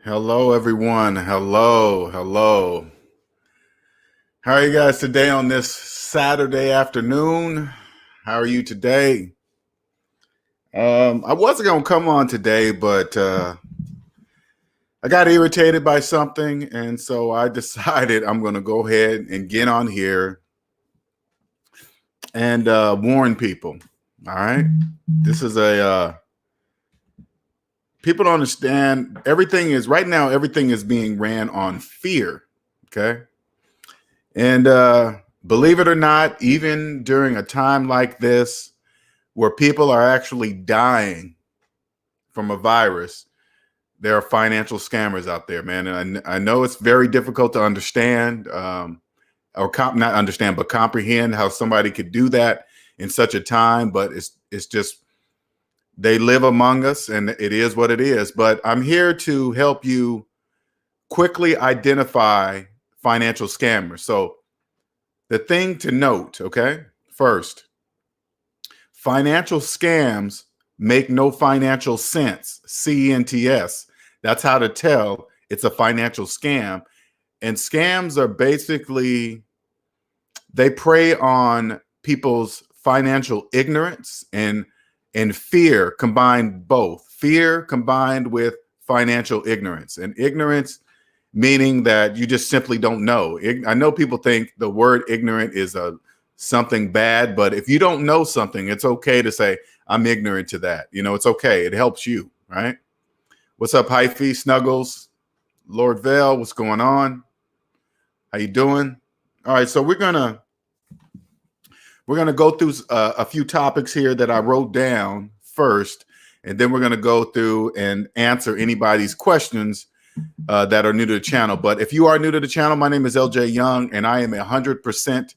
Hello, everyone. Hello. How are you guys today on this Saturday afternoon? How are you today? I wasn't going to come on today, but I got irritated by something. And so I decided I'm going to go ahead and get on here and warn people. All right. This is people don't understand. Everything is being ran on fear. Okay. And believe it or not, even during a time like this, where people are actually dying from a virus, there are financial scammers out there, man. And I know it's very difficult to understand, not understand, but comprehend how somebody could do that in such a time. But it's just they live among us, and it is what it is. But I'm here to help you quickly identify financial scammers. So the thing to note, okay, first, financial scams make no financial sense. CENTS. That's how to tell it's a financial scam. And scams are basically, they prey on people's financial ignorance and fear combined, both fear combined with financial ignorance. And ignorance meaning that you just simply don't know. I know people think the word ignorant is something bad, but if you don't know something, it's okay to say, I'm ignorant to that. It's okay. It helps you, right? What's up, Hyphy, Snuggles, Lord Vale? What's going on? How you doing? All right, so we're gonna go through a few topics here that I wrote down first, and then we're gonna go through and answer anybody's questions that are new to the channel. But if you are new to the channel, my name is LJ Young, and I am 100%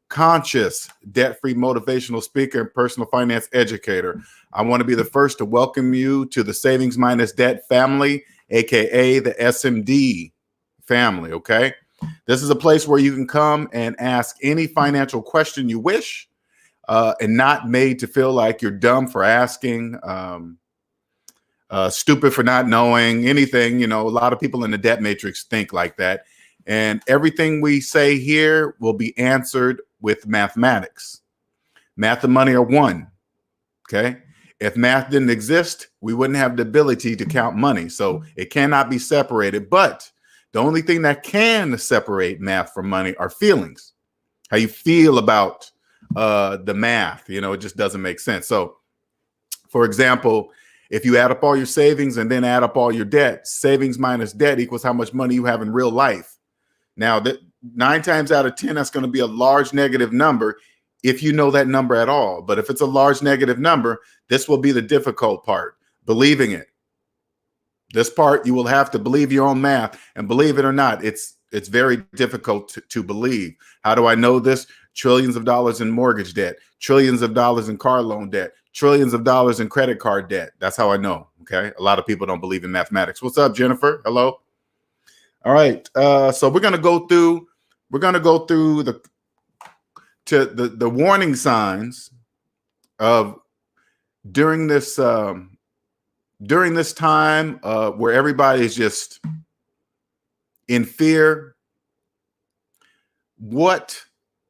conscious, debt-free motivational speaker and personal finance educator. I want to be the first to welcome you to the Savings Minus Debt family, aka the SMD family. Okay, this is a place where you can come and ask any financial question you wish, and not made to feel like you're dumb for asking. Stupid for not knowing anything. A lot of people in the debt matrix think like that. And everything we say here will be answered with mathematics. Math and money are one. Okay. If math didn't exist, we wouldn't have the ability to count money. So it cannot be separated. But the only thing that can separate math from money are feelings. How you feel about the math. It just doesn't make sense. So, for example, if you add up all your savings and then add up all your debt, savings minus debt equals how much money you have in real life. Now, 9 times out of 10, that's going to be a large negative number if you know that number at all. But if it's a large negative number, this will be the difficult part, believing it. This part, you will have to believe your own math, and believe it or not, it's very difficult to believe. How do I know this? Trillions of dollars in mortgage debt, trillions of dollars in car loan debt, trillions of dollars in credit card debt. That's how I know. Okay. A lot of people don't believe in mathematics. What's up, Jennifer? Hello. All right. So we're going to go through the warning signs of during this time where everybody is just in fear, what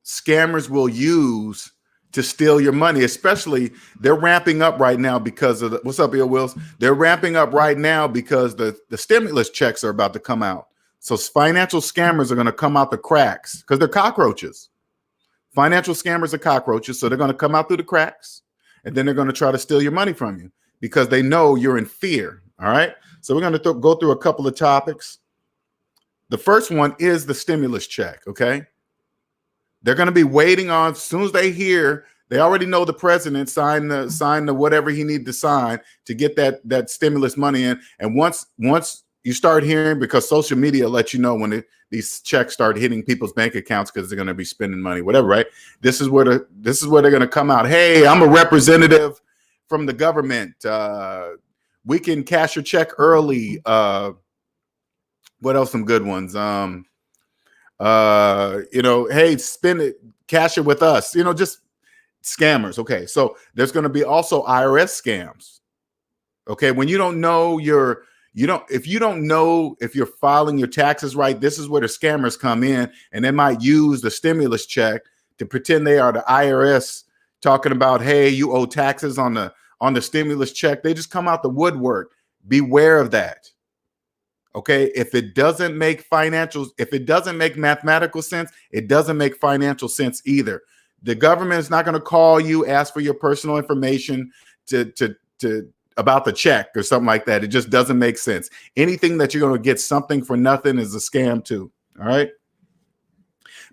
scammers will use to steal your money. Especially, they're ramping up right now because of what's up, Bill Wills? They're ramping up right now because the stimulus checks are about to come out. So financial scammers are going to come out the cracks because they're cockroaches. Financial scammers are cockroaches, so they're going to come out through the cracks, and then they're going to try to steal your money from you because they know you're in fear. All right. So we're going to go through a couple of topics. The first one is the stimulus check. Okay. They're going to be waiting on, as soon as they hear, they already know the president signed the whatever he needed to sign to get that stimulus money in. And once you start hearing, because social media lets you know when these checks start hitting people's bank accounts because they're going to be spending money, whatever, right? This is where they're going to come out. Hey, I'm a representative from the government. We can cash your check early. What else? Some good ones. Hey, spend it, cash it with us, just scammers. Okay. So there's going to be also IRS scams. Okay. When you don't know your if you don't know if you're filing your taxes right, this is where the scammers come in, and they might use the stimulus check to pretend they are the IRS talking about, hey, you owe taxes on the stimulus check. They just come out the woodwork. Beware of that. Okay, if it doesn't make mathematical sense, it doesn't make financial sense either. The government is not going to call you, ask for your personal information to about the check or something like that. It just doesn't make sense. Anything that you're going to get something for nothing is a scam too. All right.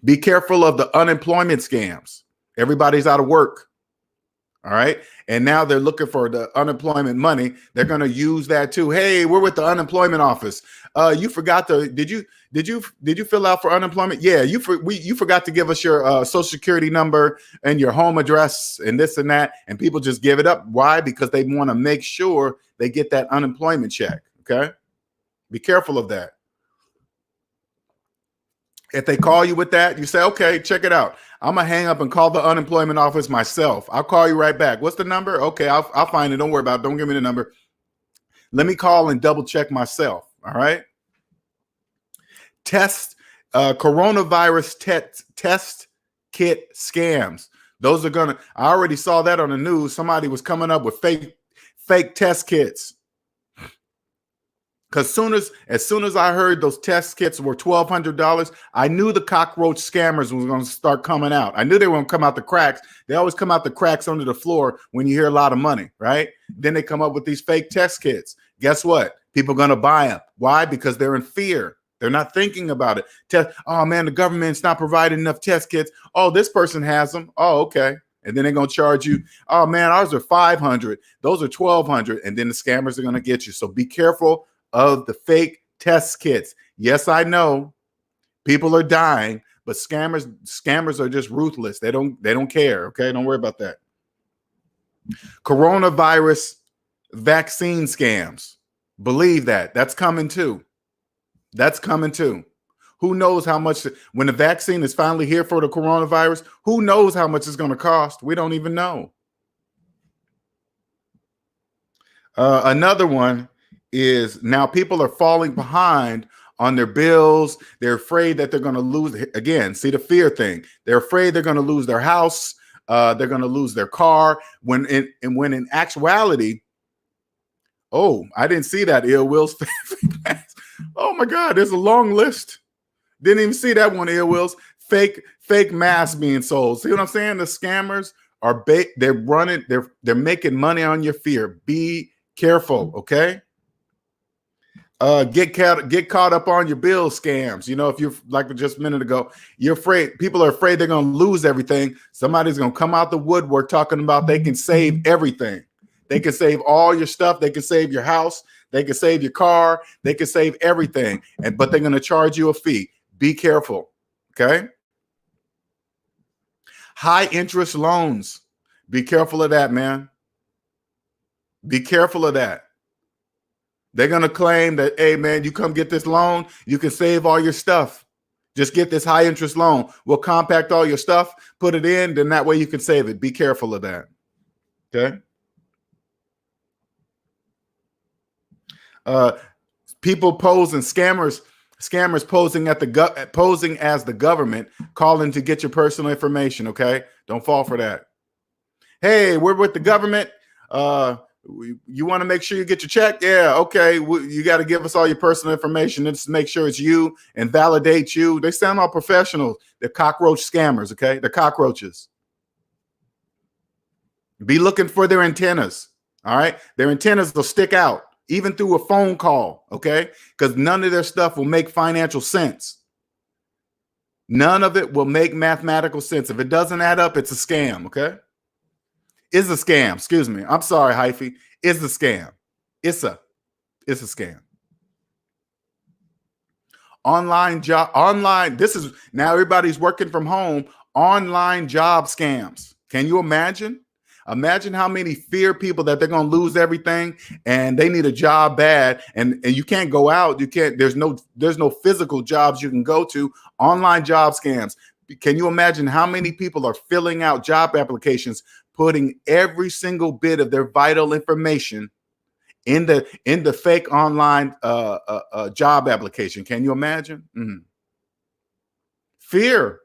Be careful of the unemployment scams. Everybody's out of work. All right. And now they're looking for the unemployment money. They're going to use that too. Hey, we're with the unemployment office. You forgot to, did you fill out for unemployment? Yeah, you forgot to give us your social security number and your home address and this and that. And people just give it up. Why? Because they want to make sure they get that unemployment check. Okay. Be careful of that. If they call you with that, you say, okay, check it out. I'm going to hang up and call the unemployment office myself. I'll call you right back. What's the number? Okay, I'll find it. Don't worry about it. Don't give me the number. Let me call and double check myself. All right. Coronavirus test kit scams. Those are I already saw that on the news. Somebody was coming up with fake test kits. Because as soon as I heard those test kits were $1,200, I knew the cockroach scammers was going to start coming out. I knew they were going to come out the cracks. They always come out the cracks under the floor when you hear a lot of money, right? Then they come up with these fake test kits. Guess what? People are going to buy them. Why? Because they're in fear. They're not thinking about it. Oh, man, the government's not providing enough test kits. Oh, this person has them. Oh, okay. And then they're going to charge you. Oh, man, ours are $500. Those are $1,200. And then the scammers are going to get you. So be careful of the fake test kits. Yes, I know people are dying, but scammers are just ruthless. They don't care. Okay, don't worry about that. Coronavirus vaccine scams. Believe that's coming too. That's coming too. Who knows how much when the vaccine is finally here for the coronavirus? Who knows how much it's going to cost? We don't even know. Another one is now people are falling behind on their bills. They're afraid that they're going to lose. Again, see the fear thing. They're afraid they're going to lose their house. They're going to lose their car. When in actuality, oh, I didn't see that. Ill Will's. Oh my God, there's a long list. Didn't even see that one. Ill Will's fake masks being sold. See what I'm saying? The scammers are they're making money on your fear. Be careful, okay? Get caught up on your bill scams. You know, if you're like just a minute ago, you're afraid, people are afraid they're going to lose everything. Somebody's going to come out the woodwork talking about they can save everything. They can save all your stuff. They can save your house. They can save your car. They can save everything. But they're going to charge you a fee. Be careful. Okay. High interest loans. Be careful of that, man. Be careful of that. They're going to claim that, hey, man, you come get this loan, you can save all your stuff. Just get this high interest loan. We'll compact all your stuff, put it in, then that way you can save it. Be careful of that. Okay. People posing, scammers posing as the government, calling to get your personal information. Okay. Don't fall for that. Hey, we're with the government. You want to make sure you get your check? Yeah, okay. You got to give us all your personal information and just make sure it's you and validate you. They sound all professional. They're cockroach scammers, okay? They're cockroaches. Be looking for their antennas, all right? Their antennas will stick out even through a phone call, okay? Because none of their stuff will make financial sense. None of it will make mathematical sense. If it doesn't add up, it's a scam, okay? Is a scam. Excuse me. I'm sorry, Hyphy. Is a scam. It's a scam. Online. This is now everybody's working from home. Online job scams. Can you imagine? Imagine how many fear people that they're going to lose everything and they need a job bad and you can't go out. You can't. There's no physical jobs you can go to. Online job scams. Can you imagine how many people are filling out job applications, putting every single bit of their vital information in the fake online job application. Can you imagine? Fear.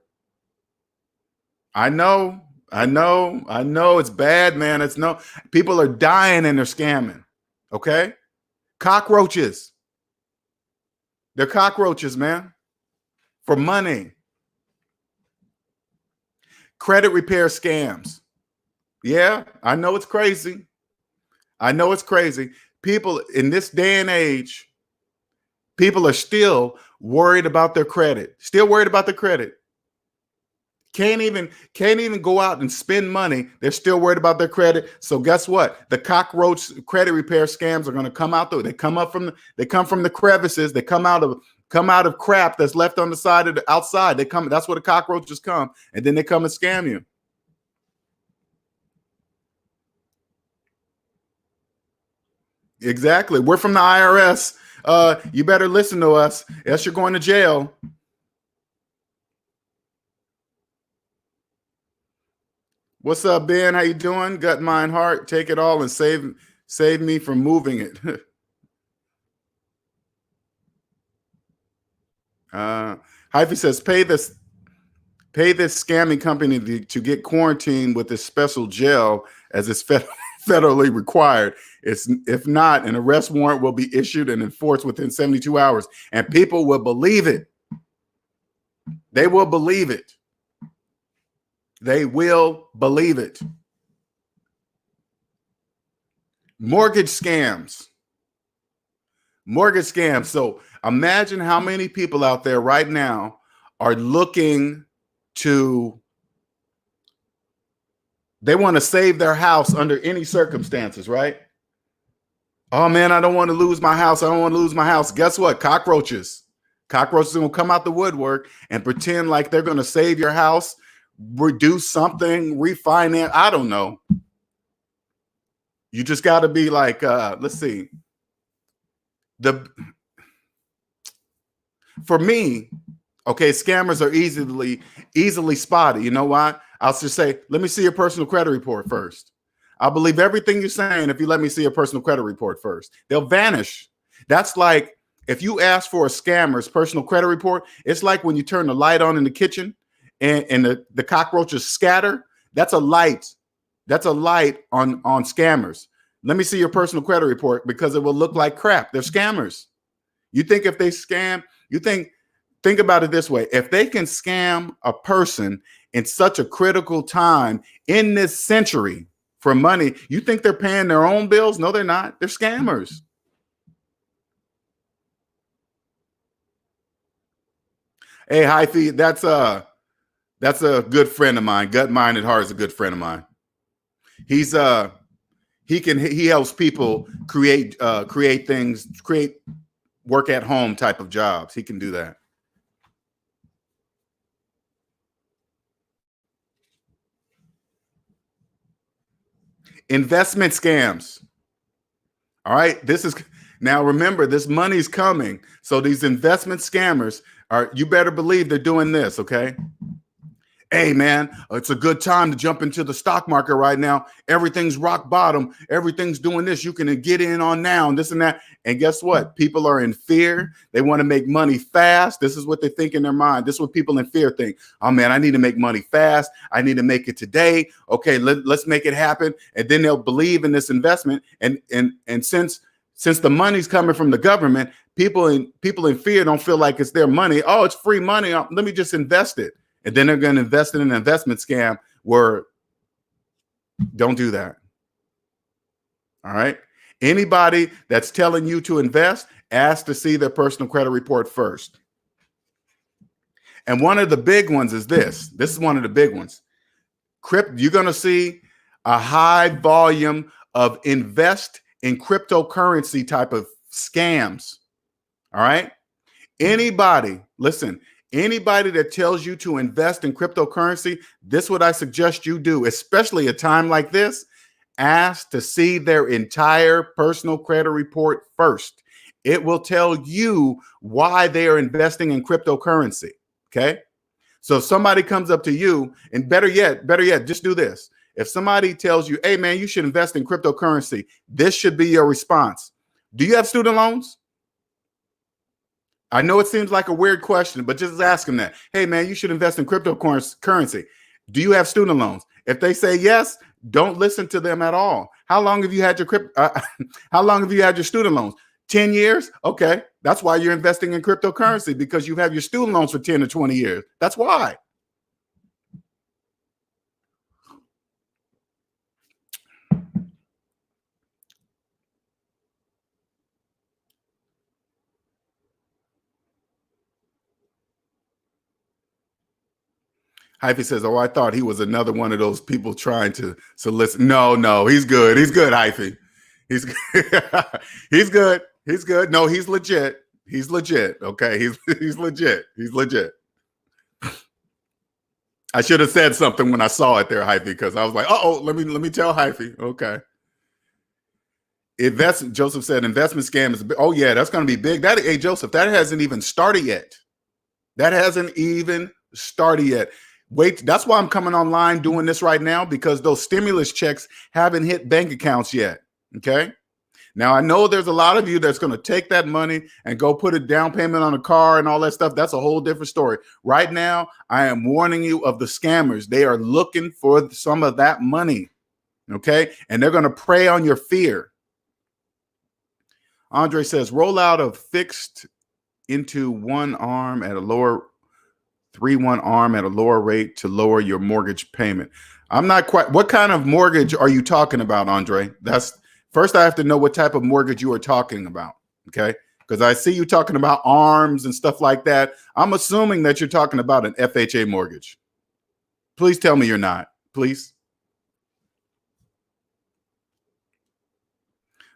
I know, I know it's bad, man. It's no, people are dying and they're scamming. Okay. Cockroaches. They're cockroaches, man, for money. Credit repair scams. Yeah, I know it's crazy. I know it's crazy. People in this day and age, people are still worried about their credit. Still worried about their credit. Can't even go out and spend money. They're still worried about their credit. So guess what? The cockroach credit repair scams are going to come out. They come from the crevices. They come out of crap that's left on the side of the outside. They come. That's where the cockroaches come, and then they come and scam you. Exactly. We're from the IRS. You better listen to us, else you're going to jail. What's up, Ben? How you doing? Gut, mind, heart. Take it all and save me from moving it. Hyphy says, pay this scamming company to get quarantined with this special gel as it's federally required. If not, an arrest warrant will be issued and enforced within 72 hours. And people will believe it. They will believe it. They will believe it. Mortgage scams. Mortgage scams. So imagine how many people out there right now are looking to, they want to save their house under any circumstances, right? Oh man, I don't want to lose my house. I don't want to lose my house. Guess what? Cockroaches. Cockroaches will come out the woodwork and pretend like they're going to save your house, reduce something, refinance. I don't know. You just got to be like, let's see. For me, okay, scammers are easily spotted. You know why? I'll just say, let me see your personal credit report first. I'll believe everything you're saying if you let me see your personal credit report first. They'll vanish. That's like if you ask for a scammer's personal credit report, it's like when you turn the light on in the kitchen and the cockroaches scatter. That's a light. That's a light on scammers. Let me see your personal credit report because it will look like crap. They're scammers. You think if they scam, think about it this way. If they can scam a person in such a critical time in this century for money, you think they're paying their own bills? No, they're not. They're scammers. Hey, Hyphy, that's a good friend of mine. Gut, mind, and heart is a good friend of mine. He helps people create things, create work at home type of jobs. He can do that. Investment scams. All right. Now remember, this money's coming. So these investment scammers you better believe they're doing this. Okay. Hey man, it's a good time to jump into the stock market right now. Everything's rock bottom. Everything's doing this. You can get in on now and this and that. And guess what? People are in fear. They want to make money fast. This is what they think in their mind. This is what people in fear think. Oh man, I need to make money fast. I need to make it today. Okay, let's make it happen. And then they'll believe in this investment. And since the money's coming from the government, people in fear don't feel like it's their money. Oh, it's free money. Let me just invest it. And then they're going to invest in an investment scam where don't do that. All right. Anybody that's telling you to invest, ask to see their personal credit report first. And one of the big ones is this. This is one of the big ones. You're going to see a high volume of invest in cryptocurrency type of scams. All right. Anybody that tells you to invest in cryptocurrency, this is what I suggest you do, especially a time like this. Ask to see their entire personal credit report first. It will tell you why they are investing in cryptocurrency. Okay. So if somebody comes up to you, and better yet, just do this. If somebody tells you, hey, man, you should invest in cryptocurrency, this should be your response. Do you have student loans? I know it seems like a weird question, but just ask them that. Hey, man, you should invest in cryptocurrency. Do you have student loans? If they say yes, don't listen to them at all. How long have you had your how long have you had your student loans? 10 years? Okay. That's why you're investing in cryptocurrency, because you have your student loans for 10 or 20 years. That's why. Hyphy says, oh, I thought he was another one of those people trying to solicit. No, he's good. He's good, Hyphy. He's he's good. He's good. No, he's legit. He's legit. Okay. He's legit. He's legit. I should have said something when I saw it there, Hyphy, because I was like, oh, let me tell Hyphy. Okay. Joseph said investment scam is oh yeah, that's gonna be big. Hey Joseph, that hasn't even started yet. That hasn't even started yet. Wait, that's why I'm coming online doing this right now, because those stimulus checks haven't hit bank accounts yet. Okay. Now I know there's a lot of you that's going to take that money and go put a down payment on a car and all that stuff. That's a whole different story. Right now, I am warning you of the scammers. They are looking for some of that money. Okay. And they're going to prey on your fear. Andre says, roll out of fixed into one arm at a lower 3-1 arm at a lower rate to lower your mortgage payment. I'm not quite. What kind of mortgage are you talking about, Andre? That's first. I have to know what type of mortgage you are talking about. Okay. Because I see you talking about arms and stuff like that. I'm assuming that you're talking about an FHA mortgage. Please tell me you're not. Please.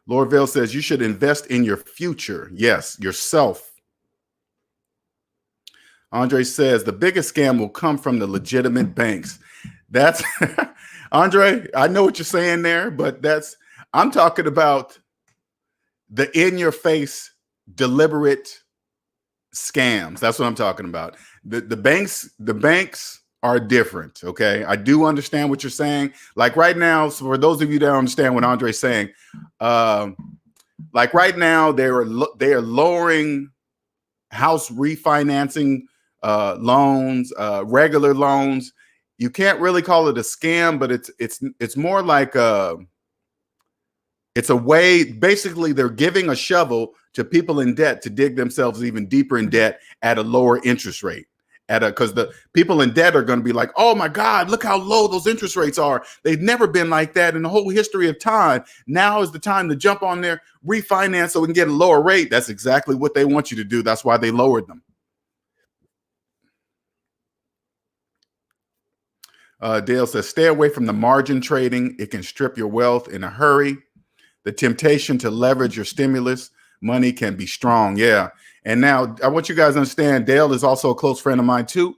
Lord Vale says you should invest in your future. Yes, yourself. Andre says the biggest scam will come from the legitimate banks. That's Andre. I know what you're saying there, but I'm talking about the in-your-face, deliberate scams. That's what I'm talking about. The banks are different. Okay, I do understand what you're saying. Like right now, so for those of you that don't understand what Andre's saying, like right now they are lowering house refinancing loans, regular loans. You can't really call it a scam, but it's more like it's a way. Basically, they're giving a shovel to people in debt to dig themselves even deeper in debt at a lower interest rate. Because the people in debt are going to be like, oh my God, look how low those interest rates are. They've never been like that in the whole history of time. Now is the time to jump on there, refinance so we can get a lower rate. That's exactly what they want you to do. That's why they lowered them. Dale says, stay away from the margin trading. It can strip your wealth in a hurry. The temptation to leverage your stimulus money can be strong. Yeah. And now I want you guys to understand, Dale is also a close friend of mine too.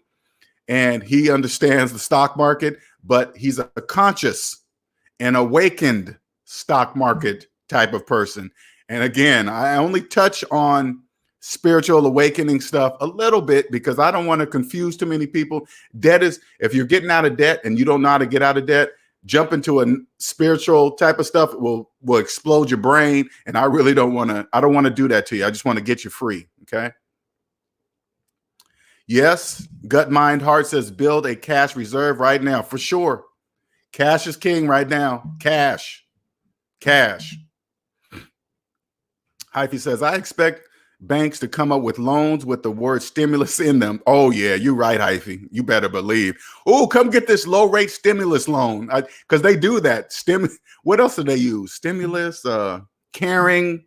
And he understands the stock market, but he's a conscious and awakened stock market type of person. And again, I only touch on spiritual awakening stuff a little bit because I don't want to confuse too many people. Debt is, if you're getting out of debt and you don't know how to get out of debt, jump into a spiritual type of stuff will explode your brain. And I really don't want to do that to you. I just want to get you free. Okay. Yes. Gut, Mind, Heart says build a cash reserve right now for sure. Cash is king right now. Cash. Hyphy says, I expect banks to come up with loans with the word stimulus in them. Oh yeah, you're right, Hyphy. You better believe. Oh, come get this low rate stimulus loan, because they do that. What else do they use? Stimulus, caring,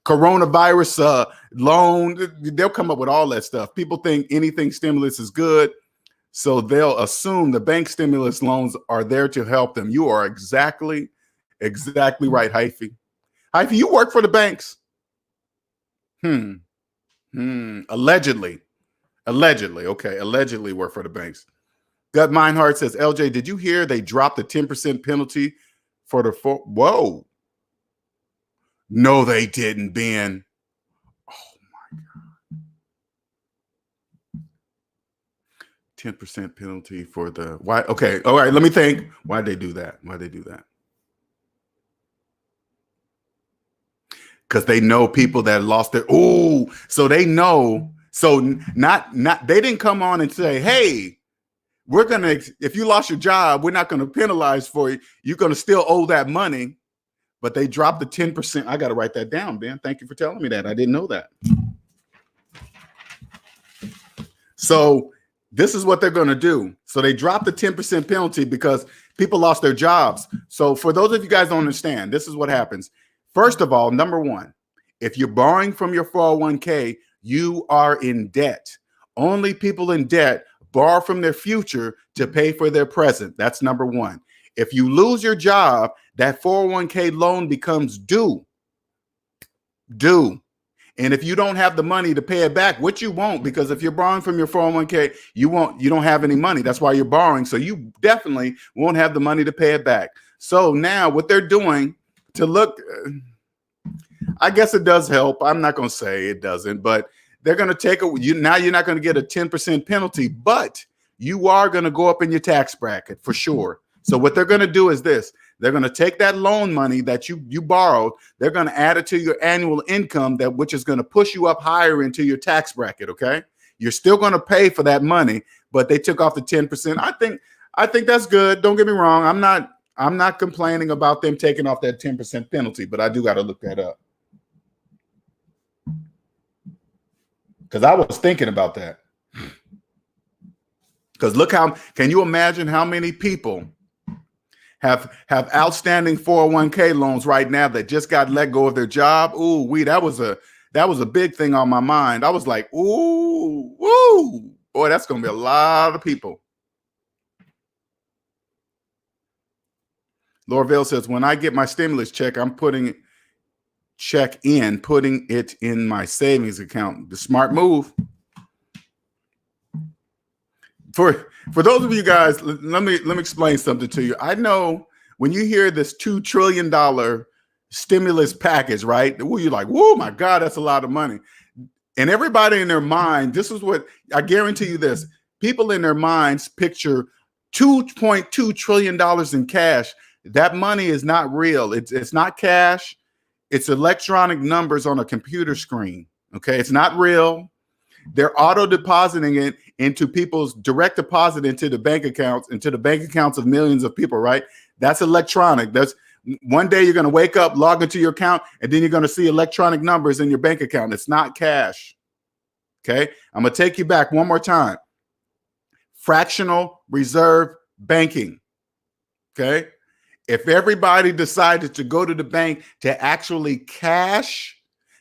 coronavirus loan. They'll come up with all that stuff. People think anything stimulus is good, so they'll assume the bank stimulus loans are there to help them. You are exactly right, Hyphy. Hyphy, you work for the banks. Allegedly. Okay. Allegedly work for the banks. Gut Meinhardt says, LJ, did you hear they dropped the 10% penalty for the whoa. No, they didn't, Ben. Oh my God. 10% penalty for the why. Okay. All right. Let me think. Why'd they do that? Why'd they do that? Because they know people that lost their, oh, so they know. So not they didn't come on and say, hey, we're gonna, if you lost your job, we're not gonna penalize for you. You're gonna still owe that money. But they dropped the 10%. I gotta write that down, Ben. Thank you for telling me that. I didn't know that. So this is what they're going to do. So they dropped the 10% penalty because people lost their jobs. So for those of you guys don't understand, this is what happens. First of all, number one, if you're borrowing from your 401k, you are in debt. Only people in debt borrow from their future to pay for their present. That's number one. If you lose your job, that 401k loan becomes due. And if you don't have the money to pay it back, which you won't, because if you're borrowing from your 401k, you don't have any money. That's why you're borrowing. So you definitely won't have the money to pay it back. So now what they're doing to look, I guess it does help. I'm not going to say it doesn't, but they're going to take now you're not going to get a 10% penalty, but you are going to go up in your tax bracket for sure. So what they're going to do is this. They're going to take that loan money that you borrowed. They're going to add it to your annual income, which is going to push you up higher into your tax bracket. Okay, you're still going to pay for that money, but they took off the 10%. I think that's good. Don't get me wrong. I'm not complaining about them taking off that 10% penalty, but I do got to look that up because I was thinking about that. Because look can you imagine how many people have outstanding 401k loans right now that just got let go of their job? Ooh, that was a big thing on my mind. I was like, ooh, boy, that's gonna be a lot of people. Lorville says, when I get my stimulus check, I'm putting it in my savings account. The smart move. For those of you guys, let me explain something to you. I know when you hear this $2 trillion stimulus package, right? You're like, whoa, my God, that's a lot of money. And everybody in their mind, this is what I guarantee you this. People in their minds picture $2.2 trillion in cash. That money is not real. It's not cash. It's electronic numbers on a computer screen. Okay, it's not real. They're auto depositing it into people's direct deposit into the bank accounts of millions of people, right? That's electronic. That's one day you're going to wake up, log into your account, and then you're going to see electronic numbers in your bank account. It's not cash. Okay. I'm going to take you back one more time. Fractional reserve banking. Okay. If everybody decided to go to the bank to actually cash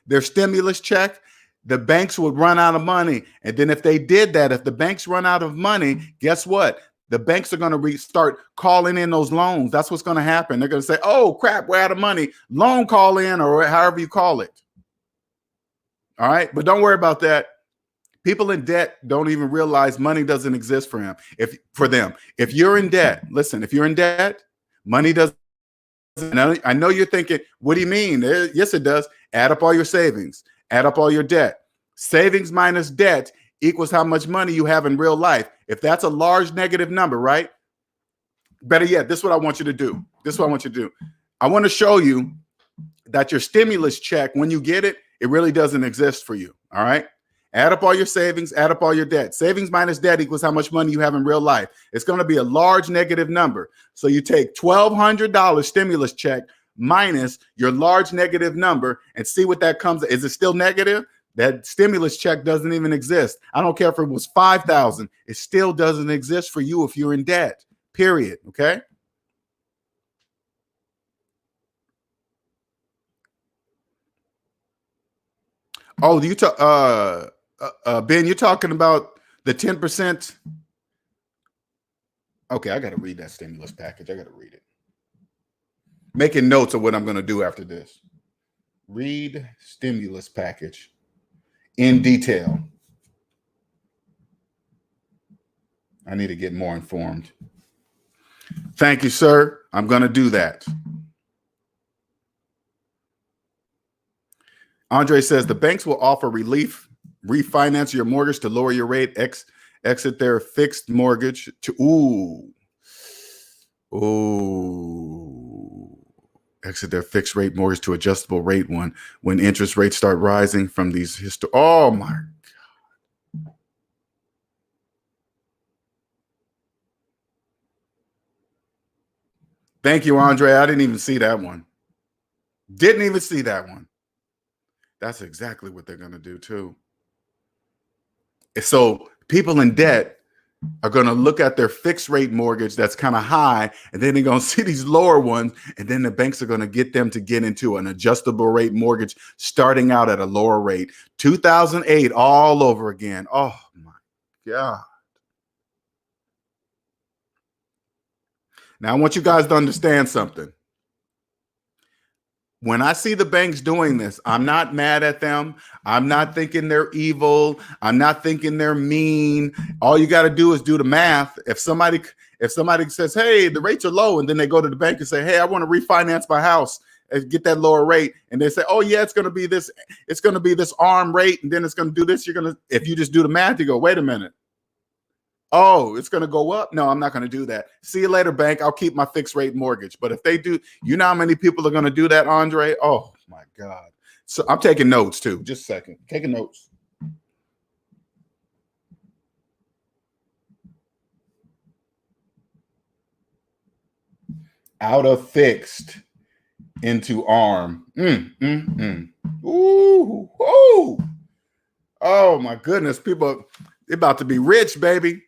their stimulus check, the banks would run out of money. And then if they did that, if the banks run out of money, guess what? The banks are going to start calling in those loans. That's what's going to happen. They're going to say, oh, crap, we're out of money. Loan call in, or however you call it. All right. But don't worry about that. People in debt don't even realize money doesn't exist for them. If you're in debt, listen, if you're in debt, money doesn't. I know you're thinking, what do you mean? Yes, it does. Add up all your savings. Add up all your debt. Savings minus debt equals how much money you have in real life. If that's a large negative number, right? Better yet, this is what I want you to do. I want to show you that your stimulus check, when you get it, it really doesn't exist for you. All right. Add up all your savings, add up all your debt. Savings minus debt equals how much money you have in real life. It's going to be a large negative number. So you take $1,200 stimulus check minus your large negative number and see what that comes. Is it still negative? That stimulus check doesn't even exist. I don't care if it was 5,000. It still doesn't exist for you if you're in debt, period. Okay. Oh, Ben, you're talking about the 10%. Okay. I got to read that stimulus package. I got to read it. Making notes of what I'm going to do after this. Read stimulus package in detail. I need to get more informed. Thank you, sir. I'm going to do that. Andre says the banks will offer relief, refinance your mortgage to lower your rate, exit their fixed mortgage to exit their fixed rate mortgage to adjustable rate one when interest rates start rising from these oh my. Thank you, Andre. I didn't even see that one. Didn't even see that one. That's exactly what they're going to do too. So people in debt are going to look at their fixed rate mortgage that's kind of high, and then they're going to see these lower ones, and then the banks are going to get them to get into an adjustable rate mortgage starting out at a lower rate. 2008 all over again. Oh my God. Now I want you guys to understand something. When I see the banks doing this, I'm not mad at them. I'm not thinking they're evil. I'm not thinking they're mean. All you got to do is do the math. If somebody says, hey, the rates are low, and then they go to the bank and say, hey, I want to refinance my house and get that lower rate, and they say, oh yeah, it's going to be this ARM rate, and then it's going to do this. If you just do the math, you go, wait a minute. Oh, it's going to go up? No, I'm not going to do that. See you later, bank. I'll keep my fixed rate mortgage. But if they do, you know how many people are going to do that, Andre? Oh, my God. So I'm taking notes, too. Just a second. Taking notes. Out of fixed into ARM. Ooh. Oh, my goodness. People, they're about to be rich, baby.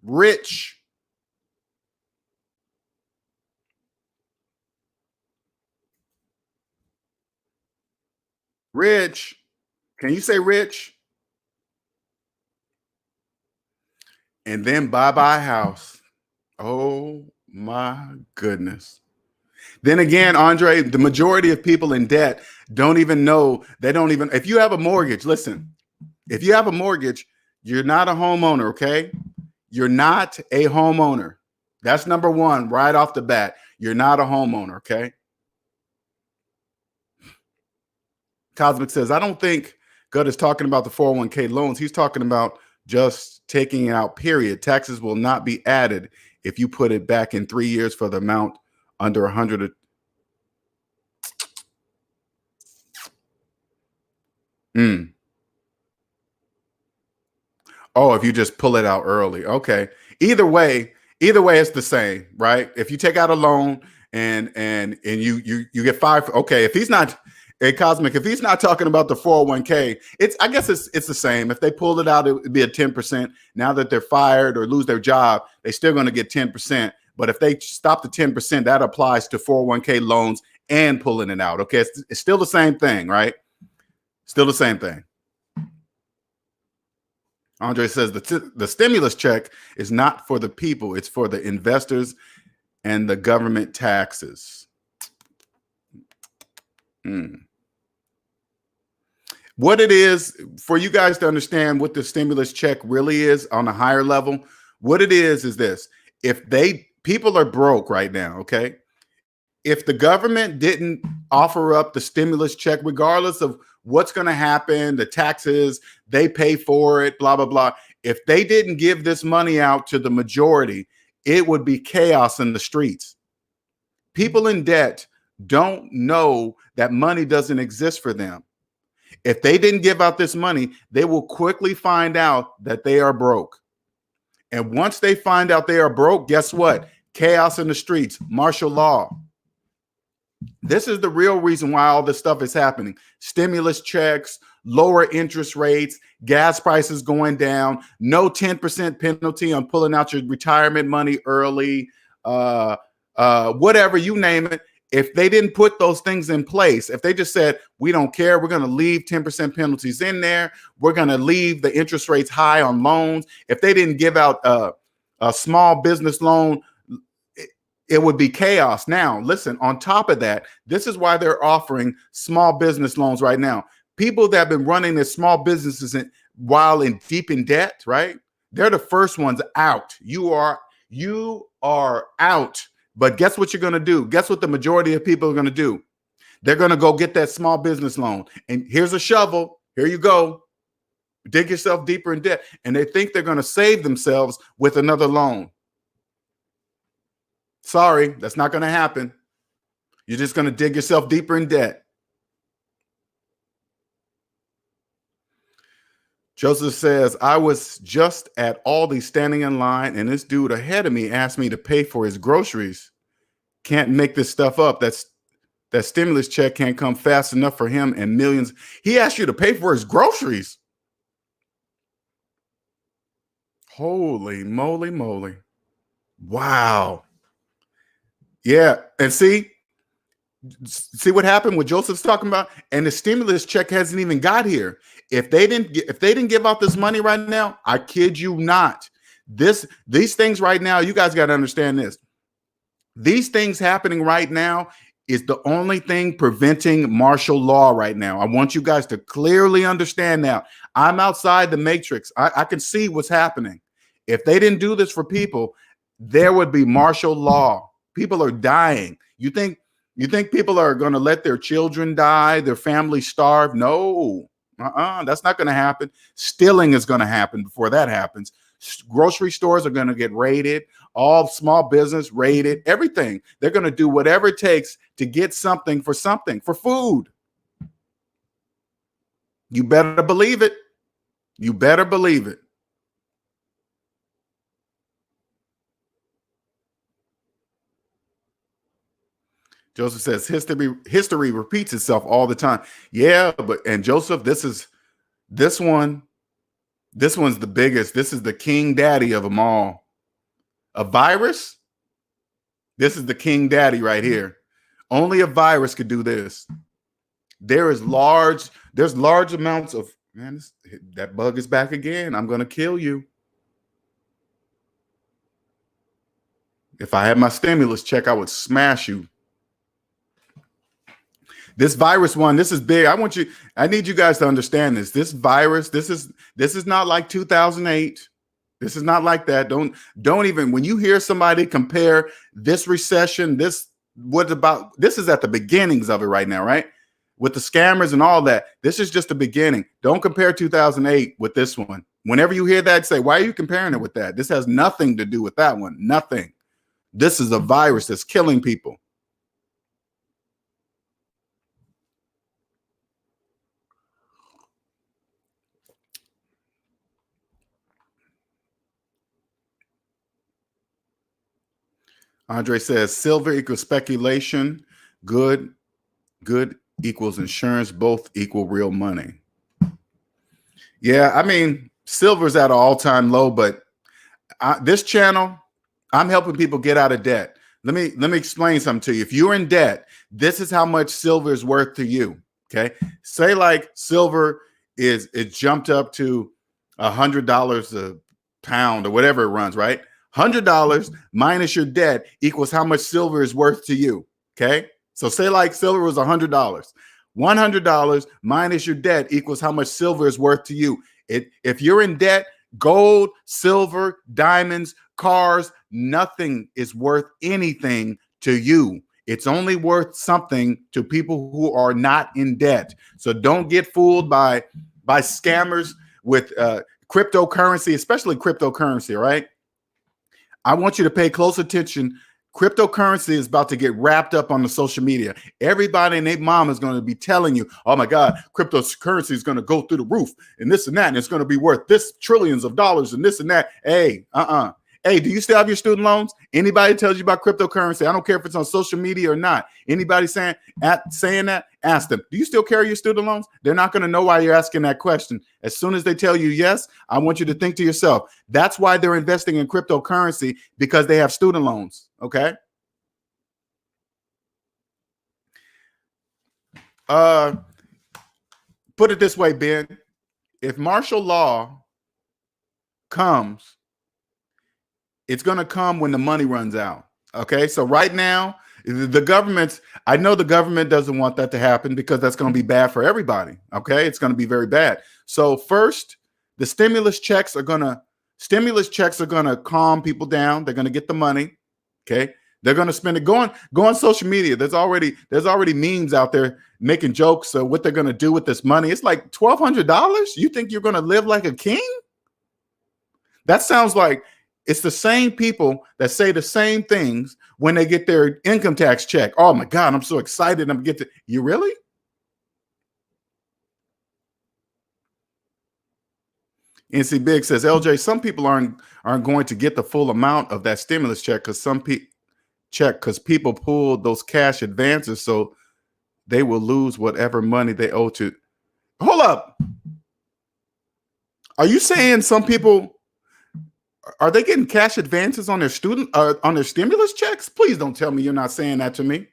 Rich. Rich. Can you say rich? And then bye-bye house. Oh my goodness. Then again, Andre, the majority of people in debt don't even know. If you have a mortgage, listen, if you have a mortgage, you're not a homeowner, okay? You're not a homeowner. That's number one right off the bat. You're not a homeowner, okay? Cosmic says, I don't think God is talking about the 401k loans. He's talking about just taking it out, period. Taxes will not be added if you put it back in 3 years for the amount under 100. Oh, if you just pull it out early. Okay. Either way, it's the same, right? If you take out a loan and you get five. Okay. If he's not a Cosmic, if he's not talking about the 401k, I guess it's the same. If they pulled it out, it would be a 10%. Now that they're fired or lose their job, they're still going to get 10%. But if they stop the 10%, that applies to 401k loans and pulling it out. Okay. It's still the same thing, right? Still the same thing. Andre says the stimulus check is not for the people. It's for the investors and the government taxes. What it is, for you guys to understand what the stimulus check really is on a higher level, what it is this. If people are broke right now, okay? If the government didn't offer up the stimulus check, regardless of what's going to happen, the taxes, they pay for it, blah, blah, blah. If they didn't give this money out to the majority, it would be chaos in the streets. People in debt don't know that money doesn't exist for them. If they didn't give out this money, they will quickly find out that they are broke. And once they find out they are broke, guess what? Chaos in the streets, martial law. This is the real reason why all this stuff is happening. Stimulus checks, lower interest rates, gas prices going down, no 10% penalty on pulling out your retirement money early, whatever, you name it. If they didn't put those things in place, if they just said, we don't care, we're going to leave 10% penalties in there, we're going to leave the interest rates high on loans. If they didn't give out a small business loan, it would be chaos. Now, listen, on top of that, this is why they're offering small business loans right now. People that have been running their small businesses while deep in debt, right? They're the first ones out. You are out. But guess what you're going to do? Guess what the majority of people are going to do? They're going to go get that small business loan. And here's a shovel. Here you go. dig yourself deeper in debt, and they think they're going to save themselves with another loan. Sorry, that's not going to happen. You're just going to dig yourself deeper in debt. Joseph says, I was just at Aldi standing in line, and this dude ahead of me asked me to pay for his groceries. Can't make this stuff up. That stimulus check can't come fast enough for him and millions. He asked you to pay for his groceries. Holy moly, moly. Wow. Yeah. And see what happened, what Joseph's talking about, and the stimulus check hasn't even got here. If they didn't give out this money right now, I kid you not, these things right now, you guys got to understand this. These things happening right now is the only thing preventing martial law right now. I want you guys to clearly understand now. I'm outside the matrix. I can see what's happening. If they didn't do this for people, there would be martial law. People are dying. You think people are going to let their children die, their families starve? No, that's not going to happen. Stealing is going to happen before that happens. Grocery stores are going to get raided. All small business raided. Everything. They're going to do whatever it takes to get something, for food. You better believe it. You better believe it. Joseph says history repeats itself all the time. Yeah, and Joseph, this one's the biggest. This is the king daddy of them all. A virus? This is the king daddy right here. Only a virus could do this. There's large amounts of, man, that bug is back again. I'm going to kill you. If I had my stimulus check, I would smash you. This virus one, this is big. I need you guys to understand this. This virus, this is not like 2008. This is not like that. Don't even, when you hear somebody compare this recession, this is at the beginnings of it right now, right? With the scammers and all that. This is just the beginning. Don't compare 2008 with this one. Whenever you hear that, say, why are you comparing it with that? This has nothing to do with that one. Nothing. This is a virus that's killing people. Andre says silver equals speculation. Good equals insurance. Both equal real money. Yeah, I mean, silver's at an all-time low, but this channel, I'm helping people get out of debt. Let me explain something to you. If you're in debt, this is how much silver is worth to you. Okay, say like silver it jumped up to $100 a pound or whatever it runs, right? $100 minus your debt equals how much silver is worth to you. Okay, so say like silver was $100. $100 minus your debt equals how much silver is worth to you. If you're in debt, gold, silver, diamonds, cars, nothing is worth anything to you. It's only worth something to people who are not in debt. So don't get fooled by scammers with cryptocurrency, especially cryptocurrency, right? I want you to pay close attention. Cryptocurrency is about to get wrapped up on the social media. Everybody and their mom is going to be telling you, oh my God, cryptocurrency is going to go through the roof and this and that, and it's going to be worth this trillions of dollars and this and that. Hey, Hey, do you still have your student loans? Anybody tells you about cryptocurrency, I don't care if it's on social media or not. Anybody saying that, ask them, do you still carry your student loans? They're not going to know why you're asking that question. As soon as they tell you yes, I want you to think to yourself, that's why they're investing in cryptocurrency, because they have student loans. Okay. Put it this way, Ben. If martial law comes, it's going to come when the money runs out. Okay. So right now, the government, I know the government doesn't want that to happen because that's going to be bad for everybody. Okay. It's going to be very bad. So first, the stimulus checks are going to calm people down. They're going to get the money. Okay. They're going to spend it. Go on social media. There's already memes out there making jokes of what they're going to do with this money. It's like $1,200. You think you're going to live like a king? That sounds like it's the same people that say the same things when they get their income tax check. Oh my God, I'm so excited. I'm get to you really? NC Big says, LJ, some people aren't going to get the full amount of that stimulus check because people pulled those cash advances, so they will lose whatever money they owe to. Hold up. Are you saying some people are they getting cash advances on their on their stimulus checks? Please don't tell me you're not saying that to me.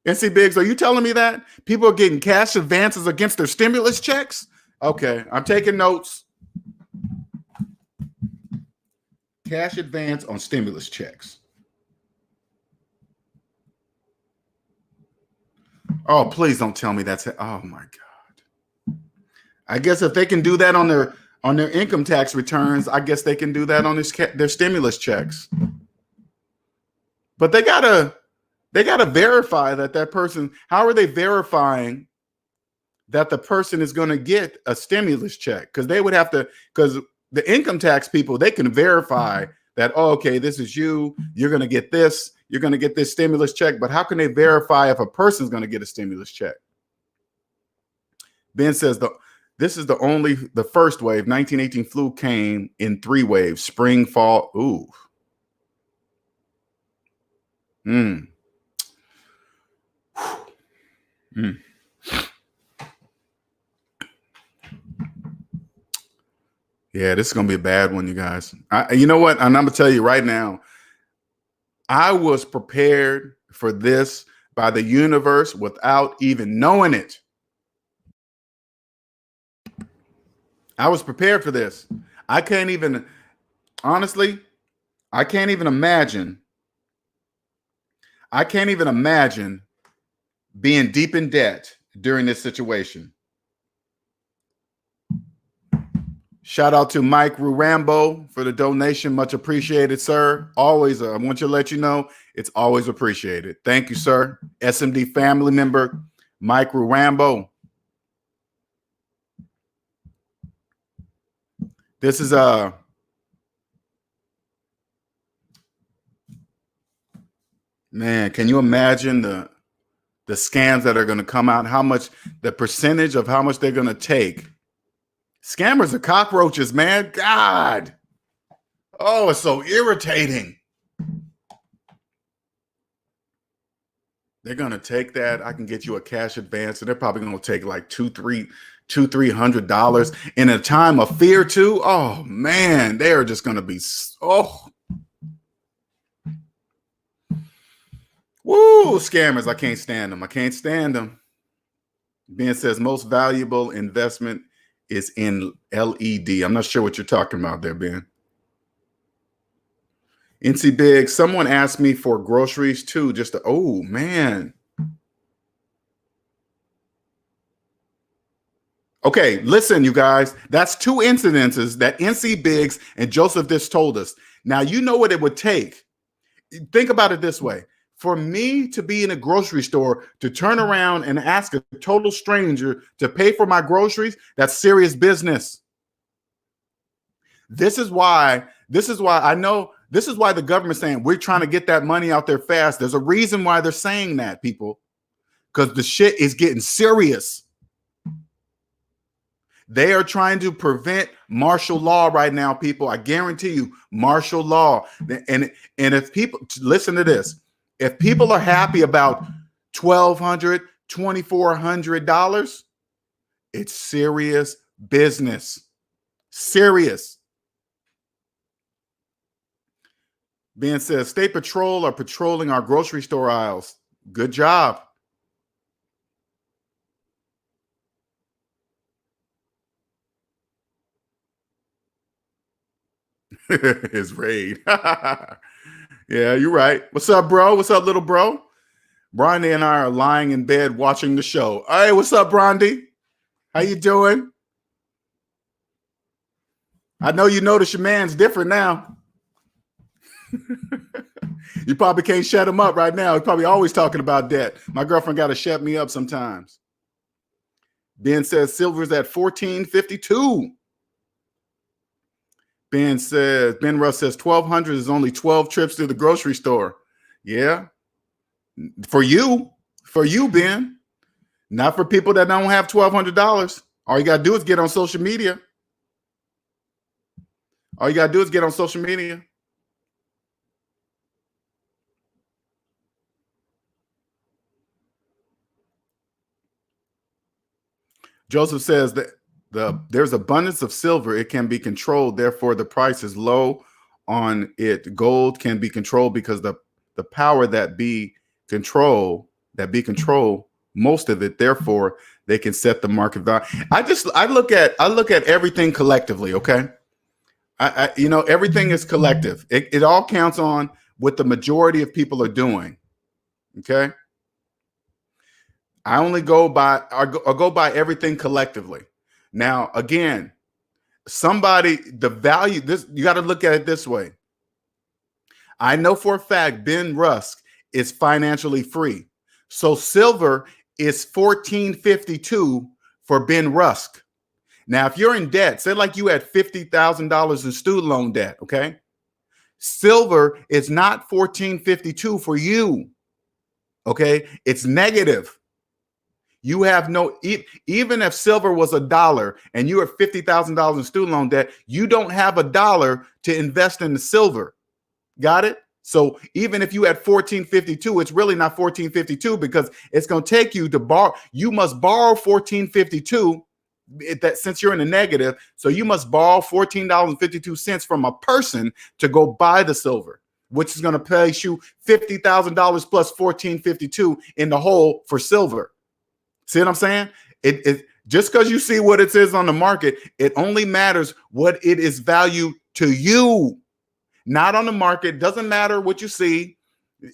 NC Biggs, are you telling me that people are getting cash advances against their stimulus checks? Okay, I'm taking notes. Cash advance on stimulus checks. Oh, please don't tell me that's it. Oh my God. I guess if they can do that on their income tax returns, I guess they can do that on their stimulus checks. But they gotta verify that person. How are they verifying that the person is going to get a stimulus check? Because they would have to, because the income tax people, they can verify that, oh, okay, this is you. You're going to get this. You're going to get this stimulus check. But how can they verify if a person's going to get a stimulus check? Ben says this is the first wave. 1918 flu came in 3 waves: spring, fall. Ooh. Yeah, this is going to be a bad one, you guys. You know what? And I'm going to tell you right now, I was prepared for this by the universe without even knowing it. I was prepared for this. I can't even imagine. I can't even imagine being deep in debt during this situation. Shout out to Mike Rurambo for the donation. Much appreciated, sir. Always, I want you to let you know, it's always appreciated. Thank you, sir. SMD family member, Mike Rurambo. This is man, can you imagine the scams that are going to come out? How much, the percentage of how much they're going to take? Scammers are cockroaches, man. God. Oh, it's so irritating. They're going to take that. I can get you a cash advance, and they're probably going to take like $200-$300 in a time of fear too. Oh man, they are just going to be woo, scammers. I can't stand them. I can't stand them. Ben says most valuable investment is in LED. I'm not sure what you're talking about there, Ben. NC Big, someone asked me for groceries too, oh man. Okay, listen, you guys, that's 2 incidences that NC Biggs and Joseph Dish told us. Now, you know what it would take. Think about it this way. For me to be in a grocery store, to turn around and ask a total stranger to pay for my groceries, that's serious business. This is why I know, this is why the government's saying we're trying to get that money out there fast. There's a reason why they're saying that, people, because the shit is getting serious. They are trying to prevent martial law right now, people. I guarantee you, martial law. And if people, listen to this, if people are happy about $1,200, $2,400, it's serious business. Serious. Ben says, State Patrol are patrolling our grocery store aisles. Good job. His raid. Yeah, you're right. What's up, bro? What's up, little bro? Brondy and I are lying in bed watching the show. Hey, what's up, Brondy? How you doing? I know you notice your man's different now. You probably can't shut him up right now. He's probably always talking about debt. My girlfriend got to shut me up sometimes. Ben says silver's at 1452. Ben Russ says 1200 is only 12 trips to the grocery store. Yeah. For you, Ben. Not for people that don't have $1,200. All you got to do is get on social media. Joseph says that there's abundance of silver. It can be controlled. Therefore, the price is low on it. Gold can be controlled because the power that be control, most of it. Therefore, they can set the market value. I look at everything collectively. Okay. Everything is collective. It all counts on what the majority of people are doing. Okay. I only go by everything collectively. Now, again, the value, you got to look at it this way. I know for a fact Ben Rusk is financially free. So silver is 1452 for Ben Rusk. Now, if you're in debt, say like you had $50,000 in student loan debt, okay? Silver is not 1452 for you, okay? It's negative. You have even if silver was $1 and you have $50,000 in student loan debt, you don't have $1 to invest in the silver. Got it? So even if you had 1452, it's really not 1452 because it's going to take you to borrow. You must borrow 1452 since you're in the negative. So you must borrow $14.52 from a person to go buy the silver, which is going to place you $50,000 plus 1452 in the hole for silver. See what I'm saying? It just because you see what it says on the market, it only matters what it is valued to you, not on the market. Doesn't matter what you see.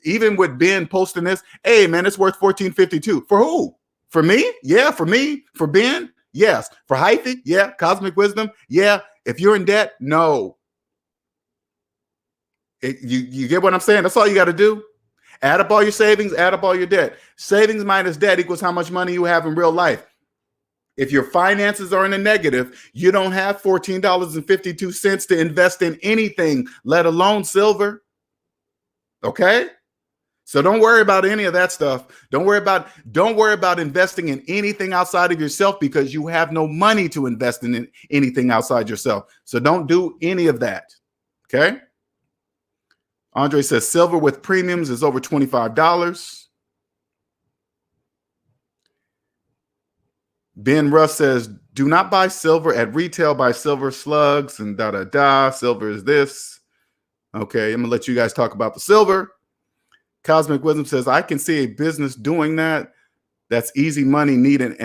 Even with Ben posting this, hey man, it's worth 1452. For who? For me? Yeah, for me. For Ben? Yes. For Hyphy? Yeah. Cosmic Wisdom? Yeah. If you're in debt, no. You get what I'm saying? That's all you got to do. Add up all your savings, add up all your debt. Savings minus debt equals how much money you have in real life. If your finances are in the negative, you don't have $14.52 to invest in anything, let alone silver. Okay? So don't worry about any of that stuff. Don't worry about investing in anything outside of yourself because you have no money to invest in anything outside yourself. So don't do any of that. Okay? Andre says silver with premiums is over $25. Ben Russ says, do not buy silver at retail, buy silver slugs and Silver is this. Okay, I'm going to let you guys talk about the silver. Cosmic Wisdom says, I can see a business doing that. That's easy money, need and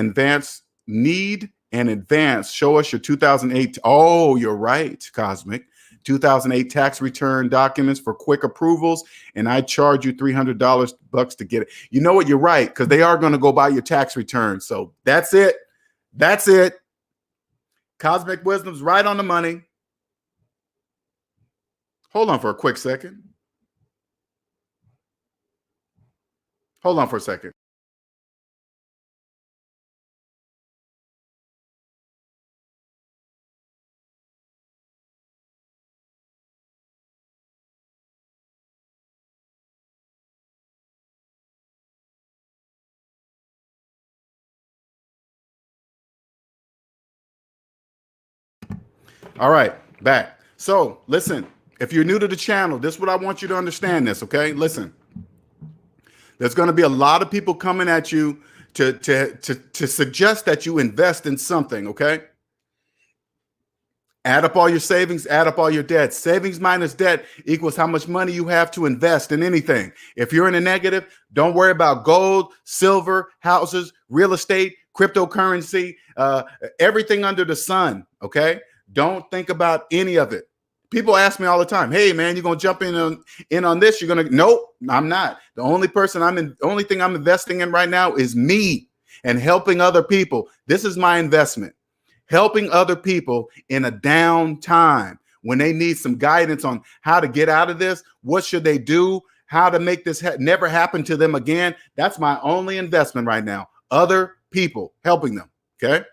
advance. Show us your 2008. Oh, you're right, Cosmic. 2008 tax return documents for quick approvals, and I charge you $300 to get it. You know what? You're right, because they are going to go buy your tax return. So that's it. That's it. Cosmic Wisdom's right on the money. Hold on for a quick second. Hold on for a second. All right, back. So listen, if you're new to the channel, this is what I want you to understand this, okay? Listen, there's going to be a lot of people coming at you to suggest that you invest in something, okay? Add up all your savings, add up all your debt. Savings minus debt equals how much money you have to invest in anything. If you're in a negative, don't worry about gold, silver, houses, real estate, cryptocurrency, everything under the sun, okay? Don't think about any of it. People ask me all the time, hey man, you're gonna jump in on this? You're gonna nope, I'm not. The only thing I'm investing in right now is me and helping other people. This is my investment. Helping other people in a down time when they need some guidance on how to get out of this. What should they do? how to make this never happen to them again. That's my only investment right now. Other people, helping them. Okay.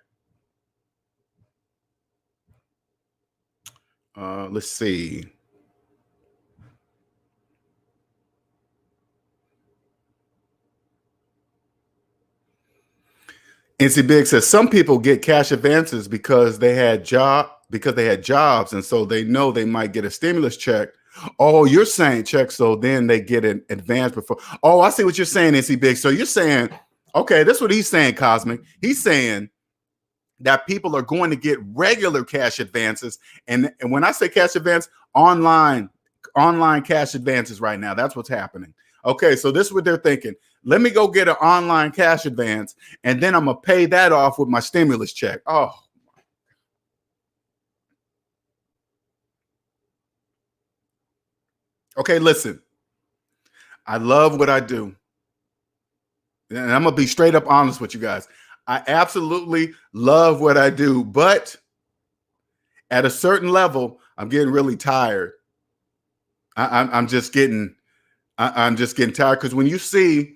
Let's see. NC Big says some people get cash advances because they had jobs, and so they know they might get a stimulus check. Oh, you're saying check, so then they get an advance before. Oh, I see what you're saying, NC Big. So you're saying, okay, that's what he's saying, Cosmic. He's saying that people are going to get regular cash advances, and when I say cash advance, online cash advances right now. That's what's happening. Okay, so this is what they're thinking. Let me go get an online cash advance, and then I'm going to pay that off with my stimulus check. Oh. Okay, listen. I love what I do. And I'm going to be straight up honest with you guys. I absolutely love what I do, but at a certain level, I'm getting really tired. I'm just getting tired, because when you see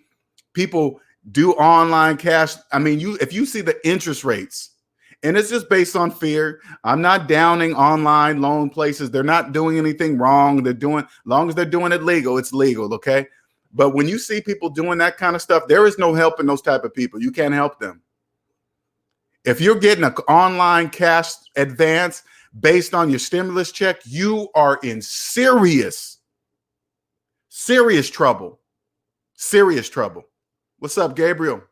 people do online cash, I mean, if you see the interest rates, and it's just based on fear. I'm not downing online loan places. They're not doing anything wrong. As long as they're doing it legal, it's legal, okay? But when you see people doing that kind of stuff, there is no helping those type of people. You can't help them. If you're getting an online cash advance based on your stimulus check, you are in serious trouble. Serious trouble. What's up, Gabriel?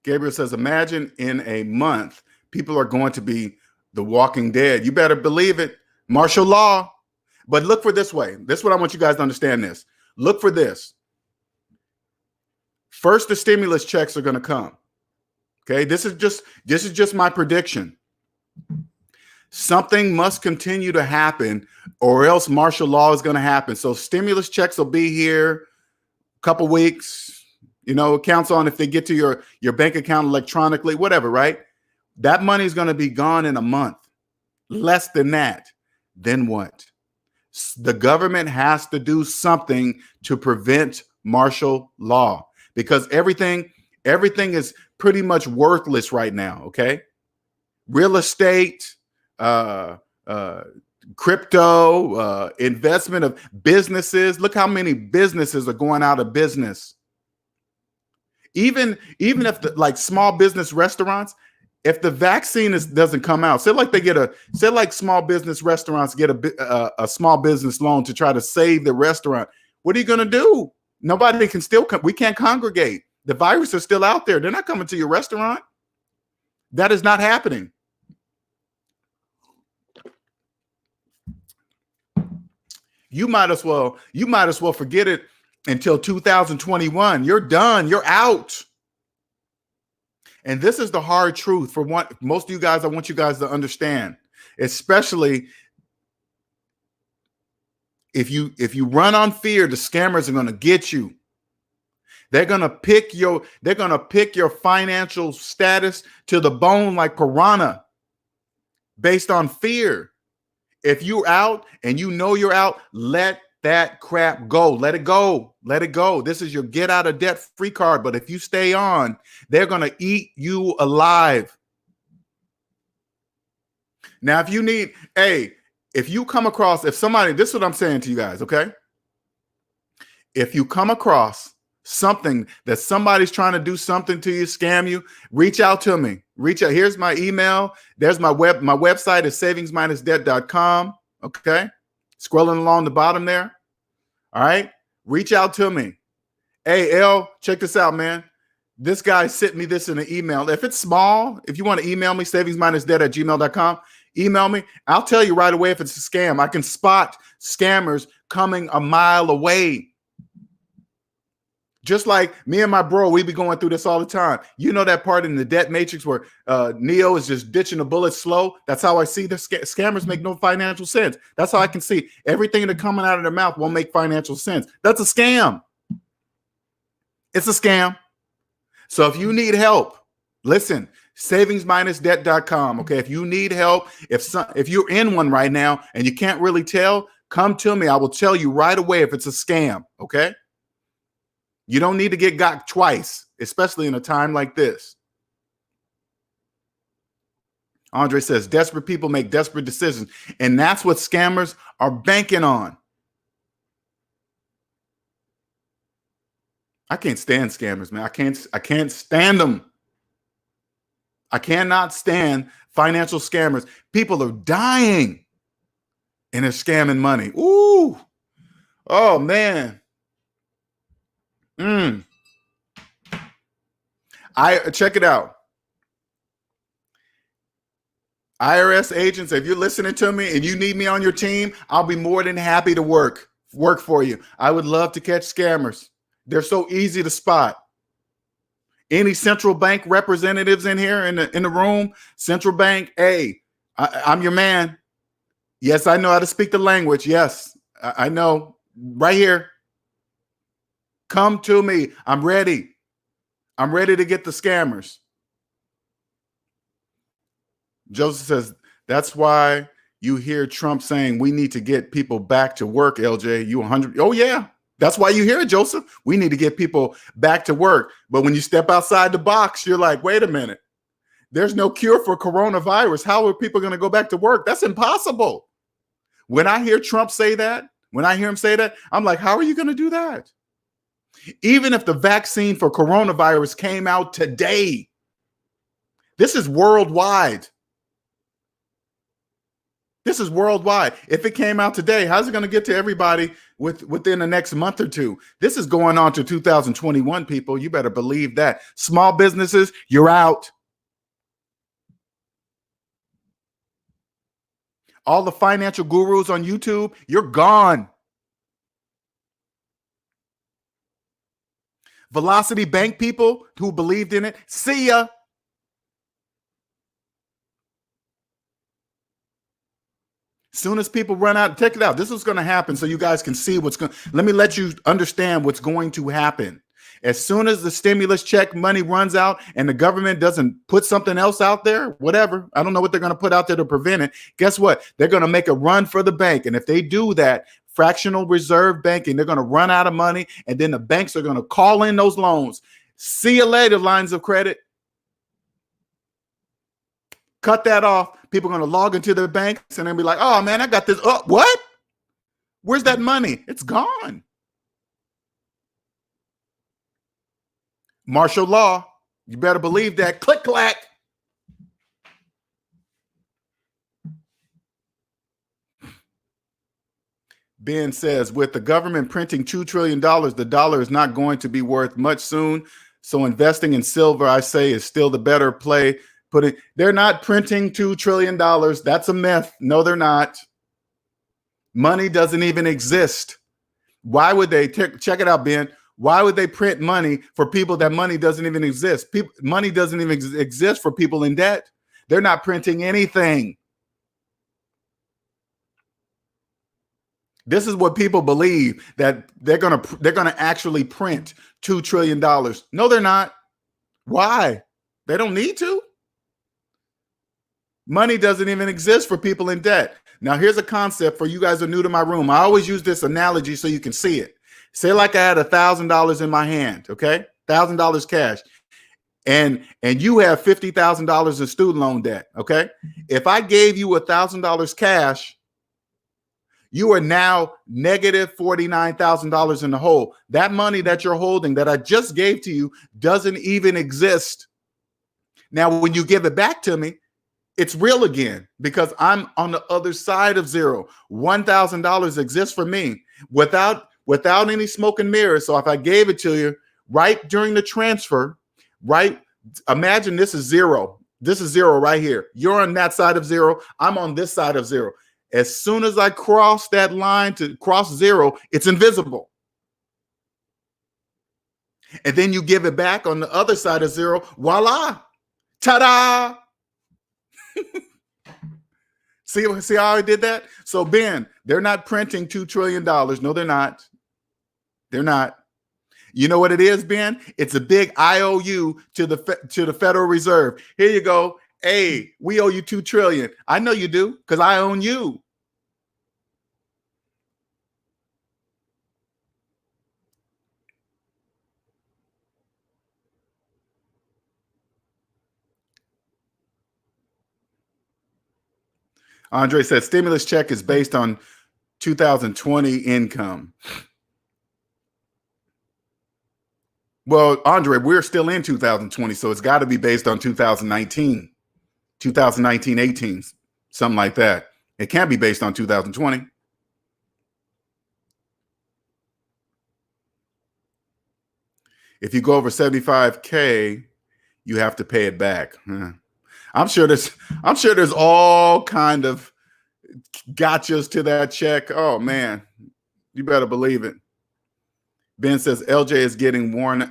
Gabriel says, imagine in a month, people are going to be the Walking Dead. You better believe it. Martial law. But look for this way. This is what I want you guys to understand this. Look for this. First, the stimulus checks are going to come. Okay, this is just my prediction. Something must continue to happen, or else martial law is going to happen. So stimulus checks will be here a couple weeks. You know, it counts on if they get to your bank account electronically, whatever, right? That money is going to be gone in a month. Less than that. Then what? The government has to do something to prevent martial law, because everything is pretty much worthless right now, okay? Real estate, crypto, investment of businesses. Look how many businesses are going out of business. Even if like small business restaurants, if the vaccine doesn't come out, say like small business restaurants get a small business loan to try to save the restaurant. What are you going to do? Nobody can still come. We can't congregate. The virus is still out there. They're not coming to your restaurant. That is not happening. You might as well forget it until 2021. You're done. You're out. And this is the hard truth for most of you guys. I want you guys to understand, especially if you run on fear, the scammers are going to get you. They're going to pick your financial status to the bone like piranha based on fear. If you're out and you know you're out, let that crap go. Let it go. Let it go. This is your get out of debt free card. But if you stay on, they're going to eat you alive. Now, if you come across, this is what I'm saying to you guys, okay? If you come across something that somebody's trying to do something to you, scam you, reach out to me. Reach out. Here's my email. There's my website is savings-debt.com. Okay. Scrolling along the bottom there. All right. Reach out to me. Hey, L, check this out, man. This guy sent me this in an email. If it's small, if you want to email me, savings-debt@gmail.com, email me. I'll tell you right away if it's a scam. I can spot scammers coming a mile away. Just like me and my bro, we be going through this all the time. You know that part in the debt matrix where Neo is just ditching the bullets slow? That's how I see the scammers make no financial sense. That's how I can see everything that's coming out of their mouth won't make financial sense. That's a scam. It's a scam. So if you need help, listen, Savingsminusdebt.com. Okay. If you need help, if you're in one right now and you can't really tell, come to me. I will tell you right away if it's a scam. Okay. You don't need to get got twice, especially in a time like this. Andre says, desperate people make desperate decisions. And that's what scammers are banking on. I can't stand scammers, man. I can't stand them. I cannot stand financial scammers. People are dying and they're scamming money. Ooh. Oh, man. Check it out. IRS agents, if you're listening to me and you need me on your team, I'll be more than happy to work for you. I would love to catch scammers. They're so easy to spot. Any central bank representatives in here in the room? Central bank, hey, I'm your man. Yes, I know how to speak the language. Yes, I know. Right here. Come to me. I'm ready. I'm ready to get the scammers. Joseph says, that's why you hear Trump saying we need to get people back to work, LJ. You 100. Oh, yeah. That's why you hear it, Joseph. We need to get people back to work. But when you step outside the box, you're like, wait a minute. There's no cure for coronavirus. How are people going to go back to work? That's impossible. When I hear Trump say that, when I hear him say that, I'm like, how are you going to do that? Even if the vaccine for coronavirus came out today, this is worldwide. This is worldwide. If it came out today, how's it going to get to everybody within the next month or two? This is going on to 2021, people. You better believe that. Small businesses, you're out. All the financial gurus on YouTube, you're gone. Velocity Bank people who believed in it, see ya. Soon as people run out, check it out. This is going to happen so you guys can see what's going. Let me let you understand what's going to happen. As soon as the stimulus check money runs out and the government doesn't put something else out there, whatever, I don't know what they're going to put out there to prevent it. Guess what? They're going to make a run for the bank. And if they do that, fractional reserve banking, they're going to run out of money. And then the banks are going to call in those loans. See you later, lines of credit. Cut that off. People are going to log into their banks and then be like, oh, man, I got this. Oh, what? Where's that money? It's gone. Martial law. You better believe that. Click, clack. Ben says, with the government printing $2 trillion, the dollar is not going to be worth much soon. So investing in silver, I say, is still the better play. They're not printing $2 trillion. That's a myth. No, they're not. Money doesn't even exist. Why would they check it out, Ben? Why would they print money for people that money doesn't even exist? Money doesn't even exist for people in debt. They're not printing anything. This is what people believe, that they're gonna actually print $2 trillion. No, they're not. Why? They don't need to. Money doesn't even exist for people in debt. Now, here's a concept for you guys who are new to my room. I always use this analogy so you can see it. Say like I had $1,000 in my hand, okay? $1,000 cash. And you have $50,000 in student loan debt, okay? If I gave you $1,000 cash, you are now negative $49,000 in the hole. That money that you're holding that I just gave to you doesn't even exist. Now, when you give it back to me, it's real again because I'm on the other side of zero. $1,000 exists for me without any smoke and mirrors. So if I gave it to you right during the transfer, right? Imagine this is zero. This is zero right here. You're on that side of zero. I'm on this side of zero. As soon as I cross that line to cross zero, it's invisible. And then you give it back on the other side of zero. Voila. Ta-da. See how I did that? So, Ben, they're not printing $2 trillion. No, they're not. They're not. You know what it is, Ben? It's a big IOU to the Federal Reserve. Here you go. Hey, we owe you $2 trillion. I know you do because I own you. Andre said stimulus check is based on 2020 income. Well, Andre, we're still in 2020, so it's got to be based on 2019, 18, something like that. It can't be based on 2020. If you go over 75K, you have to pay it back. I'm sure there's all kind of gotchas to that check. Oh man, you better believe it. Ben says LJ is getting worn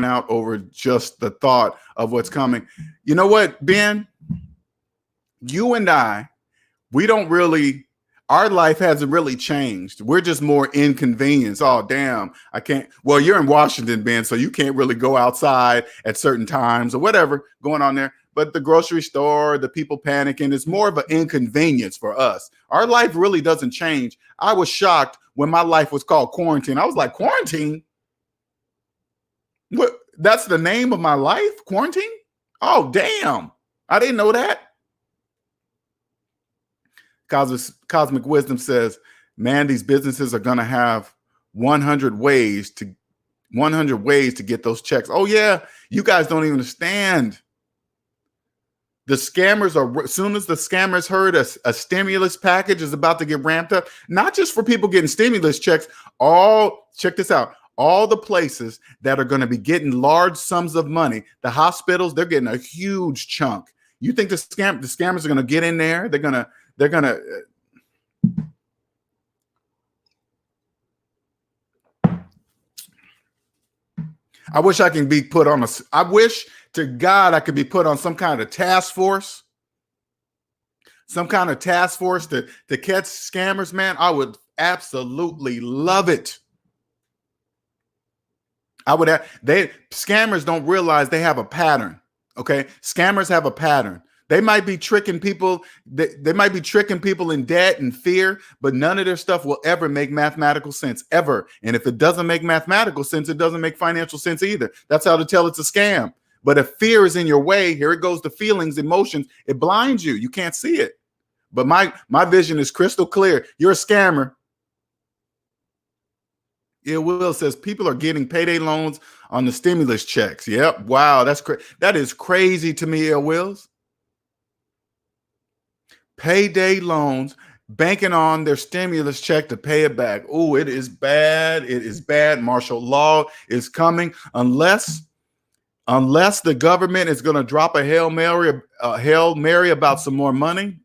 out over just the thought of what's coming. You know what, Ben? You and I, our life hasn't really changed. We're just more inconvenienced. Oh, damn, I can't. Well, you're in Washington, Ben, so you can't really go outside at certain times or whatever going on there. But the grocery store, the people panicking, it's more of an inconvenience for us. Our life really doesn't change. I was shocked when my life was called quarantine. I was like, quarantine? What? That's the name of my life? Quarantine? Oh, damn. I didn't know that. Cosmic Wisdom says, man, these businesses are going to have 100 ways to get those checks. Oh, yeah. You guys don't even understand. The scammers as soon as the scammers heard a stimulus package is about to get ramped up, not just for people getting stimulus checks, check this out, all the places that are going to be getting large sums of money, the hospitals, they're getting a huge chunk. You think the scammers are going to get in there? They're going to I wish I can be put on I wish to God I could be put on some kind of task force. Some kind of task force to catch scammers, man. I would absolutely love it. Scammers don't realize they have a pattern. Okay. Scammers have a pattern. They might be tricking people. They might be tricking people in debt and fear, but none of their stuff will ever make mathematical sense, ever. And if it doesn't make mathematical sense, it doesn't make financial sense either. That's how to tell it's a scam. But if fear is in your way, here it goes, the feelings, emotions, it blinds you. You can't see it. But my vision is crystal clear. You're a scammer. It Will says people are getting payday loans on the stimulus checks. Yep. Wow. That is crazy to me, Ill Wills. Payday loans, banking on their stimulus check to pay it back. Oh, it is bad. It is bad. Martial law is coming unless the government is going to drop a Hail Mary about some more money.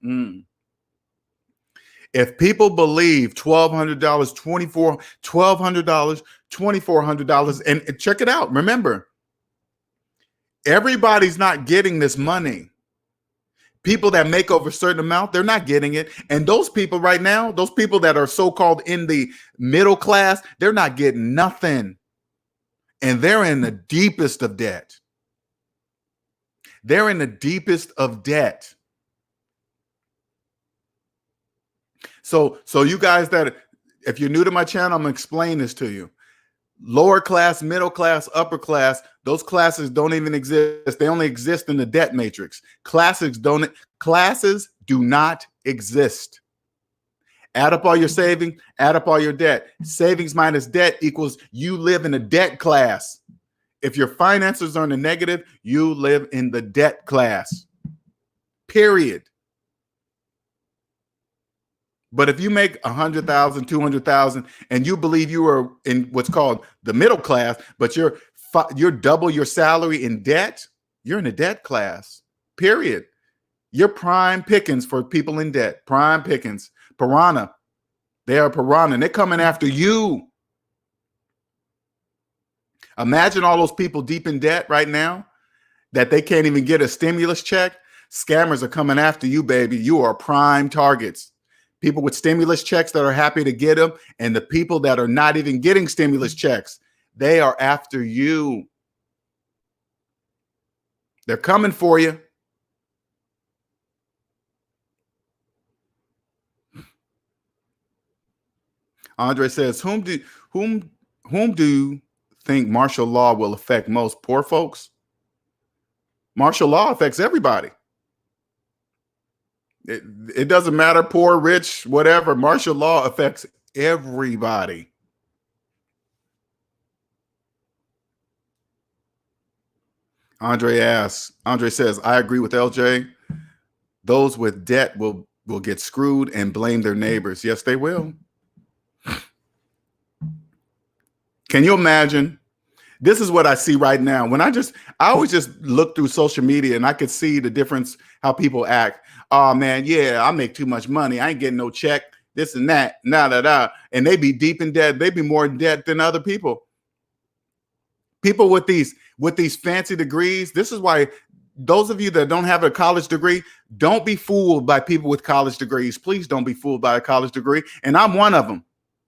If people believe $1,200, $2,400, and check it out. Remember, everybody's not getting this money. People that make over a certain amount, they're not getting it. And those people right now, those people that are so-called in the middle class, they're not getting nothing. And they're in the deepest of debt. They're in the deepest of debt. So you guys if you're new to my channel, I'm going to explain this to you. Lower class, middle class, upper class, those classes don't even exist. They only exist in the debt matrix. Classes do not exist. Add up all your savings, add up all your debt. Savings minus debt equals you live in a debt class. If your finances are in the negative, you live in the debt class. Period. But if you make 100,000, 200,000, and you believe you are in what's called the middle class, but you're double your salary in debt, you're in a debt class. Period. You're prime pickings for people in debt. Prime pickings. Piranha. They are piranha. And they're coming after you. Imagine all those people deep in debt right now that they can't even get a stimulus check. Scammers are coming after you, baby. You are prime targets. People with stimulus checks that are happy to get them, and the people that are not even getting stimulus checks. They are after you. They're coming for you. Andre says, whom do you think martial law will affect most? Poor folks? Martial law affects everybody. It doesn't matter, poor, rich, whatever. Martial law affects everybody. Andre says, I agree with LJ. Those with debt will get screwed and blame their neighbors. Yes, they will. Can you imagine? This is what I see right now. When I always just look through social media and I could see the difference, how people act. Oh man, yeah, I make too much money. I ain't getting no check, this and that, and they be deep in debt. They be more in debt than other people. People with these fancy degrees. This is why those of you that don't have a college degree, don't be fooled by people with college degrees. Please don't be fooled by a college degree. And I'm one of them.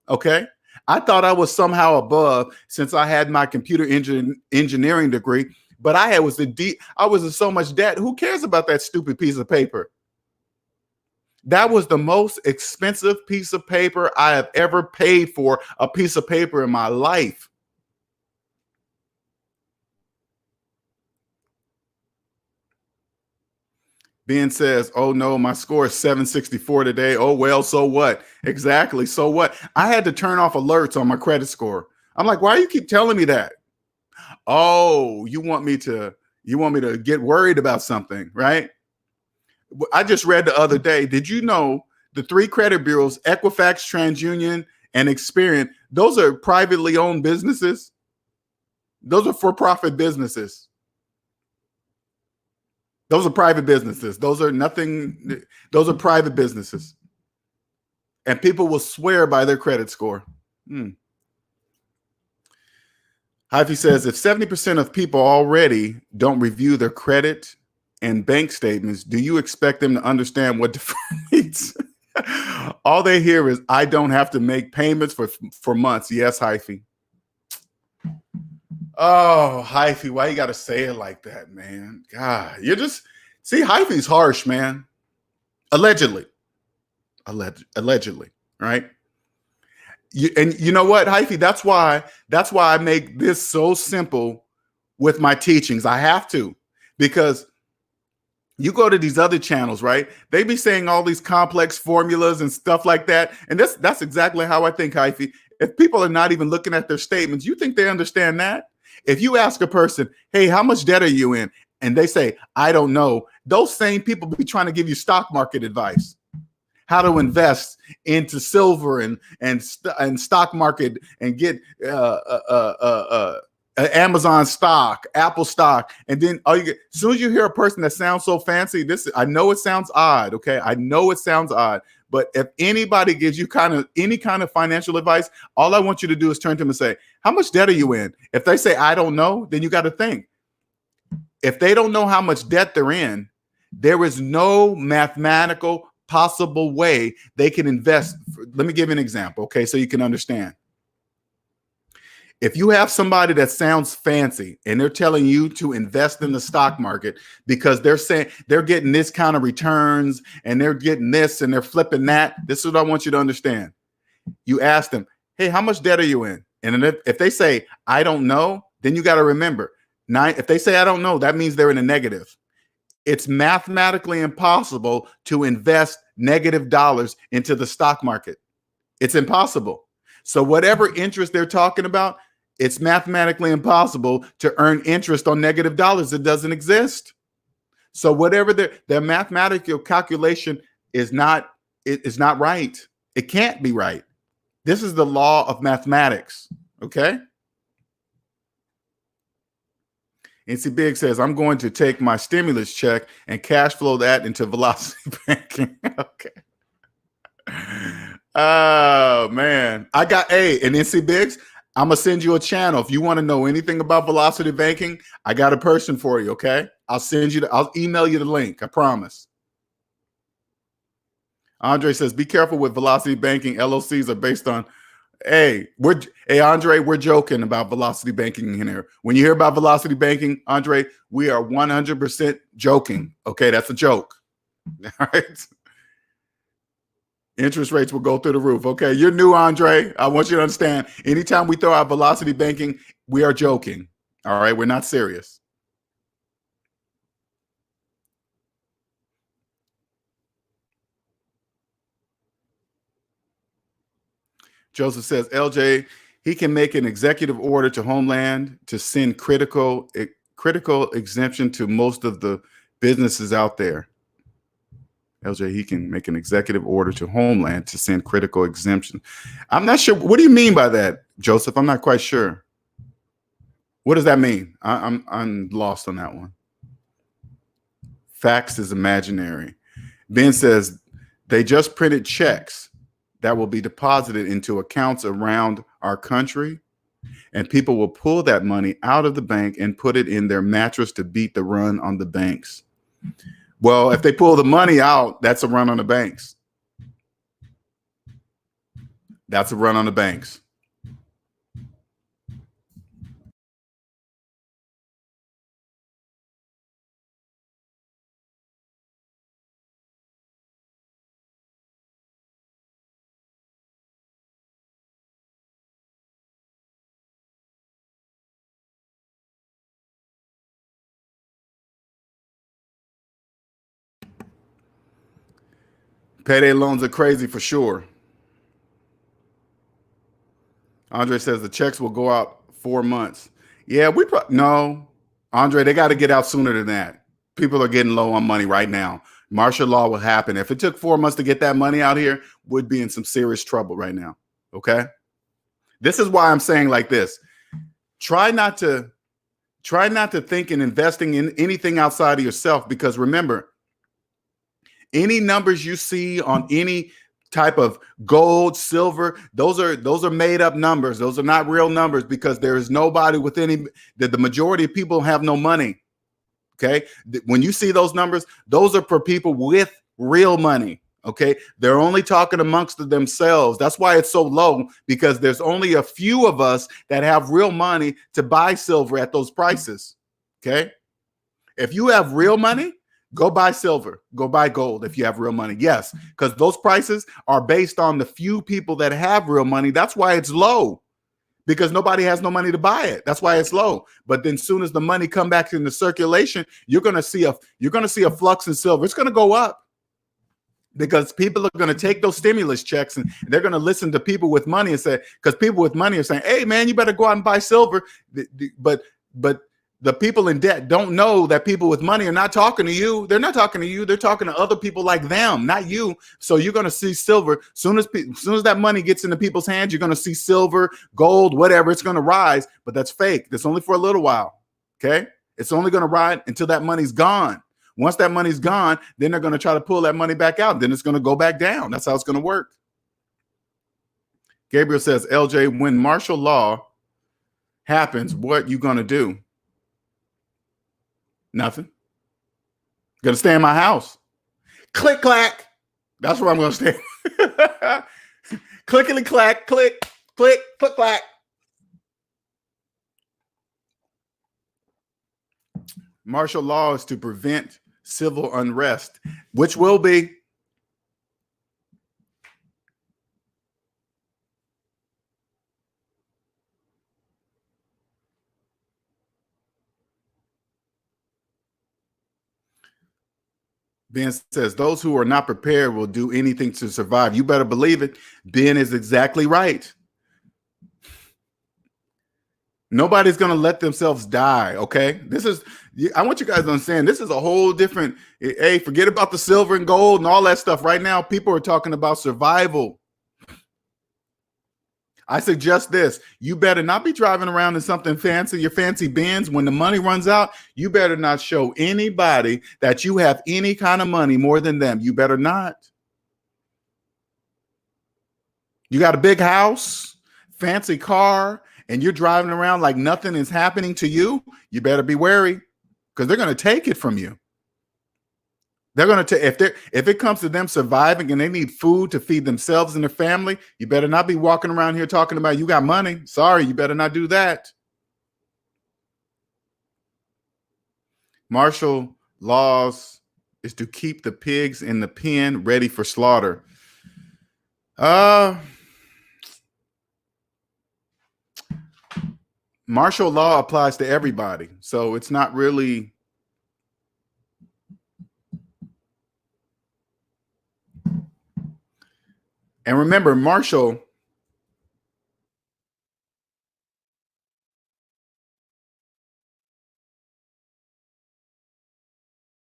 Okay. I thought I was somehow above since I had my computer engineering degree, but I was in so much debt. Who cares about that stupid piece of paper? That was the most expensive piece of paper I have ever paid for, a piece of paper in my life. Ben says, oh no, my score is 764 today. Oh, well, so what? Exactly. So what? I had to turn off alerts on my credit score. I'm like, why do you keep telling me that? Oh, you want me to get worried about something, right? I just read the other day. Did you know the 3 credit bureaus, Equifax, TransUnion, and Experian, those are privately owned businesses? Those are for-profit businesses. Those are private businesses. Those are private businesses. And people will swear by their credit score. Hyphy says, if 70% of people already don't review their credit and bank statements, do you expect them to understand what deferred means? All they hear is, I don't have to make payments for months. Yes, Hyphy. Oh, Hyphy, why you got to say it like that, man? God, see, Hyphy's harsh, man. Allegedly, right? And you know what, Hyphy? That's why I make this so simple with my teachings. I have to, because you go to these other channels, right? They be saying all these complex formulas and stuff like that. And that's exactly how I think, Hyphy. If people are not even looking at their statements, you think they understand that? If you ask a person, hey, how much debt are you in? And they say, I don't know. Those same people be trying to give you stock market advice, how to invest into silver and stock market and get Amazon stock, Apple stock. And then as soon as you hear a person that sounds so fancy, I know it sounds odd. Okay. I know it sounds odd, but if anybody gives you any kind of financial advice, all I want you to do is turn to them and say, how much debt are you in? If they say, I don't know, then you got to think. If they don't know how much debt they're in, there is no mathematical possible way they can invest. Let me give you an example. Okay. So you can understand. If you have somebody that sounds fancy and they're telling you to invest in the stock market because they're saying they're getting this kind of returns and they're getting this and they're flipping that, this is what I want you to understand. You ask them, hey, how much debt are you in? And if they say, I don't know, then you got to remember, if they say, I don't know, that means they're in a negative. It's mathematically impossible to invest negative dollars into the stock market. It's impossible. So whatever interest they're talking about, it's mathematically impossible to earn interest on negative dollars. It doesn't exist. So whatever their mathematical calculation is not right. It can't be right. This is the law of mathematics. Okay. NC Big says, I'm going to take my stimulus check and cash flow that into Velocity Banking. Okay. Oh, man. And NC Biggs, I'm going to send you a channel. If you want to know anything about Velocity Banking, I got a person for you, okay? I'll email you the link. I promise. Andre says, be careful with Velocity Banking. LLCs are based on Hey, Andre, we're joking about velocity banking in here. When you hear about velocity banking, Andre, we are 100% joking. Okay, that's a joke. All right. Interest rates will go through the roof. Okay, you're new, Andre. I want you to understand. Anytime we throw out velocity banking, we are joking. All right, we're not serious. Joseph says, LJ, he can make an executive order to Homeland to send critical exemption to most of the businesses out there. LJ, he can make an executive order to Homeland to send critical exemption. I'm not sure. What do you mean by that, Joseph? I'm not quite sure. What does that mean? I'm lost on that one. Facts is imaginary. Ben says they just printed checks that will be deposited into accounts around our country, and people will pull that money out of the bank and put it in their mattress to beat the run on the banks. Well, if they pull the money out, that's a run on the banks. That's a run on the banks. Payday loans are crazy for sure. Andre says the checks will go out 4 months. Yeah, no, Andre, they got to get out sooner than that. People are getting low on money right now. Martial law will happen. If it took 4 months to get that money out here, we'd be in some serious trouble right now. Okay. This is why I'm saying like this. Try not to think in investing in anything outside of yourself, because remember, any numbers you see on any type of gold, silver, those are made up numbers. Those are not real numbers, because there is nobody with any, the majority of people have no money. Okay. When you see those numbers, those are for people with real money. Okay. They're only talking amongst themselves. That's why it's so low, because there's only a few of us that have real money to buy silver at those prices. Okay. If you have real money, go buy silver, go buy gold if you have real money. Yes, because those prices are based on the few people that have real money. That's why it's low, because nobody has no money to buy it. That's why it's low. But then soon as the money come back into circulation, you're going to see a flux in silver. It's going to go up, because people are going to take those stimulus checks and they're going to listen to people with money and say, because people with money are saying, hey man, you better go out and buy silver. But the people in debt don't know that people with money are not talking to you. They're not talking to you. They're talking to other people like them, not you. So you're going to see silver. Soon as that money gets into people's hands, you're going to see silver, gold, whatever. It's going to rise, but that's fake. That's only for a little while. Okay. It's only going to ride until that money's gone. Once that money's gone, then they're going to try to pull that money back out. Then it's going to go back down. That's how it's going to work. Gabriel says, LJ, when martial law happens, what you going to do? Nothing. Gonna stay in my house. Click clack. That's where I'm gonna stay. Clickety clack, click, click, click clack. Martial law is to prevent civil unrest, which will be. Ben says, those who are not prepared will do anything to survive. You better believe it. Ben is exactly right. Nobody's going to let themselves die. Okay. I want you guys to understand, this is a whole different, hey, forget about the silver and gold and all that stuff. Right now, people are talking about survival. I suggest this. You better not be driving around in something fancy, your fancy Benz. When the money runs out, you better not show anybody that you have any kind of money more than them. You better not. You got a big house, fancy car, and you're driving around like nothing is happening to you. You better be wary, because they're going to take it from you. They're going to if it comes to them surviving and they need food to feed themselves and their family, you better not be walking around here talking about you got money. Sorry, you better not do that. Martial laws is to keep the pigs in the pen ready for slaughter. Martial law applies to everybody, so it's not really. And remember, martial.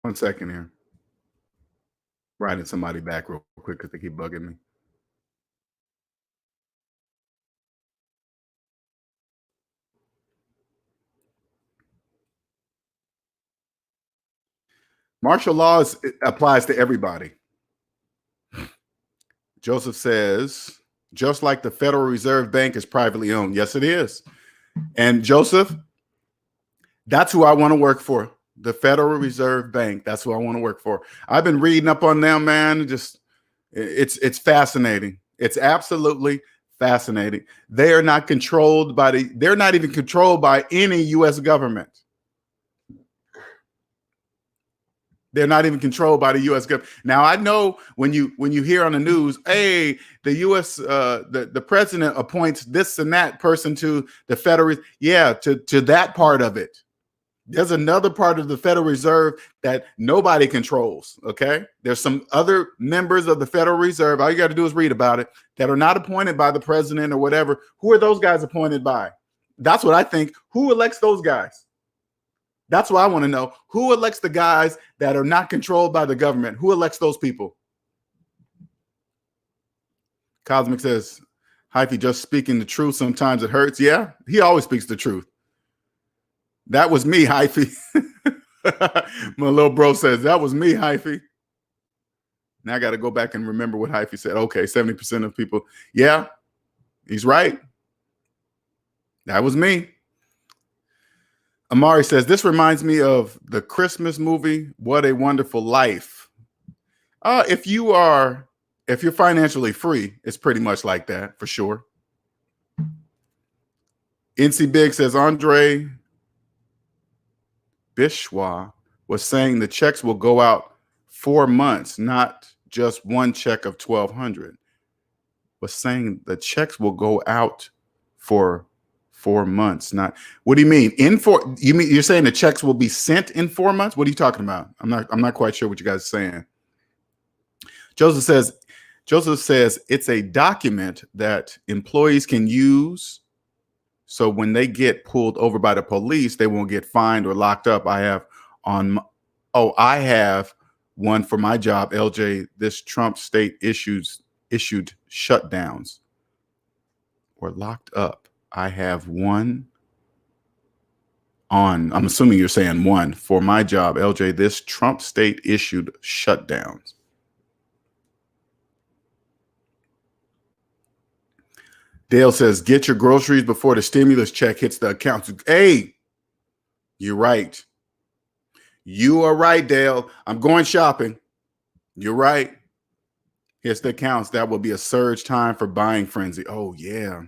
One second here. Writing somebody back real quick because they keep bugging me. Martial law applies to everybody. Joseph says, just like the Federal Reserve Bank is privately owned. Yes, it is. And Joseph, that's who I want to work for. The Federal Reserve Bank. That's who I want to work for. I've been reading up on them, man. It's fascinating. It's absolutely fascinating. They are not controlled by they're not even controlled by any US government. They're not even controlled by the U.S. government. Now, I know when you hear on the news, hey, the U.S. The president appoints this and that person to the Federal, to that part of it. There's another part of the Federal Reserve that nobody controls. Okay, there's some other members of the Federal Reserve. All you got to do is read about it that are not appointed by the president or whatever. Who are those guys appointed by? That's what I think. Who elects those guys? That's what I want to know. Who elects the guys that are not controlled by the government? Who elects those people? Cosmic says, Hyphy just speaking the truth. Sometimes it hurts. Yeah, he always speaks the truth. That was me, Hyphy. My little bro says, that was me, Hyphy. Now I got to go back and remember what Hyphy said. Okay, 70% of people. Yeah, he's right. That was me. Amari says, this reminds me of the Christmas movie, What a Wonderful Life. If you're financially free, it's pretty much like that for sure. NC Big says, Andre Bishwa was saying the checks will go out 4 months, not just one check of $1,200. Was saying the checks will go out for 4 months. Not, what do you mean? You're saying the checks will be sent in 4 months? What are you talking about? I'm not quite sure what you guys are saying. Joseph says it's a document that employees can use. So when they get pulled over by the police, they won't get fined or locked up. I have one for my job, LJ. This Trump state issued shutdowns or locked up. I have one on, I'm assuming you're saying one for my job, LJ, this Trump state issued shutdowns. Dale says, get your groceries before the stimulus check hits the account. Hey, you're right. You are right, Dale. I'm going shopping. You're right. Hits the accounts. That will be a surge time for buying frenzy. Oh, yeah.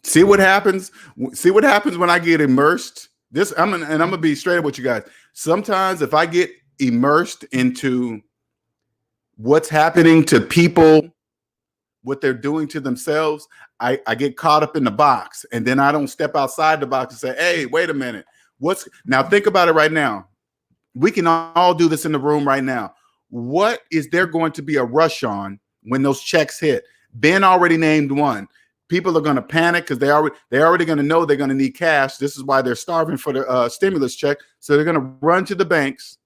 See what happens? See what happens when I get immersed? I'm gonna be straight up with you guys. Sometimes if I get immersed into what's happening to people, what they're doing to themselves, I get caught up in the box, and then I don't step outside the box and say, hey, wait a minute. Now think about it right now. We can all do this in the room right now. What is there going to be a rush on when those checks hit? Ben already named one. People are going to panic because they're already going to know they're going to need cash. This is why they're starving for the stimulus check. So they're going to run to the banks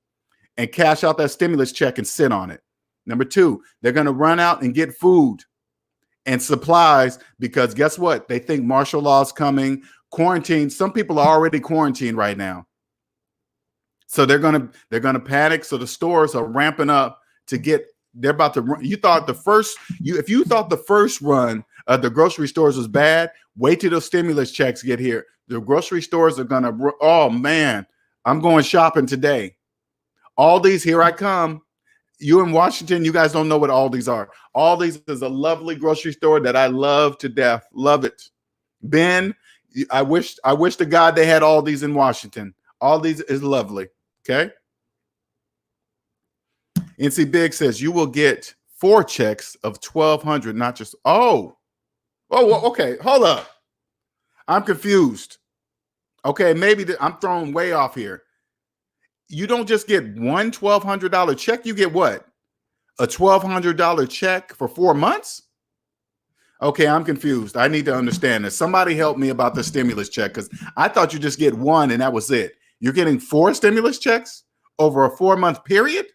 and cash out that stimulus check and sit on it. Number two, they're going to run out and get food and supplies because guess what? They think martial law is coming. Quarantine. Some people are already quarantined right now. So they're going to panic. So the stores are ramping up to get. They're about to run. If you thought the first run of the grocery stores was bad, wait till those stimulus checks get here. The grocery stores are going to, oh man, I'm going shopping today. Aldi's, here I come. You in Washington, you guys don't know what Aldi's are. Aldi's is a lovely grocery store that I love to death. Love it. Ben, I wish to God they had Aldi's in Washington. Aldi's is lovely. Okay. NC Big says you will get 4 checks of $1,200, not just okay. Hold up. I'm confused. Okay, maybe I'm thrown way off here. You don't just get one $1,200 check. You get what? A $1,200 check for 4 months? Okay, I'm confused. I need to understand this. Somebody help me about the stimulus check, because I thought you just get one and that was it. You're getting 4 stimulus checks over a 4-month period?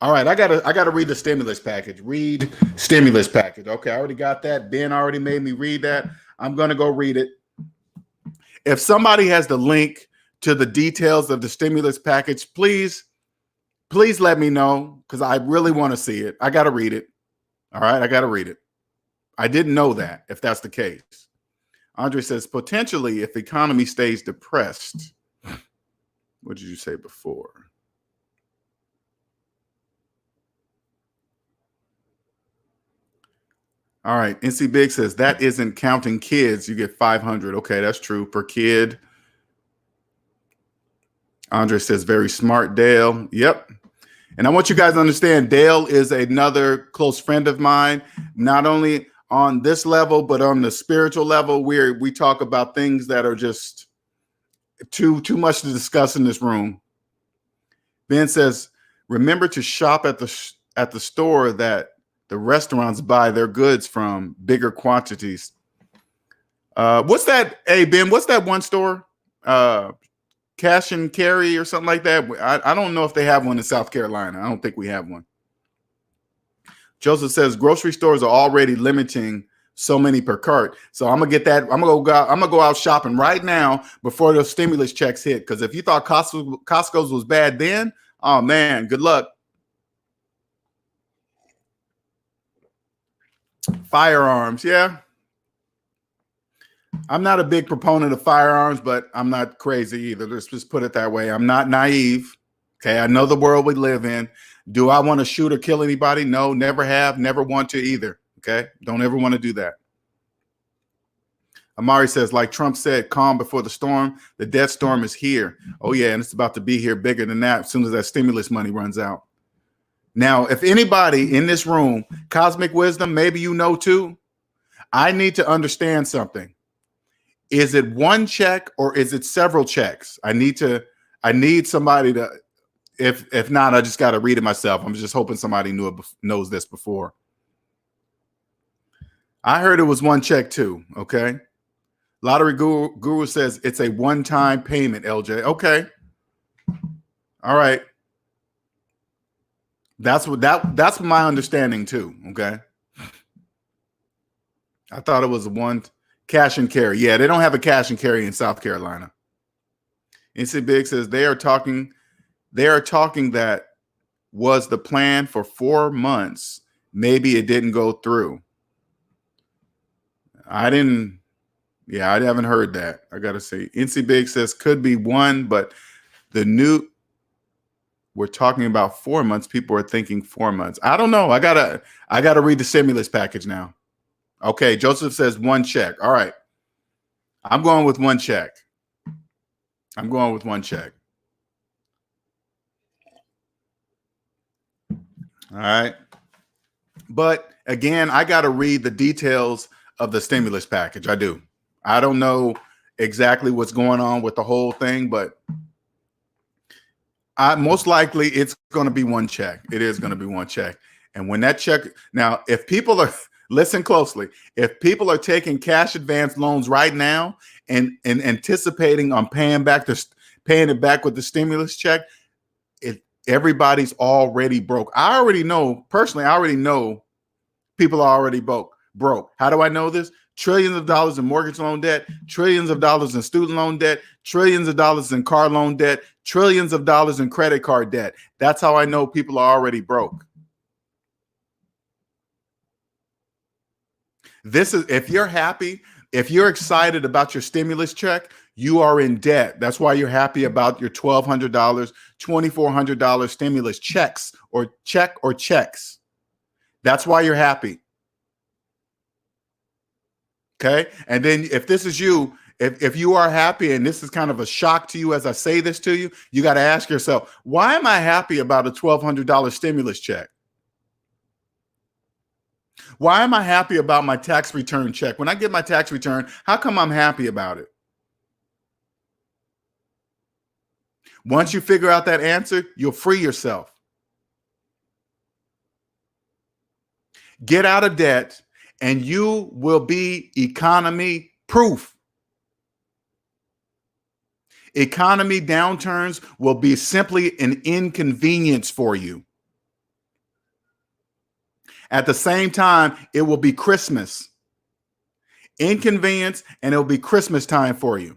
All right, I gotta read the stimulus package. Read stimulus package. Okay, I already got that. Ben already made me read that. I'm gonna go read it. If somebody has the link to the details of the stimulus package, please let me know, because I really want to see it. I gotta read it. All right, I gotta read it. I didn't know that, if that's the case. Andre says, potentially if the economy stays depressed. What did you say before? All right. NC Big says that isn't counting kids. You get 500. Okay, that's true per kid. Andre says very smart, Dale. Yep. And I want you guys to understand, Dale is another close friend of mine, not only on this level, but on the spiritual level, where we talk about things that are just too much to discuss in this room. Ben says, remember to shop at the store that the restaurants buy their goods from, bigger quantities. What's that? Hey, Ben, what's that one store? Cash and Carry or something like that. I don't know if they have one in South Carolina. I don't think we have one. Joseph says grocery stores are already limiting so many per cart. So I'm gonna get that. I'm gonna go out shopping right now before those stimulus checks hit. Because if you thought Costco's was bad then, oh man, good luck. Firearms, yeah. I'm not a big proponent of firearms, but I'm not crazy either. Let's just put it that way. I'm not naive. Okay, I know the world we live in. Do I want to shoot or kill anybody? No, never have, never want to either. Okay, don't ever want to do that. Amari says, like Trump said, calm before the storm. The death storm is here. Oh yeah, and it's about to be here bigger than that as soon as that stimulus money runs out. Now, if anybody in this room, Cosmic Wisdom, maybe you know too, I need to understand something. Is it one check or is it several checks? I need somebody to, if not, I just got to read it myself. I'm just hoping somebody knows this before. I heard it was one check too. Okay. Lottery Guru says it's a one-time payment, LJ. Okay. All right. That's my understanding too. Okay. I thought it was one cash and carry. Yeah, they don't have a cash and carry in South Carolina. NC Big says they are talking that was the plan for 4 months. Maybe it didn't go through. I haven't heard that. I gotta say. NC Big says could be one, but we're talking about 4 months. People are thinking 4 months. I don't know. I gotta read the stimulus package now. Okay, Joseph says one check. All right. I'm going with one check. All right. But again, I got to read the details of the stimulus package. I do. I don't know exactly what's going on with the whole thing, but most likely it's going to be one check. It is going to be one check. And when that check, now, if people are, listen closely, if people are taking cash advance loans right now and anticipating on paying it back with the stimulus check, everybody's already broke. I already know people are already broke. How do I know this? Trillions of dollars in mortgage loan debt, trillions of dollars in student loan debt, trillions of dollars in car loan debt, trillions of dollars in credit card debt. That's how I know people are already broke. This is, if you're happy, if you're excited about your stimulus check, You are in debt. That's why you're happy about your $1,200, $2,400 stimulus checks or checks. That's why you're happy. Okay. And then if this is you, if you are happy and this is kind of a shock to you as I say this to you, you got to ask yourself, why am I happy about a $1,200 stimulus check? Why am I happy about my tax return check? When I get my tax return, how come I'm happy about it? Once you figure out that answer, you'll free yourself. Get out of debt and you will be economy proof. Economy downturns will be simply an inconvenience for you. At the same time, it will be Christmas. Inconvenience, and it'll be Christmas time for you.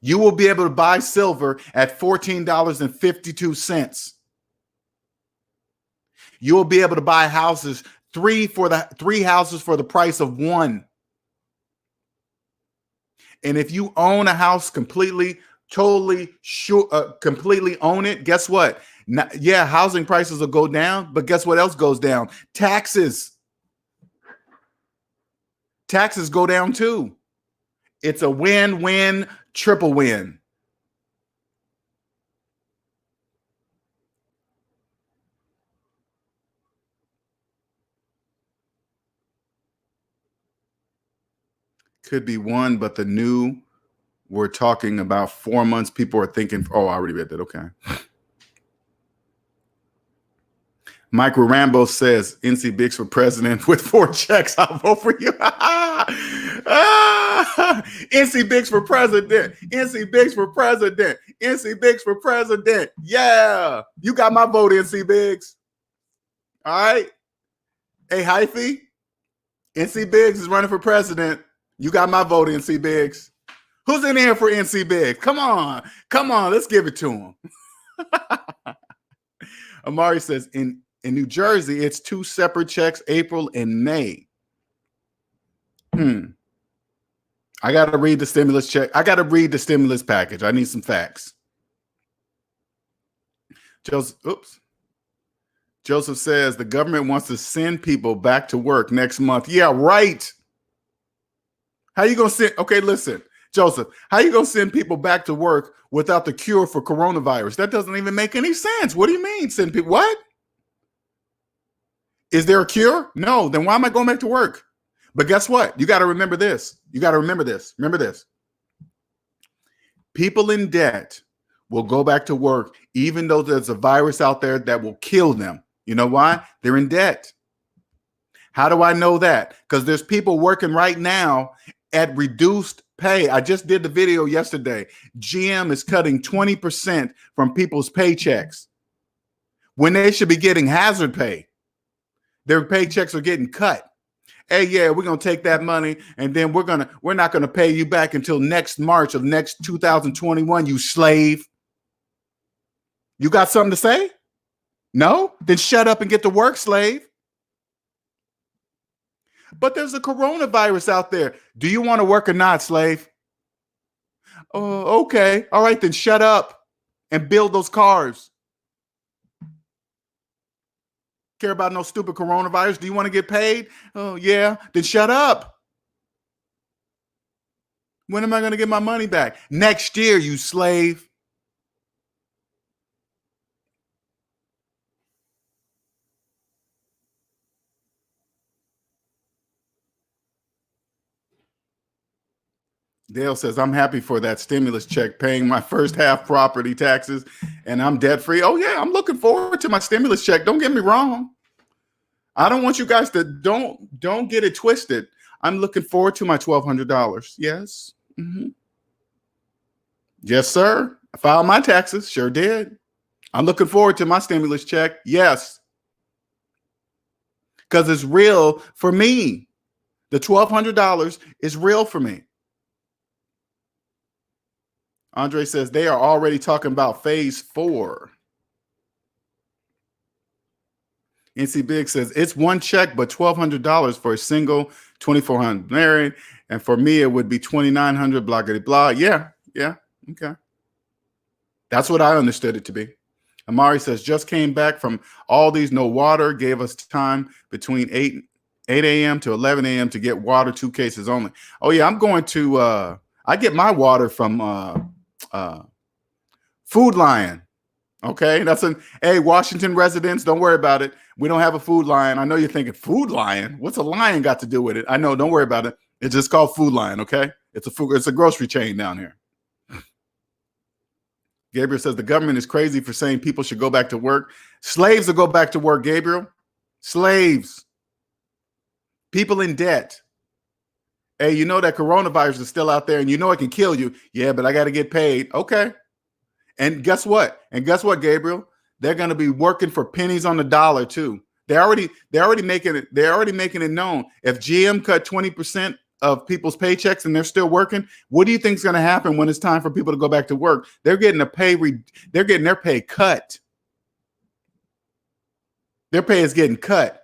You will be able to buy silver at $14.52. You will be able to buy houses, three houses for the price of one. And if you own a house completely, totally sure, completely own it, guess what? Yeah, housing prices will go down, but guess what else goes down? Taxes. Taxes go down too. It's a win-win, triple win. Could be one, but the new, we're talking about 4 months. People are thinking, oh, I already read that. Okay. Mike Rambo says NC Biggs for president with 4 checks. I'll vote for you. NC Biggs for president. NC Biggs for president. NC Biggs for president. Yeah. You got my vote, NC Biggs. All right. Hey, Hyphy. NC Biggs is running for president. You got my vote, NC Biggs. Who's in here for NC Biggs? Come on. Come on. Let's give it to him. Amari says in New Jersey, it's 2 separate checks, April and May. I got to read the stimulus check. I got to read the stimulus package. I need some facts. Joseph says the government wants to send people back to work next month. Yeah, right. How you going to send? Okay, listen, Joseph, how you going to send people back to work without the cure for coronavirus? That doesn't even make any sense. What do you mean send people? What? Is there a cure? No. Then why am I going back to work? But guess what? You got to remember this. You got to remember this. Remember this. People in debt will go back to work even though there's a virus out there that will kill them. You know why? They're in debt. How do I know that? Because there's people working right now at reduced pay. I just did the video yesterday. GM is cutting 20% from people's paychecks when they should be getting hazard pay. Their paychecks are getting cut. Hey, yeah, we're going to take that money and then we're not going to pay you back until next March of next 2021, you slave. You got something to say? No? Then shut up and get to work, slave. But there's a coronavirus out there. Do you want to work or not, slave? Oh, okay. All right, then shut up and build those cars. Care about no stupid coronavirus? Do you want to get paid? Oh, yeah. Then shut up. When am I going to get my money back? Next year, you slave. Dale says, I'm happy for that stimulus check, paying my first half property taxes, and I'm debt free. Oh, yeah, I'm looking forward to my stimulus check. Don't get me wrong. I don't want you guys to don't get it twisted. I'm looking forward to my $1,200. Yes. Mm-hmm. Yes, sir. I filed my taxes. Sure did. I'm looking forward to my stimulus check. Yes. Because it's real for me. The $1,200 is real for me. Andre says they are already talking about phase 4. NC Big says it's one check, but $1,200 for a single, 2,400 married, and for me it would be 2,900. Blah blah blah. Yeah, okay. That's what I understood it to be. Amari says just came back from Aldi's, no water. Gave us time between 8 a.m. to 11 a.m. to get water, 2 cases only. Oh yeah, I'm going to. I get my water from Food Lion. Okay, that's hey, Washington residents, don't worry about it. We don't have a Food Lion. I know you're thinking Food Lion. What's a lion got to do with it? I know. Don't worry about it. It's just called Food Lion. Okay, it's a grocery chain down here. Gabriel says the government is crazy for saying people should go back to work. Slaves will go back to work, Gabriel. Slaves. People in debt. Hey, you know that coronavirus is still out there and you know it can kill you. Yeah, but I got to get paid. Okay. And guess what? Gabriel? They're going to be working for pennies on the dollar too. They're already making it known. If GM cut 20% of people's paychecks and they're still working, what do you think is going to happen when it's time for people to go back to work? They're getting they're getting their pay cut. Their pay is getting cut.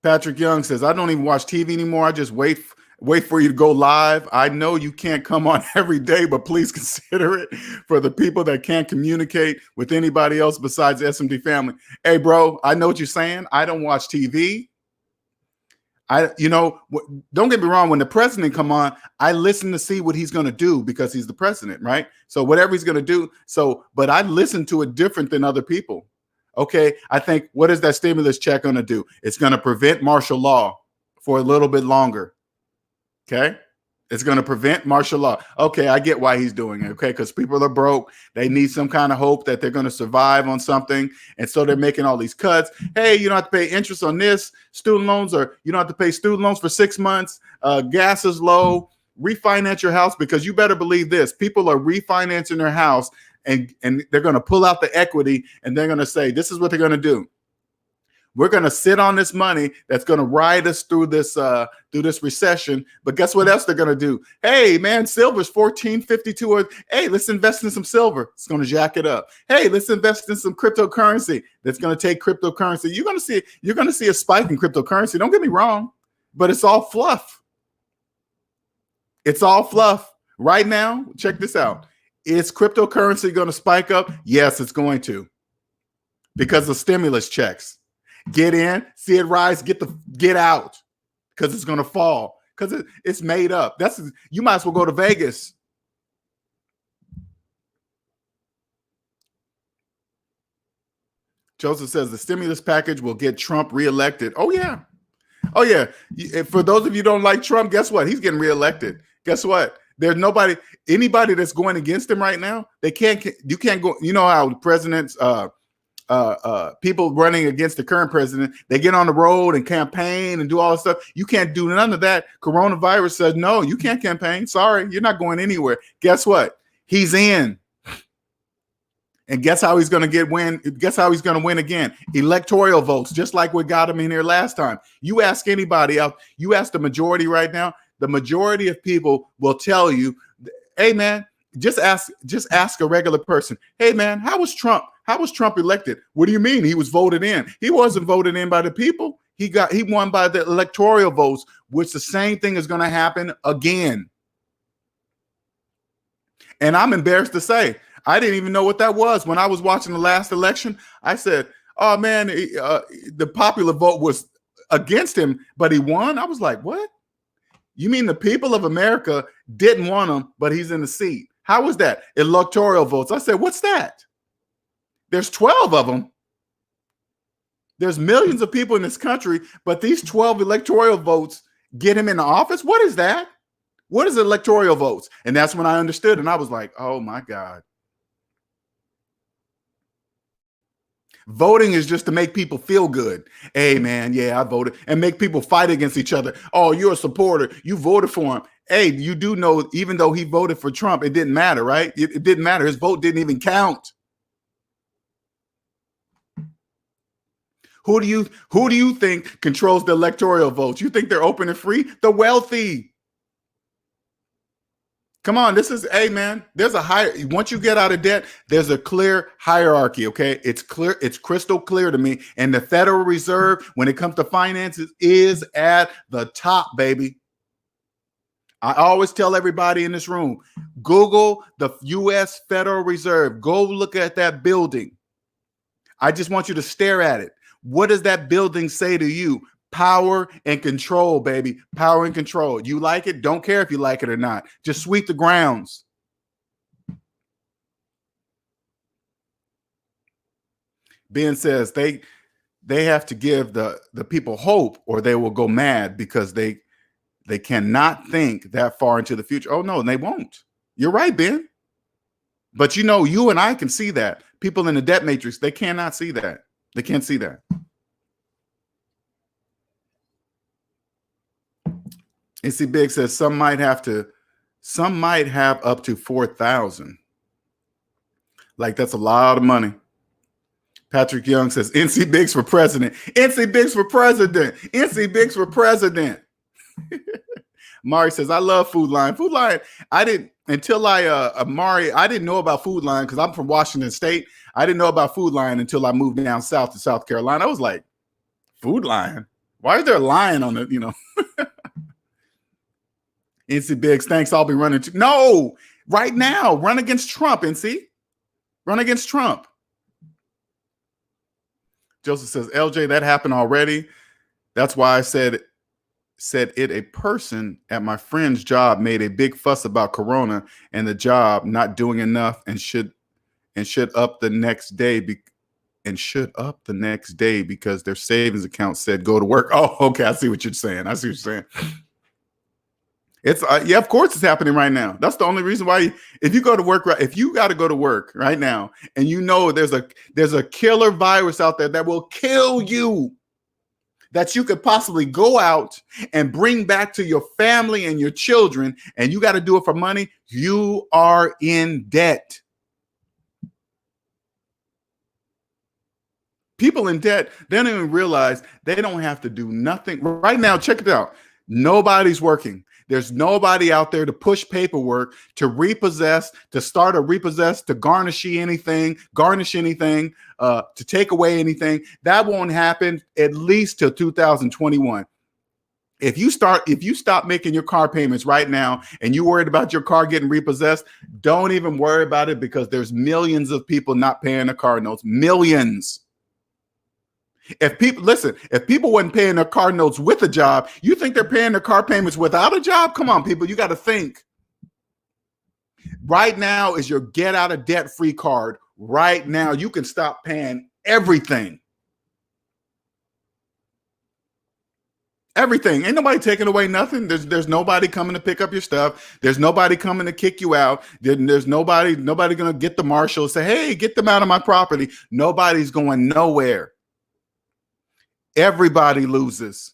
Patrick Young says, I don't even watch TV anymore. I just wait for you to go live. I know you can't come on every day, but please consider it for the people that can't communicate with anybody else besides SMD family. Hey, bro, I know what you're saying. I don't watch TV. Don't get me wrong. When the president come on, I listen to see what he's going to do because he's the president, right? So whatever he's going to do. But I listen to it different than other people. Okay. I think, what is that stimulus check going to do? It's going to prevent martial law for a little bit longer. Okay. It's going to prevent martial law. Okay. I get why he's doing it. Okay. Because people are broke. They need some kind of hope that they're going to survive on something. And so they're making all these cuts. Hey, you don't have to pay interest on this. Student loans, or you don't have to pay student loans for 6 months. Gas is low. Refinance your house, because you better believe this. People are refinancing their house and they're going to pull out the equity and they're going to say, this is what they're going to do. We're going to sit on this money that's going to ride us through this recession. But guess what else they're going to do? Hey, man, silver's $14.52. Hey, let's invest in some silver. It's going to jack it up. Hey, let's invest in some cryptocurrency. That's going to take cryptocurrency. You're going to see a spike in cryptocurrency. Don't get me wrong, but it's all fluff. It's all fluff. Right now, check this out. Is cryptocurrency going to spike up? Yes, it's going to, because of stimulus checks. Get in, see it rise, get out, because it's going to fall, because it's made up. You might as well go to Vegas. Joseph says the stimulus package will get Trump reelected. Oh yeah. For those of you who don't like Trump, guess what? He's getting reelected. Guess what? There's anybody that's going against him right now. You can't go. You know how the presidents, people running against the current president, they get on the road and campaign and do all this stuff. You can't do none of that. Coronavirus says, no, you can't campaign. Sorry, you're not going anywhere. Guess what? He's in. And guess how he's going to win? Guess how he's going to win again? Electoral votes, just like we got him in here last time. You ask anybody else, you ask the majority right now, the majority of people will tell you, hey, man, just ask a regular person. Hey, man, how was Trump elected? What do you mean? He was voted in. He wasn't voted in by the people. He won by the electoral votes, which the same thing is going to happen again. And I'm embarrassed to say, I didn't even know what that was. When I was watching the last election, I said, oh, man, the popular vote was against him, but he won. I was like, what? You mean the people of America didn't want him, but he's in the seat? How was that? Electoral votes. I said, what's that? There's 12 of them. There's millions of people in this country, but these 12 electoral votes get him in the office? What is that? What is electoral votes? And that's when I understood, and I was like, oh, my God. Voting is just to make people feel good. Hey, man, yeah, I voted, and make people fight against each other. Oh, you're a supporter. You voted for him. Hey, you do know, even though he voted for Trump, it didn't matter, right? It didn't matter. His vote didn't even count. Who do you think controls the electoral votes? You think they're open and free? The wealthy. Come on, this is, hey man, there's a higher, once you get out of debt, there's a clear hierarchy, okay? It's clear, it's crystal clear to me. And the Federal Reserve, when it comes to finances, is at the top, baby. I always tell everybody in this room, Google the US Federal Reserve. Go look at that building. I just want you to stare at it. What does that building say to you? Power and control, baby. Power and control. You like it? Don't care if you like it or not. Just sweep the grounds. Ben says they have to give the people hope or they will go mad because they cannot think that far into the future. Oh, no, they won't. You're right, Ben. But you know, you and I can see that. People in the debt matrix, they cannot see that. They can't see that. NC Big says some might have up to 4,000. Like, that's a lot of money. Patrick Young says NC Biggs for president. NC Biggs for president. NC Biggs for president. Mari says, I love Food Lion. Food Lion, I didn't until Mari, I didn't know about Food Lion because I'm from Washington State. I didn't know about Food Lion until I moved down south to South Carolina. I was like, Food Lion? Why is there a lion on it? You know. NC Biggs, thanks. I'll be running. No, right now, run against Trump, NC. Run against Trump. Joseph says, LJ, that happened already. That's why I said it. A person at my friend's job made a big fuss about Corona and the job not doing enough and should up the next day because their savings account said go to work. Oh, okay. I see what you're saying. It's yeah, of course it's happening right now. That's the only reason why if you go to work, if you got to go to work right now and you know there's a killer virus out there that will kill you, that you could possibly go out and bring back to your family and your children, and you got to do it for money, you are in debt. People in debt, they don't even realize they don't have to do nothing. Right now, check it out. Nobody's working. There's nobody out there to push paperwork, to repossess, to start a repossess, to garnish anything, to take away anything. That won't happen at least till 2021. If you stop making your car payments right now and you're worried about your car getting repossessed, don't even worry about it because there's millions of people not paying their car notes. Millions. If people weren't paying their car notes with a job, you think they're paying their car payments without a job? Come on, people, you got to think. Right now is your get out of debt free card. Right now, you can stop paying everything. Everything. Ain't nobody taking away nothing. There's nobody coming to pick up your stuff. There's nobody coming to kick you out. There's nobody going to get the marshal and say, hey, get them out of my property. Nobody's going nowhere. Everybody loses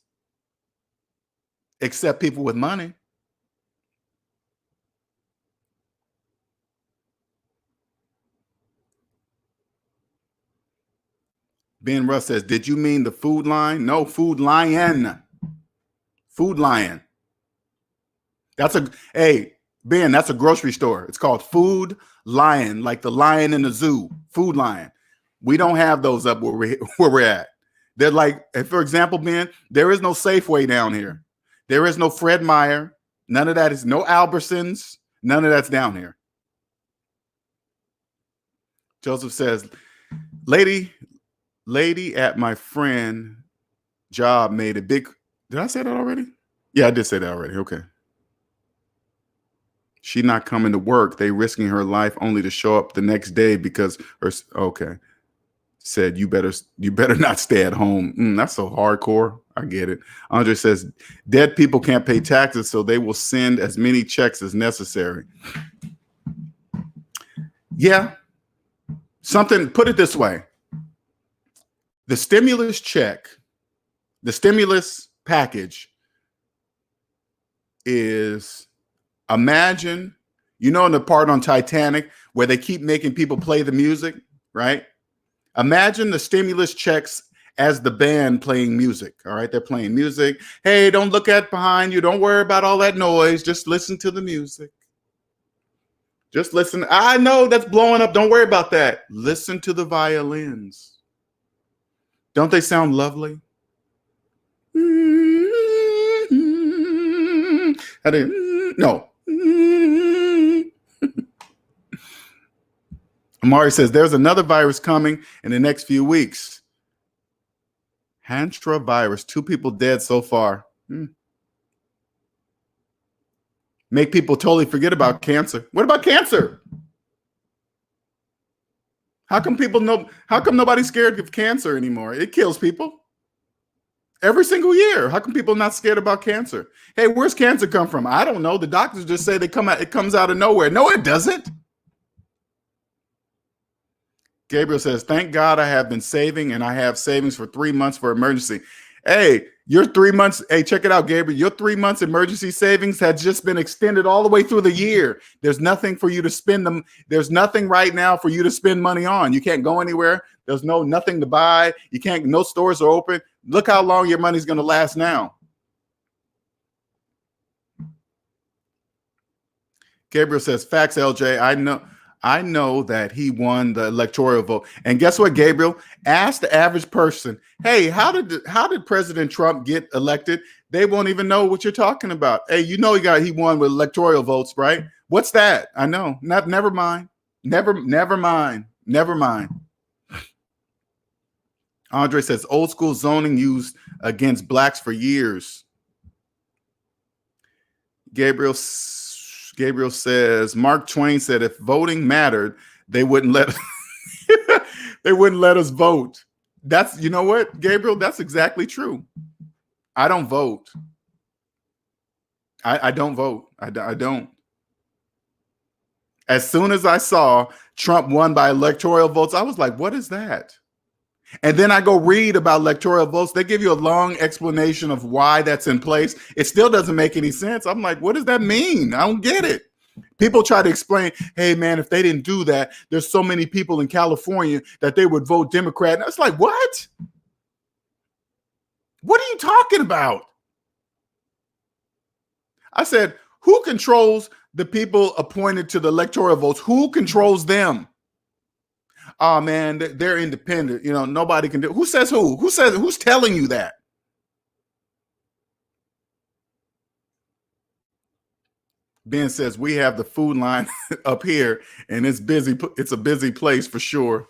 except people with money. Ben Russ says, did you mean the Food Line? No, Food Lion. Food Lion. Hey, Ben, that's a grocery store. It's called Food Lion, like the lion in the zoo. Food Lion. We don't have those up where we're at. They're like, for example, Ben, there is no Safeway down here. There is no Fred Meyer. None of that is no Albertsons. None of that's down here. Joseph says, lady at my friend job made a big, did I say that already? Yeah, I did say that already. Okay. She not coming to work. They risking her life only to show up the next day because okay. Said you better not stay at home. That's so hardcore. I get it. Andre says dead people can't pay taxes, so they will send as many checks as necessary. Yeah. Put it this way. The stimulus check, the stimulus package is, imagine, in the part on Titanic where they keep making people play the music, right? Imagine the stimulus checks as the band playing music. All right. They're playing music. Hey, don't look at behind you. Don't worry about all that noise. Just listen to the music. Just listen. I know that's blowing up. Don't worry about that. Listen to the violins. Don't they sound lovely? No. Amari says there's another virus coming in the next few weeks. Hantavirus. 2 people dead so far. Make people totally forget about cancer. What about cancer? How come nobody's scared of cancer anymore? It kills people every single year. How come people not scared about cancer? Hey, where's cancer come from? I don't know. The doctors just say it comes out of nowhere. No, it doesn't. Gabriel says, thank God I have been saving, and I have savings for 3 months for emergency. Hey, your 3 months. Hey, check it out, Gabriel. Your 3 months emergency savings has just been extended all the way through the year. There's nothing for you to spend them. There's nothing right now for you to spend money on. You can't go anywhere. There's nothing to buy. No stores are open. Look how long your money's going to last now. Gabriel says, facts, LJ. I know that he won the electoral vote. And guess what, Gabriel? Ask the average person, hey, how did President Trump get elected? They won't even know what you're talking about. Hey, he won with electoral votes, right? What's that? I know. Never mind. Never mind. Andre says old school zoning used against blacks for years. Gabriel says Mark Twain said if voting mattered, they wouldn't let us vote. That's, you know what, Gabriel? That's exactly true. I don't vote. I don't vote. I don't. As soon as I saw Trump won by electoral votes, I was like, what is that? And then I go read about electoral votes. They give you a long explanation of why that's in place. It still doesn't make any sense. I'm like, what does that mean? I don't get it. People try to explain, hey, man, if they didn't do that, there's so many people in California that they would vote Democrat. And I was like, what? What are you talking about? I said, who controls the people appointed to the electoral votes? Who controls them? Oh man, they're independent. Nobody can do. Who says who? Who's telling you that? Ben says we have the food line up here, and it's busy. It's a busy place for sure.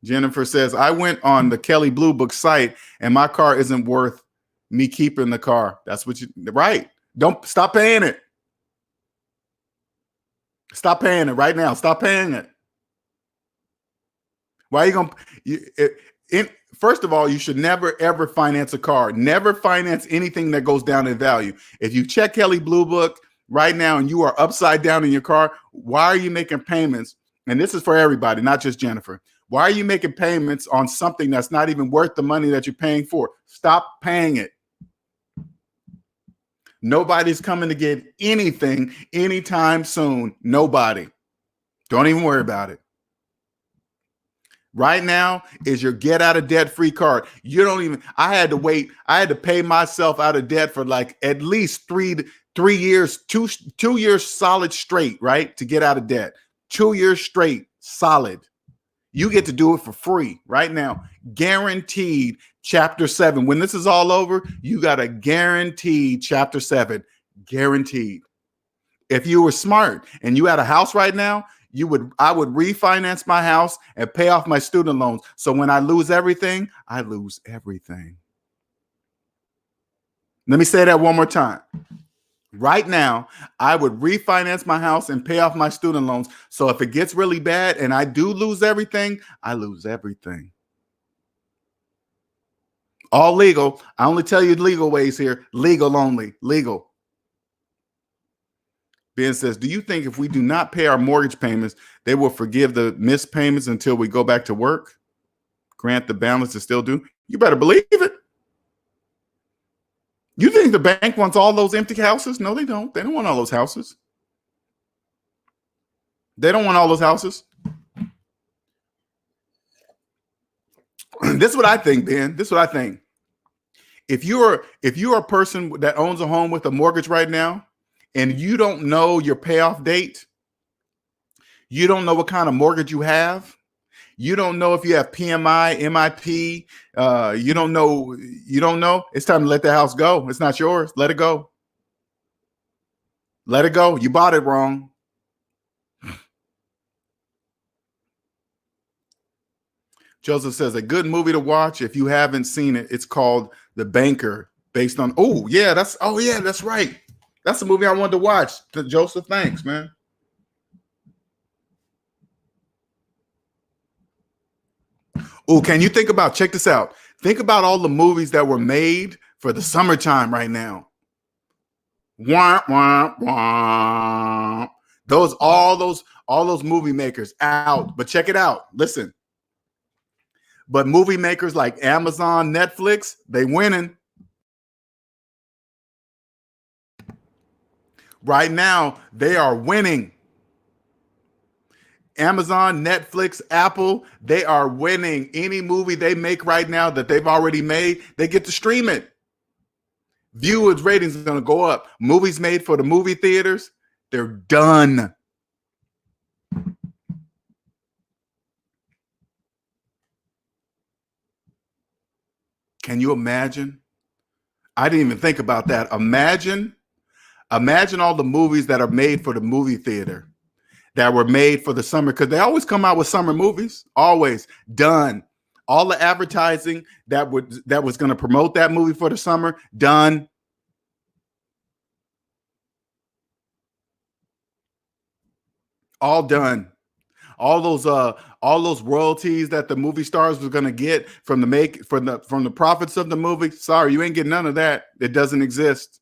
Jennifer says I went on the Kelley Blue Book site, and my car isn't worth me keeping the car. That's what right. Don't stop paying it. Stop paying it right now. Stop paying it. Why are you going first of all, you should never, ever finance a car. Never finance anything that goes down in value. If you check Kelley Blue Book right now and you are upside down in your car, why are you making payments? And this is for everybody, not just Jennifer. Why are you making payments on something that's not even worth the money that you're paying for? Stop paying it. Nobody's coming to get anything anytime soon. Nobody. Don't even worry about it. Right now is your get out of debt free card. I had to wait. I had to pay myself out of debt for like at least 3 years, two years solid straight, right? To get out of debt. 2 years straight, solid. You get to do it for free right now. Guaranteed chapter 7. When this is all over, you got a guaranteed chapter 7. Guaranteed. If you were smart and you had a house right now, I would refinance my house and pay off my student loans. So when I lose everything, I lose everything. Let me say that one more time. Right now, I would refinance my house and pay off my student loans. So if it gets really bad and I do lose everything, I lose everything. All legal. I only tell you legal ways here. Legal only. Legal. Ben says, do you think if we do not pay our mortgage payments, they will forgive the missed payments until we go back to work? Grant the balance is still due? You better believe it. You think the bank wants all those empty houses? No, they don't. They don't want all those houses. They don't want all those houses. This is what I think, Ben. This is what I think. If you're a person that owns a home with a mortgage right now, and you don't know your payoff date, you don't know what kind of mortgage you have, you don't know if you have PMI, MIP, you don't know, it's time to let the house go. It's not yours. Let it go. Let it go. You bought it wrong. Joseph says a good movie to watch if you haven't seen it. It's called The Banker, based on. Oh yeah, that's right. That's the movie I wanted to watch. Joseph, thanks, man. Oh, can you think about? Check this out. Think about all the movies that were made for the summertime right now. Wah, wah, wah. All those movie makers out. But check it out. Listen. But movie makers like Amazon, Netflix, they winning. Right now, they are winning. Amazon, Netflix, Apple, they are winning. Any movie they make right now that they've already made, they get to stream it. Viewers ratings are going to go up. Movies made for the movie theaters, they're done. Can you imagine? I didn't even think about that. Imagine all the movies that are made for the movie theater, that were made for the summer, because they always come out with summer movies. Always done. All the advertising that was going to promote that movie for the summer, done. All done. All those royalties that the movie stars was going to get from the profits of the movie. Sorry, you ain't getting none of that. It doesn't exist.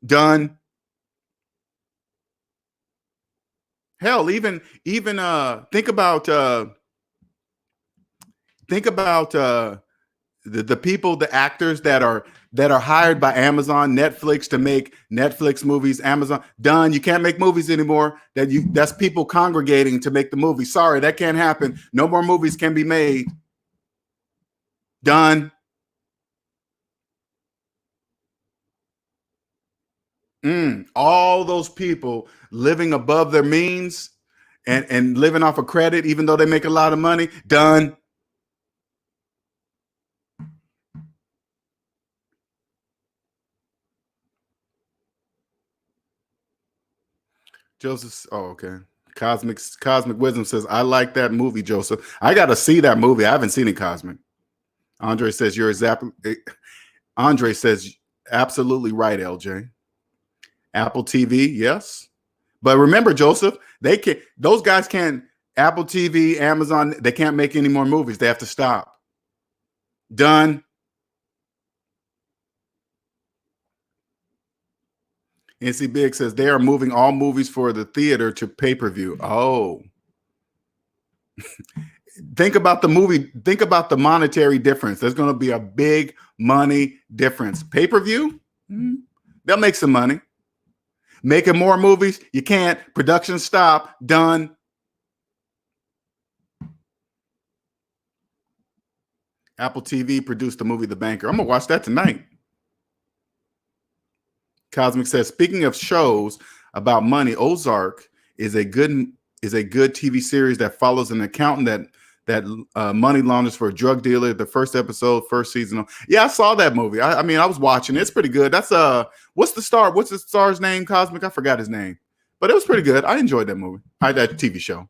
Done. Hell, even think about the people, the actors that are hired by Amazon, Netflix to make Netflix movies. Amazon, done. You can't make movies anymore. That's people congregating to make the movie. Sorry, that can't happen. No more movies can be made. Done. All those people living above their means and living off of credit, even though they make a lot of money. Done. Joseph, oh, okay. Cosmic Wisdom says, I like that movie, Joseph. I got to see that movie. I haven't seen it, Cosmic. Andre says, Andre says, absolutely right, LJ. Apple TV, yes. But remember, Joseph, those guys can't, Apple TV, Amazon, they can't make any more movies. They have to stop. Done. NC Big says they are moving all movies for the theater to pay-per-view. Oh. Think about the movie. Think about the monetary difference. There's going to be a big money difference. Pay-per-view, they'll make some money. Making more movies, you can't. Production stop. Done. Apple TV produced the movie The Banker. I'm going to watch that tonight. Cosmic says, speaking of shows about money, Ozark is a good TV series that follows an accountant that money launders for a drug dealer. The first episode, first season. Yeah, I saw that movie. I mean, I was watching it. It's pretty good. That's what's the star's name, Cosmic? I forgot his name, but it was pretty good. I enjoyed that movie. That TV show.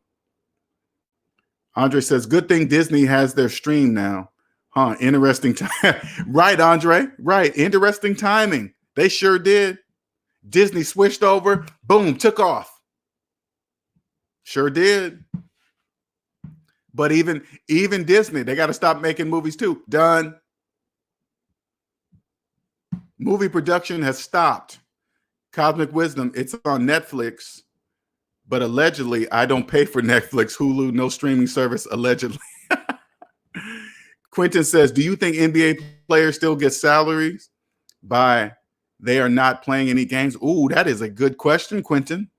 Andre says, good thing Disney has their stream now. Huh, interesting time. Right, Andre. Right. Interesting timing. They sure did. Disney switched over. Boom, took off. Sure did. But even Disney, they got to stop making movies too. Done. Movie production has stopped. Cosmic Wisdom, it's on Netflix, but allegedly I don't pay for Netflix, Hulu, no streaming service, allegedly. Quentin says, do you think NBA players still get salaries by they are not playing any games? Ooh, that is a good question, Quentin.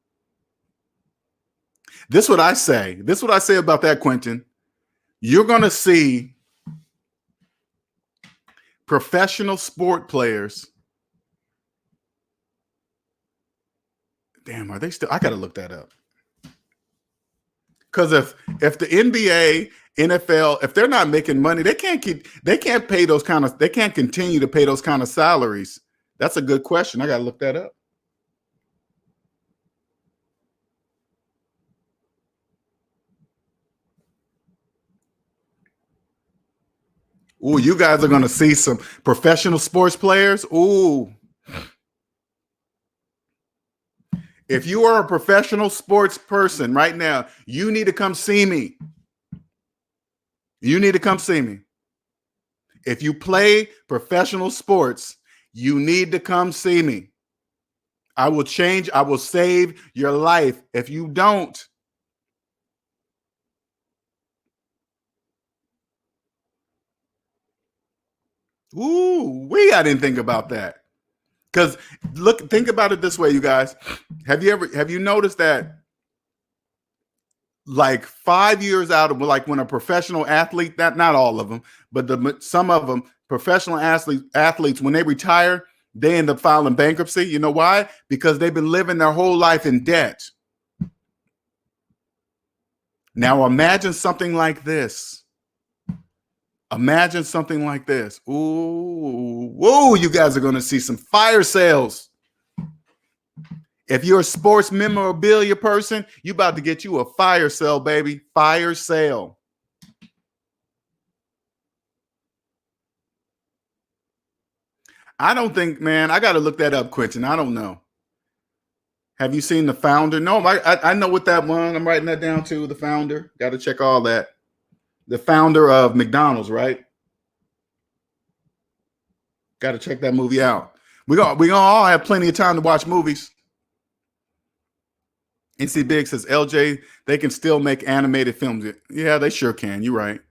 This is what I say. This is what I say about that, Quentin. You're going to see professional sport players Damn, are they still? I gotta look that up. Because if the NBA, NFL, if they're not making money, they can't pay those kind of, they can't continue to pay those kind of salaries. That's a good question. I gotta look that up. Ooh, you guys are gonna see some professional sports players. Ooh. If you are a professional sports person right now, you need to come see me. You need to come see me. If you play professional sports, you need to come see me. I will save your life if you don't. Ooh, I didn't think about that. Because think about it this way, you guys. Have you noticed that like 5 years out of, like, when a professional athlete, not all of them, but some of them, professional athletes, when they retire, they end up filing bankruptcy. You know why? Because they've been living their whole life in debt. Now imagine something like this. Imagine something like this. Ooh, whoa, you guys are going to see some fire sales. If you're a sports memorabilia person, you about to get you a fire sale, baby. Fire sale. I don't think, man, I got to look that up, Quentin. I don't know. Have you seen The Founder? No, I know what that one. I'm writing that down too. The Founder. Got to check all that. The founder of McDonald's, right? Got to check that movie out. We gonna all have plenty of time to watch movies. NC Big says, LJ, they can still make animated films. Yeah, they sure can. You're right.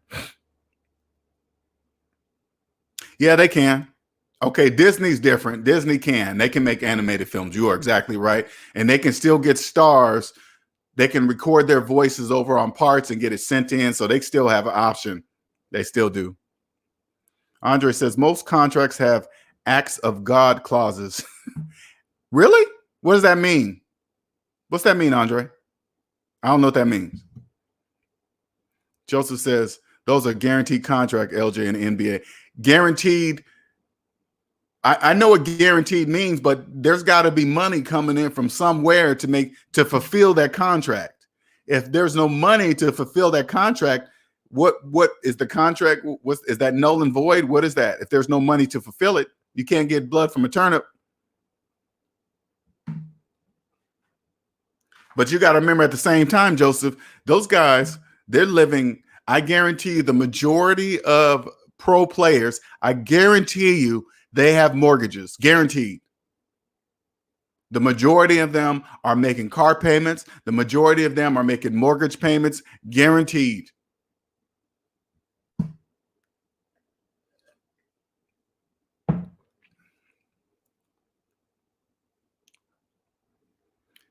Yeah, they can. Okay, Disney's different. Disney can. They can make animated films. You are exactly right. And they can still get stars. They can record their voices over on parts and get it sent in. So they still have an option. They still do. Andre says, most contracts have acts of God clauses. Really? What does that mean? What's that mean, Andre? I don't know what that means. Joseph says, those are guaranteed contract, LJ and NBA. Guaranteed. I know what guaranteed means, but there's got to be money coming in from somewhere to fulfill that contract. If there's no money to fulfill that contract, what is the contract? Is that null and void? What is that? If there's no money to fulfill it, you can't get blood from a turnip. But you got to remember at the same time, Joseph, those guys, they're living. I guarantee you, the majority of pro players, I guarantee you, they have mortgages, guaranteed. The majority of them are making car payments. The majority of them are making mortgage payments, guaranteed.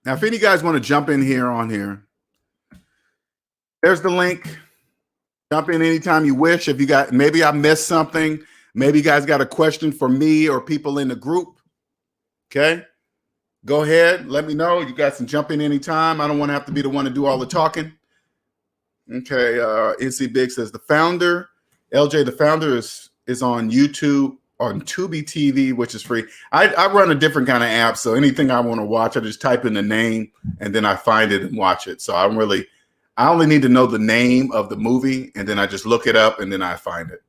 Now, if any guys want to jump in here on here, there's the link. Jump in anytime you wish. If you got, maybe I missed something. Maybe you guys got a question for me or people in the group. Okay. Go ahead. Let me know. You guys can jump in anytime. I don't want to have to be the one to do all the talking. Okay. NC Big says The Founder. LJ, The Founder is on YouTube, on Tubi TV, which is free. I run a different kind of app. So anything I want to watch, I just type in the name and then I find it and watch it. So I only need to know the name of the movie and then I just look it up and then I find it.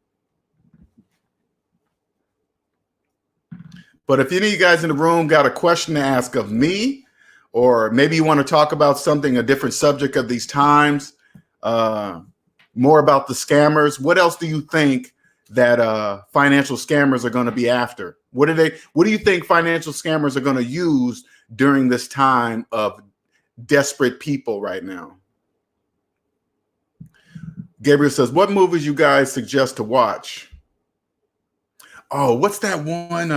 But if any of you guys in the room got a question to ask of me, or maybe you want to talk about something, a different subject of these times, more about the scammers, what else do you think that financial scammers are going to be after? What do you think financial scammers are going to use during this time of desperate people right now? Gabriel says, what movies you guys suggest to watch? Oh, what's that one?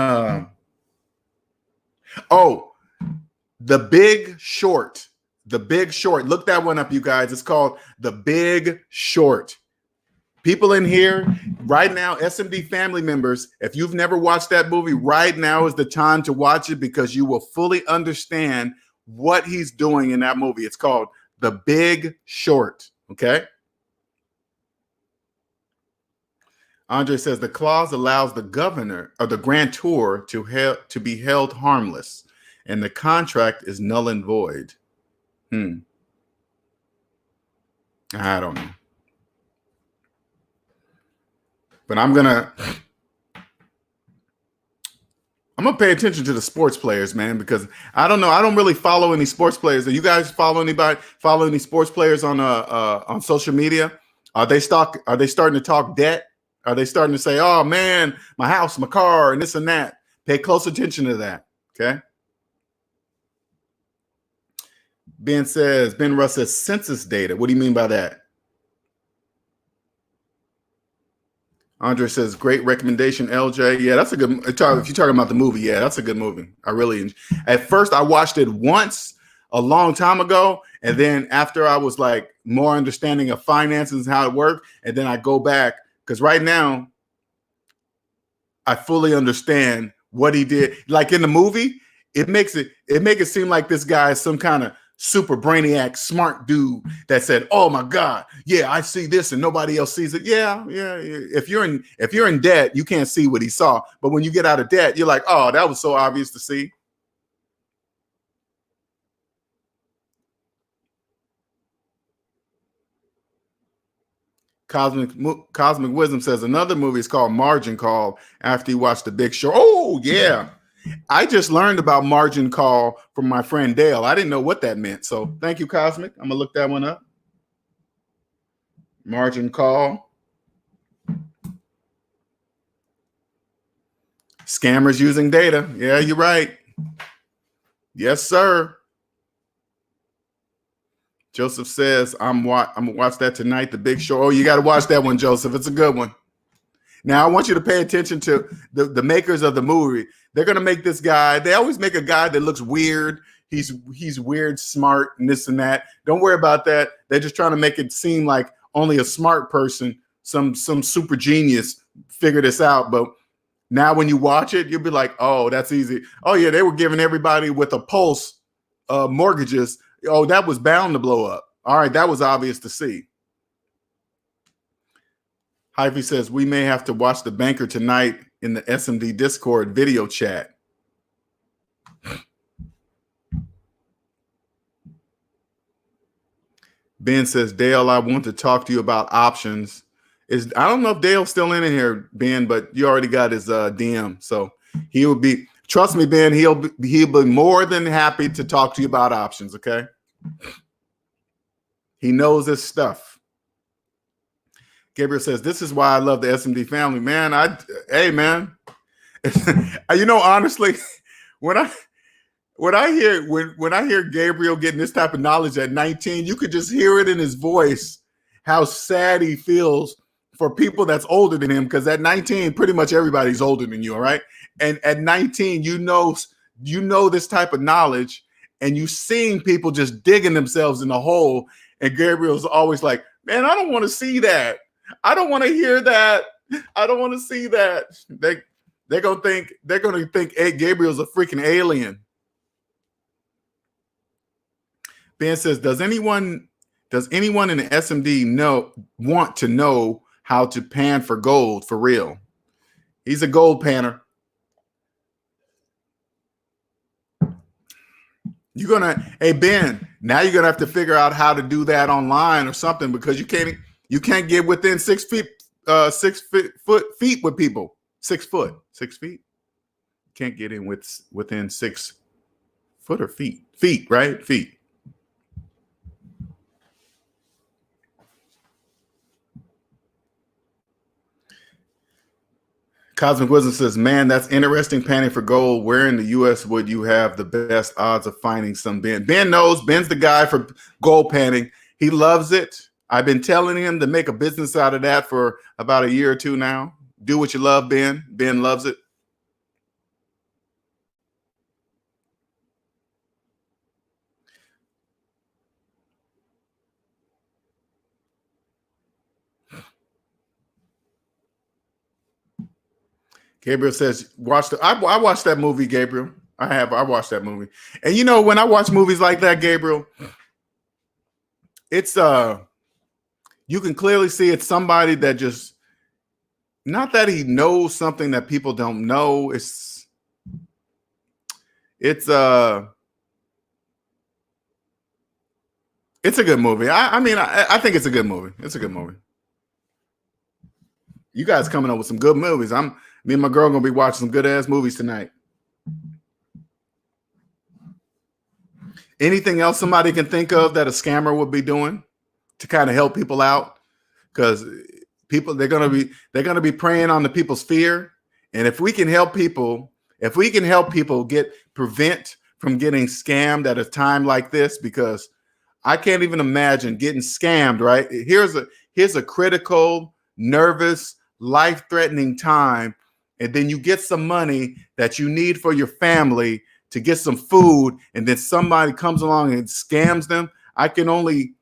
The Big Short. The Big Short. Look that one up, you guys. It's called The Big Short. People in here right now, SMD family members, if you've never watched that movie, right now is the time to watch it because you will fully understand what he's doing in that movie. It's called The Big Short. Okay. Andre says the clause allows the governor or the grantor to be held harmless, and the contract is null and void. I don't know. But I'm gonna pay attention to the sports players, man, because I don't know. I don't really follow any sports players. Do you guys follow any sports players on social media? Are they starting to talk debt? Are they starting to say, "Oh man, my house, my car, and this and that"? Pay close attention to that. Okay. Ben Russ says census data. What do you mean by that? Andre says, great recommendation, LJ. Yeah, that's a good. If you're talking about the movie, yeah, that's a good movie. I really. At first, I watched it once a long time ago, and then after I was like more understanding of finances and how it worked, and then I go back because right now I fully understand what he did. Like in the movie, it makes it seem like this guy is some kind of super brainiac, smart dude that said, "Oh my God, yeah, I see this and nobody else sees it." Yeah. If you're in debt, you can't see what he saw. But when you get out of debt, you're like, "Oh, that was so obvious to see." Cosmic Wisdom says another movie is called Margin Call after you watch The Big Short. Oh yeah. I just learned about margin call from my friend Dale. I didn't know what that meant. So thank you, Cosmic. I'm going to look that one up. Margin call. Scammers using data. Yeah, you're right. Yes, sir. Joseph says, I'm going to watch that tonight, The Big Short. Oh, you got to watch that one, Joseph. It's a good one. Now, I want you to pay attention to the makers of the movie. They're going to make this guy. They always make a guy that looks weird. He's weird, smart, and this and that. Don't worry about that. They're just trying to make it seem like only a smart person, some super genius, figure this out. But now when you watch it, you'll be like, oh, that's easy. Oh, yeah, they were giving everybody with a pulse mortgages. Oh, that was bound to blow up. All right, that was obvious to see. Hyphy says, we may have to watch The Banker tonight in the SMD Discord video chat. Ben says, Dale, I want to talk to you about options. I don't know if Dale's still in here, Ben, but you already got his DM. So he will be, trust me, Ben, he'll be more than happy to talk to you about options, okay? He knows his stuff. Gabriel says, this is why I love the SMD family. Man, hey, man. Honestly, when I hear Gabriel getting this type of knowledge at 19, you could just hear it in his voice, how sad he feels for people that's older than him. Because at 19, pretty much everybody's older than you, all right? And at 19, you know this type of knowledge, and you seeing people just digging themselves in the hole. And Gabriel's always like, man, I don't want to see that. I don't want to hear that. I don't want to see that. They're gonna think hey, Gabriel's a freaking alien. Ben says, does anyone in the SMD want to know how to pan for gold for real? He's a gold panner. Hey Ben, now you're gonna have to figure out how to do that online or something, because you can't get within 6 feet, 6 feet with people. 6 foot, 6 feet. Can't get in within 6 foot or feet. Feet, right? Feet. Cosmic Wisdom says, man, that's interesting, panning for gold. Where in the U.S. would you have the best odds of finding some Ben? Ben knows. Ben's the guy for gold panning. He loves it. I've been telling him to make a business out of that for about a year or two now. Do what you love, Ben. Ben loves it. Gabriel says, I watched that movie, Gabriel. I have. I watched that movie. And you know, when I watch movies like that, Gabriel, it's you can clearly see it's somebody that just, not that he knows something that people don't know. It's it's a good movie. I mean, I think it's a good movie. It's a good movie. You guys coming up with some good movies. Me and my girl gonna be watching some good ass movies tonight. Anything else somebody can think of that a scammer would be doing to kind of help people out? Because people, they're gonna be preying on the people's fear. And if we can help people, prevent from getting scammed at a time like this, because I can't even imagine getting scammed, right? Here's a critical, nervous, life-threatening time, and then you get some money that you need for your family to get some food, and then somebody comes along and scams them. I can only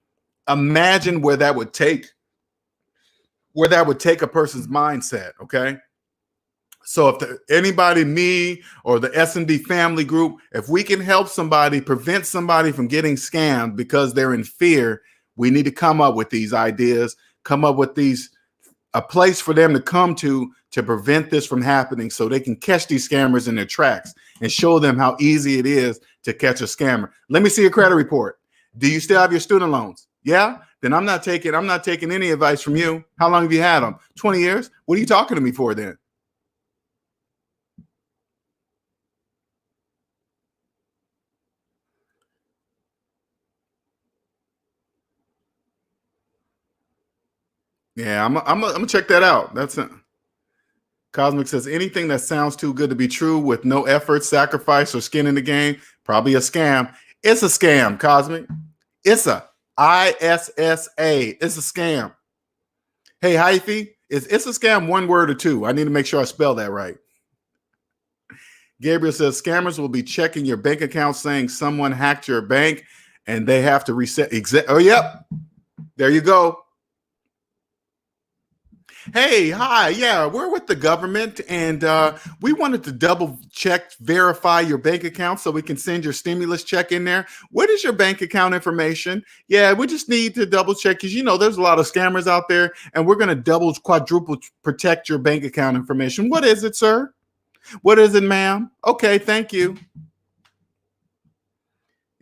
imagine where that would take a person's mindset, okay? So if anybody, me or the S&D family group, if we can help somebody, prevent somebody from getting scammed because they're in fear, we need to come up with these ideas, come up with a place for them to come to prevent this from happening, so they can catch these scammers in their tracks and show them how easy it is to catch a scammer. Let me see your credit report. Do you still have your student loans? Yeah? Then I'm not taking any advice from you. How long have you had them? 20 years? What are you talking to me for then? Yeah, I'm gonna check that out. That's it. Cosmic says anything that sounds too good to be true with no effort, sacrifice, or skin in the game, probably a scam. It's a scam, Cosmic. It's a ISSA. It's a scam. Hey, Hyphy, it's a scam one word or two? I need to make sure I spell that right. Gabriel says scammers will be checking your bank account saying someone hacked your bank and they have to reset. Oh, yep. There you go. Hey, hi. Yeah, we're with the government, and we wanted to double check, verify your bank account so we can send your stimulus check in there. What is your bank account information? Yeah, we just need to double check because, there's a lot of scammers out there, and we're going to double, quadruple protect your bank account information. What is it, sir? What is it, ma'am? Okay, thank you.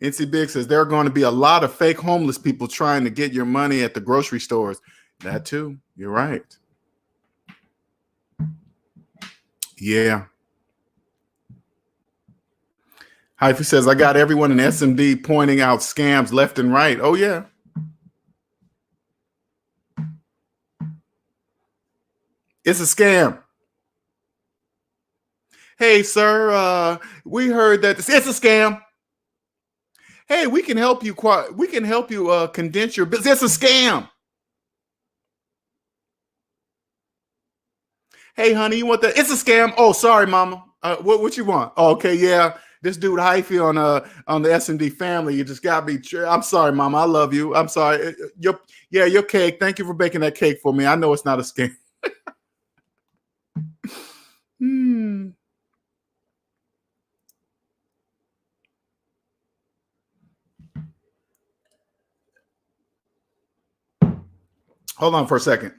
NC Big says there are going to be a lot of fake homeless people trying to get your money at the grocery stores. That too. You're right. Yeah. Hyphy says, I got everyone in SMD pointing out scams left and right. Oh, yeah. It's a scam. Hey, sir, we heard that it's a scam. Hey, we can help you. Condense your business. It's a scam. Hey, honey, you want that? It's a scam. Oh, sorry, mama. What you want? Oh, okay, yeah. This dude Hyphy on the SMD family. You just got me. I'm sorry, mama. I love you. I'm sorry. Your cake. Thank you for baking that cake for me. I know it's not a scam. Hold on for a second.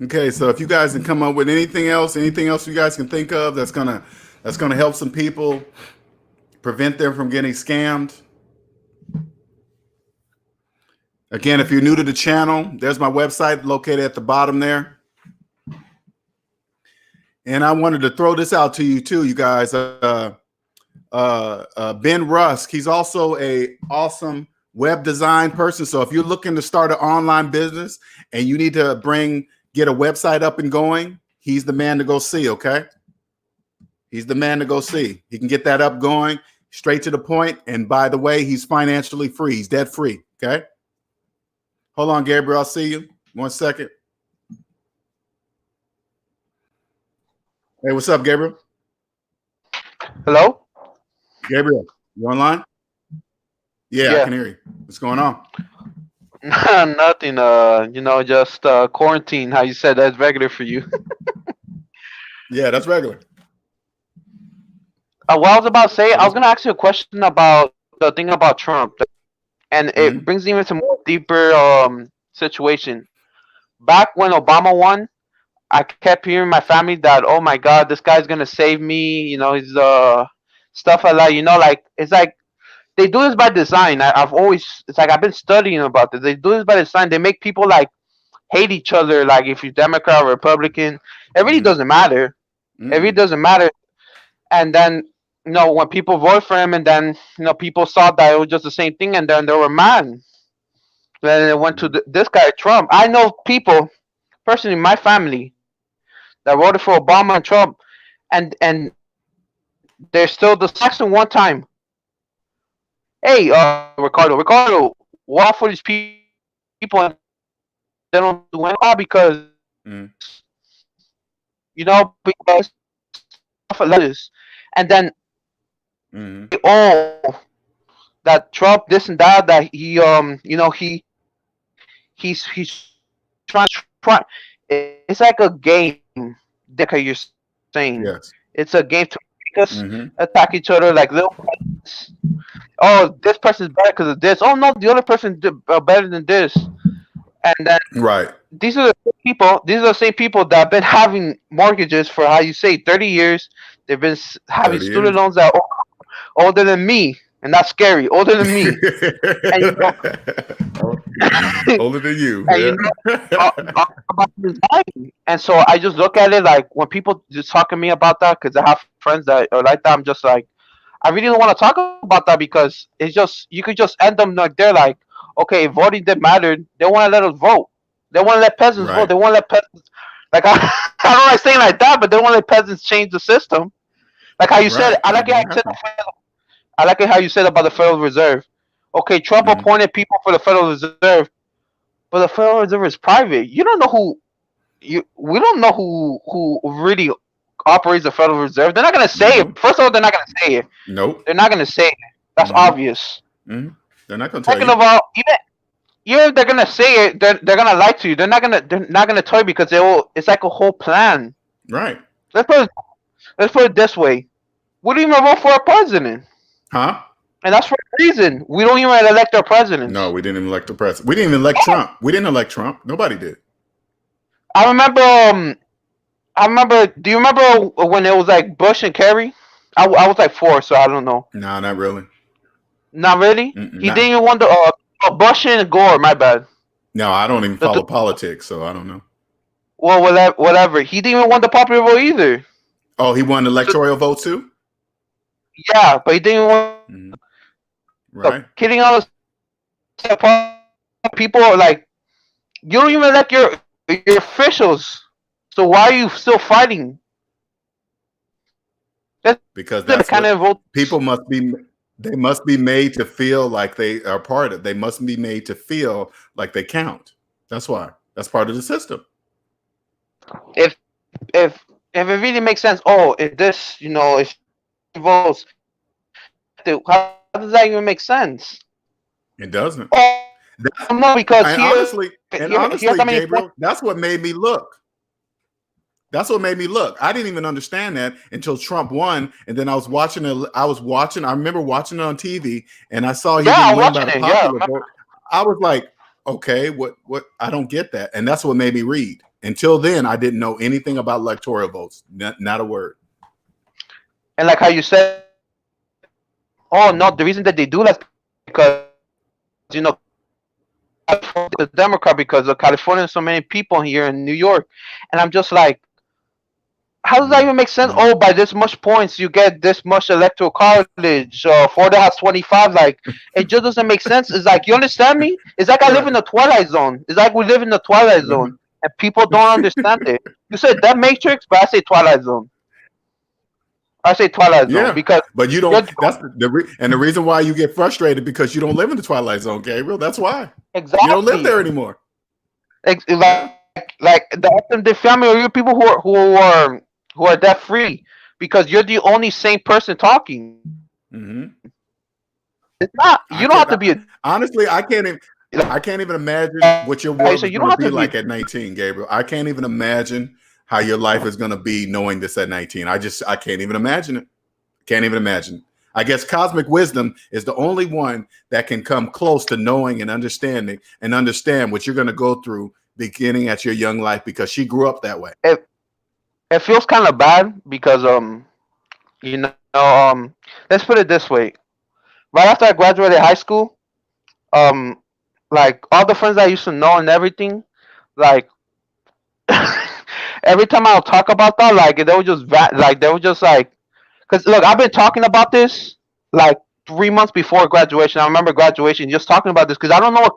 Okay, so if you guys can come up with anything else you guys can think of that's gonna help some people, prevent them from getting scammed. Again, if you're new to the channel, there's my website located at the bottom there. And I wanted to throw this out to you too, you guys. Ben Rusk, he's also a awesome web design person. So if you're looking to start an online business and you need to get a website up and going, he's the man to go see, okay? He's the man to go see. He can get that up going, straight to the point. And by the way, he's financially free. He's debt free. Okay. Hold on, Gabriel. I'll see you. 1 second. Hey, what's up, Gabriel? Hello? Gabriel, you online? Yeah, I can hear you. What's going on? Nothing. Just quarantine. How you said that's regular for you. Yeah, that's regular. What I was about to say, I was gonna ask you a question about the thing about Trump, and Mm-hmm. it brings me into more deeper situation. Back when Obama won, I kept hearing my family that, oh my God, this guy's gonna save me. He's stuff like that. Like it's like they do this by design. It's like I've been studying about this. They do this by design. They make people like hate each other. Like if you're Democrat or Republican, it really Mm-hmm. doesn't matter. It really Mm-mm. doesn't matter. And then when people vote for him, and then people saw that it was just the same thing, and then they were mad. Then it went to this guy Trump. I know people personally, in my family, that voted for Obama and Trump, and they're still discussing one time. Hey, Ricardo, walk for these people, and they don't do anything because Mm-hmm. because stuff like this, and then Mm-hmm. oh, that Trump this and that he he's trying. It's like a game. Like you're saying, Yes. it's a game to make us Mm-hmm. attack each other like little. Oh, this person's better because of this. Oh no, the other person did better than this. And then Right. these are the same people. These are the same people that have been having mortgages for how you say 30 years. They've been having 30 student years. loans that are older than me, and that's scary. Older than me, and Older than you. and Yeah. about design. And so I just look at it like when people just talk to me about that, because I have friends that are like that. I'm just like, I really don't want to talk about that because it's just you could just end them like they're like, okay, voting did matter. They want to let us vote. They want to let peasants vote. Right. They want to let peasants like I don't like saying like that, but they want to let peasants change the system. Like how you said, Right. I That like it. won't happen. I like it how you said about the Federal Reserve. Okay, Trump Mm-hmm. appointed people for the Federal Reserve, but the Federal Reserve is private. You don't know who you. We don't know who really operates the Federal Reserve. They're not gonna say Mm-hmm. it. First of all, they're not gonna say it. Nope. They're not gonna say it. That's Mm-hmm. obvious. Mm-hmm. They're not going to tell Second you. of all, even if they're gonna say it, they're gonna lie to you. They're not gonna tell you because they will. It's like a whole plan. Right. Let's put it, let's put it this way. We don't even vote for a president, Huh? and that's for a reason. We don't even elect our No, presidents. we didn't even elect the president. We didn't even elect Trump. We didn't elect Trump. Nobody did. I remember. I remember. Do you remember when it was like Bush and Kerry? I was like 4, so I don't know. No, not really. Not really. Mm-mm, He not. didn't even want the Bush and Gore. My bad. No, I don't even The, follow the, politics, so I don't know. well, whatever. He didn't even want the popular vote either. Oh, he won the So electoral vote too? yeah, but he didn't want Mm-hmm. the Right. kidding all the people are like you don't even elect your officials. So why are you still fighting? That's Because the that's kind what of vote. people must be. They must be made to feel like they are part of. They must be made to feel like they count. That's why. That's part of the system. If if if it really makes sense. Oh, if this if votes, how does that even make sense? It doesn't. Oh That's, no, because and here's honestly, how many points. Gabriel, that's what made me look. That's what made me look. I didn't even understand that until Trump won, and then I was watching it. I remember watching it on TV, and I saw he Yeah, didn't I'm win by watching the it. Yeah, I popular remember. vote. I was like, okay, what? I don't get that, and that's what made me read. Until then, I didn't know anything about electoral votes. Not a word. And like how you said, oh no, the reason that they do that is because you know the Democrat because of California, so many people here in New York, and I'm just like, how does that even make sense? Mm-hmm. Oh, by this much points, you get this much electoral college. Florida has 25. Like, it just doesn't make sense. It's like, you understand me? It's like I live in Right. the Twilight Zone. It's like we live in the Twilight Zone, and people don't understand it. You said that Matrix, but I say Twilight Zone. I say Twilight Zone Yeah, because but you you're don't. That's and the reason why you get frustrated because you don't live in the Twilight Zone, Gabriel. That's why you don't live exactly there anymore. like Yeah. the family or you people who are debt free because you're the only sane person talking. Hmm. It's not I you don't have can't. to be a Honestly, I can't even. I can't even imagine what your so world is you going don't to have be to like be at 19, Gabriel. I can't even imagine how your life is going to be knowing this at 19. I can't even imagine it. Can't even imagine. I guess cosmic wisdom is the only one that can come close to knowing and understand what you're going to go through beginning at your young life because she grew up that way. it feels kind of bad because you know let's put it this way. Right after I graduated high school, um like all the friends I used to know and everything, like every time I'll talk about that, like they were just like they were just like, cause look, I've been talking about this like 3 months before graduation. I remember graduation, just talking about this because I don't know what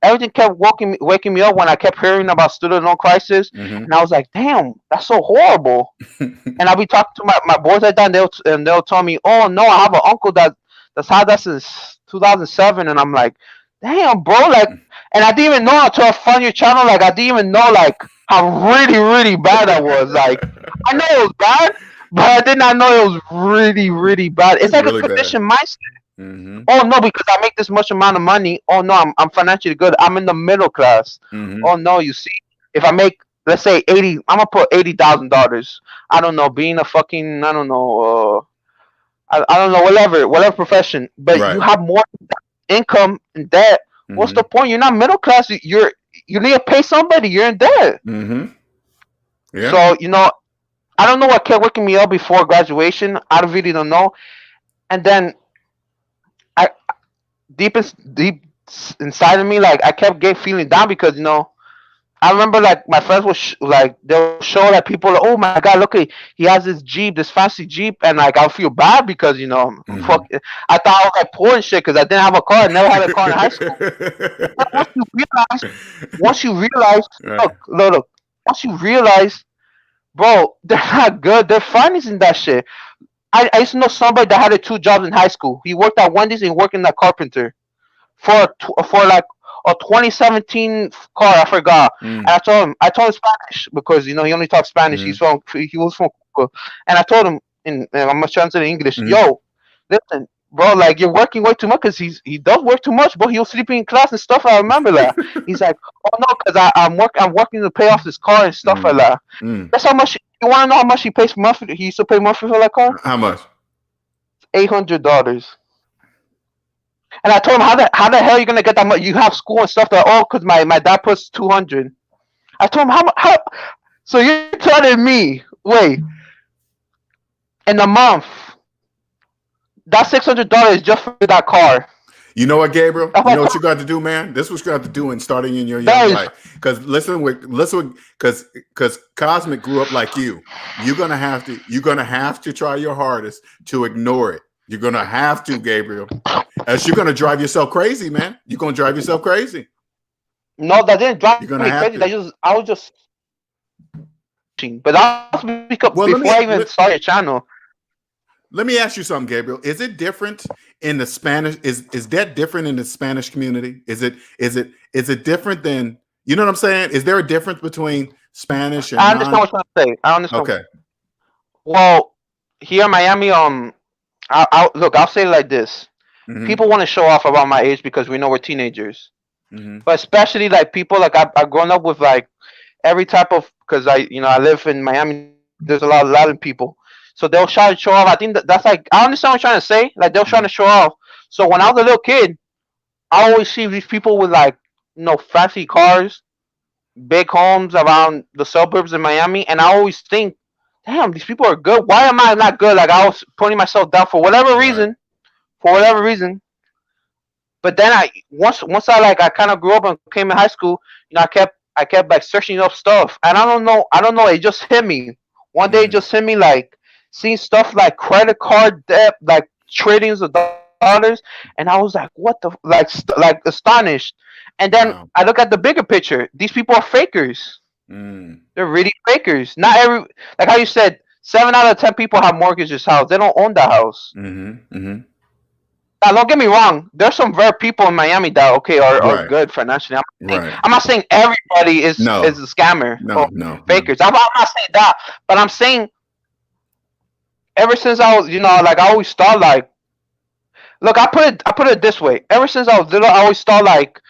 everything kept waking me up when I kept hearing about student loan crisis, Mm-hmm. and I was like, damn, that's so horrible. And I'll be talking to my boys like that, and they'll tell me, oh no, I have an uncle that's had that since 2007, and I'm like, damn, bro, like, and I didn't even know until I found your channel, like, I didn't even know like how really bad that was. Like, I know it was bad, but I did not know it was really bad. It's It's like a really bad. conditioned mindset. Mm-hmm. Oh no, because I make this much amount of money. Oh no, I'm financially good. I'm in the middle class. Mm-hmm. Oh no, you see, if I make let's say 80, I'm gonna put $80,000. I don't know, being a fucking I don't know, I don't know, whatever profession. But you Right. have more income and debt. What's Mm-hmm. the point? You're not middle class. You need to pay somebody. You're in debt. Mm-hmm. Yeah. So I don't know what kept waking me up before graduation. I really don't know. And then I deep inside of me, like I kept getting feeling down because I remember like my friends would like they'll show like people like, oh my god, look at he has this Jeep, this fancy Jeep, and like I'll feel bad because Mm-hmm. fuck, I thought I was like poor and shit because I didn't have a car, I never had a car in high school. But once you realize, Right. look, once you realize, bro, they're not good. They're financing that shit. I used to know somebody that had 2 jobs in high school. He worked at Wendy's and working at carpenter for like a 2017 car. I forgot. And Mm. I told him Spanish because he only talks Spanish. Mm. He was from Cuba. And I told him and I'm gonna translate in English. Mm. Yo, listen, bro, like you're working way too much because he does work too much, bro. He was sleeping in class and stuff. I remember that. He's like, oh no, because I'm working to pay off his car and stuff like Mm. that. Mm. That's how much. You want to know how much he pays monthly? He used to pay monthly for that car. How much? $800. And I told him, how the hell are you gonna get that much? You have school and stuff. That because my dad puts 200. I told him how. So you're telling me, wait, in a month, that $600 just for that car. You know what, Gabriel? I'm You like, know what you got to do, man? This is what you got to do in starting in your young that is life. Because because Cosmic grew up like you. You're gonna have to try your hardest to ignore it. You're gonna have to, Gabriel. Else you're gonna drive yourself crazy, man. You're gonna drive yourself crazy. no, that didn't drive You're gonna me have crazy. That to. just I was just, but that was because Well, before I even started a channel. let me ask you something, Gabriel. Is it different in the Spanish? Is that different in the Spanish community? Is it different than you know what I'm saying? Is there a difference between Spanish and I understand non? what you're trying to say. I understand. Okay. Well, here in Miami, look, I'll say it like this. Mm-hmm. People want to show off about my age because we know we're teenagers. Mm-hmm. But especially like people like I've grown up with like every type of because I live in Miami. There's a lot of Latin people, so they'll try to show off. I think that's like I understand what you're trying to say. Like they'll try to show off. So when I was a little kid, I always see these people with like fancy cars, big homes around the suburbs in Miami, and I always think, damn, these people are good. Why am I not good? Like I was putting myself down for whatever Right. reason, for whatever reason. But then once I kind of grew up and came in high school, I kept like searching up stuff, and I don't know, it just hit me one day. It Mm-hmm. just hit me like seeing stuff like credit card debt, like trillions of dollars, and I was like, what the like astonished. And then Wow. I look at the bigger picture. These people are fakers. Mm. They're really fakers. Not every like how you said. 7 out of 10 people have mortgaged this house. They don't own that house. Mm-hmm. Mm-hmm. Now, don't get me wrong. There's some very people in Miami that are Right. good financially. Right. I'm not saying everybody is No. a scammer No. or No. fakers. I'm not saying that, but I'm saying ever since I was, like I always thought like, look, I put it this way. Ever since I was little, I always thought like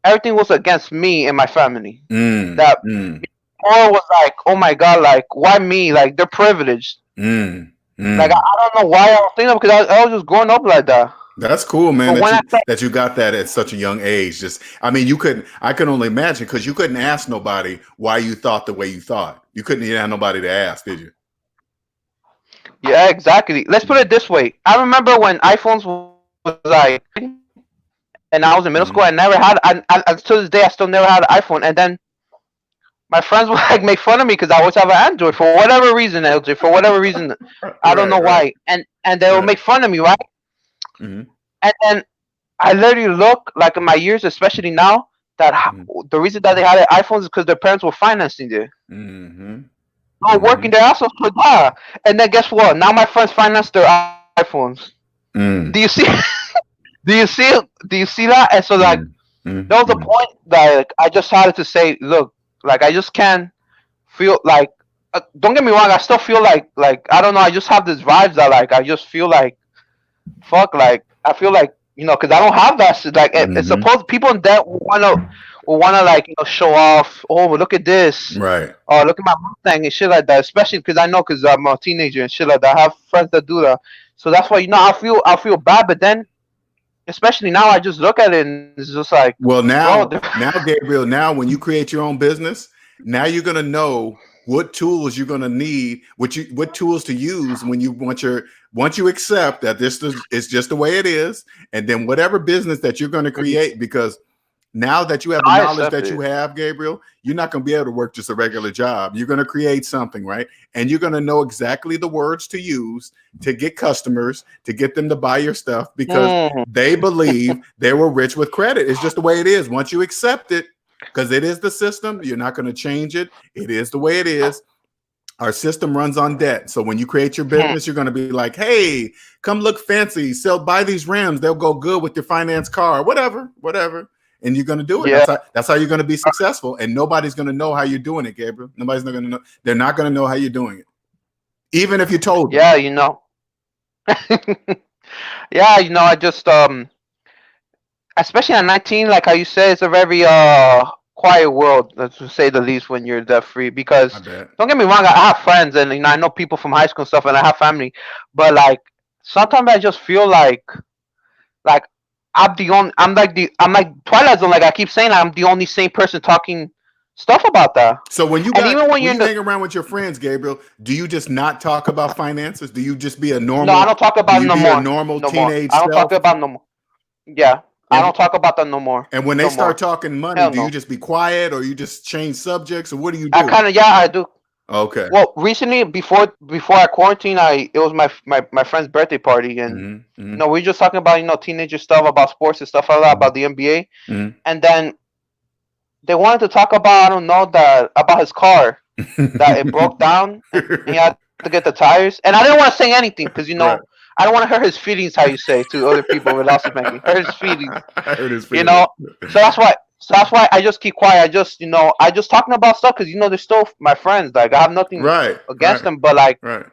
everything was against me and my family. Mm. That Mm. or was like, oh my god, like why me? Like they're privileged. Mm. Mm. Like I don't know why I was thinking that because I was just growing up like that. That's cool, man. But when I started, That you got that at such a young age. Just, I mean, I can only imagine because you couldn't ask nobody why you thought the way you thought. You couldn't even have nobody to ask, did you? yeah, exactly. Let's put it this way. I remember when iPhones was like, and I was in middle Mm-hmm. school. I never had. To this day, I still never had an iPhone. And then my friends would like make fun of me because I always have an Android for whatever reason, LJ. For whatever reason, I don't know Right. why. And they would Right. make fun of me, right? Mm-hmm. And then I literally look like in my years, especially now, that Mm-hmm. the reason that they had iPhones is because their parents were financing it. Mm-hmm. They were working their ass off for that. And then guess what? Now my friends finance their iPhones. Mm-hmm. Do you see? Do you see that? And so like Mm-hmm. there was a point that like, I just started to say, look, like I just can't feel like. Don't get me wrong. I still feel like I don't know. I just have these vibes that like I just feel like fuck. Like I feel like because I don't have that shit. Like it's Mm-hmm. supposed people in debt will wanna like show off. Oh, look at this. Right. Oh, look at my Mustang and shit like that. Especially because I know because I'm a teenager and shit like that. I have friends that do that. So that's why I feel bad. But then especially now I just look at it and it's just like, Well, now, bro, Gabriel, now when you create your own business, now you're gonna know what tools you're gonna need, what tools to use when you once you accept that this is just the way it is, and then whatever business that you're gonna create, because now that you have the I knowledge accept that you it. have, Gabriel, you're not going to be able to work just a regular job. You're going to create something, right? And you're going to know exactly the words to use to get customers, to get them to buy your stuff because they believe they were rich with credit. It's just the way it is. Once you accept it, because it is the system, you're not going to change it. It is the way it is. Our system runs on debt. So when you create your business, you're going to be like, hey, come look fancy. Buy these rims. They'll go good with your finance car, whatever. And you're going to do it. Yeah. That's how you're going to be successful. And nobody's going to know how you're doing it, Gabriel. Nobody's not going to know. They're not going to know how you're doing it. Even if you told them. Yeah, yeah, I just especially at 19, like how you say, it's a very quiet world, to say the least, when you're debt free. Because I bet. don't get me wrong, I have friends and I know people from high school and stuff, and I have family. But like sometimes I just feel like I'm like Twilight Zone. Like I keep saying, I'm the only sane person talking stuff about that. So when you And even when you're in the hang around with your friends, Gabriel, do you just not talk about finances? Do you just be a normal? no, I don't talk about do you no be more. a normal No more. teenage I don't self? talk about no more. Yeah, I don't talk about that no more. And when they No start more. talking money, Hell do you no. just be quiet or you just change subjects or what do you I do? kind of I do. Okay. Well, recently before I quarantine, it was my friend's birthday party, and Mm-hmm. we were just talking about teenager stuff, about sports and stuff like that, about the NBA, Mm-hmm. and then they wanted to talk about I don't know about his car that it broke down and he had to get the tires, and I didn't want to say anything because Right. I don't want to hurt his feelings, how you say, to other people without speaking. Hurt his feelings, I heard his you feelings. know. So that's why I just keep quiet. I just I just talking about stuff because they're still my friends. Like I have nothing Right. against them, but like. Right.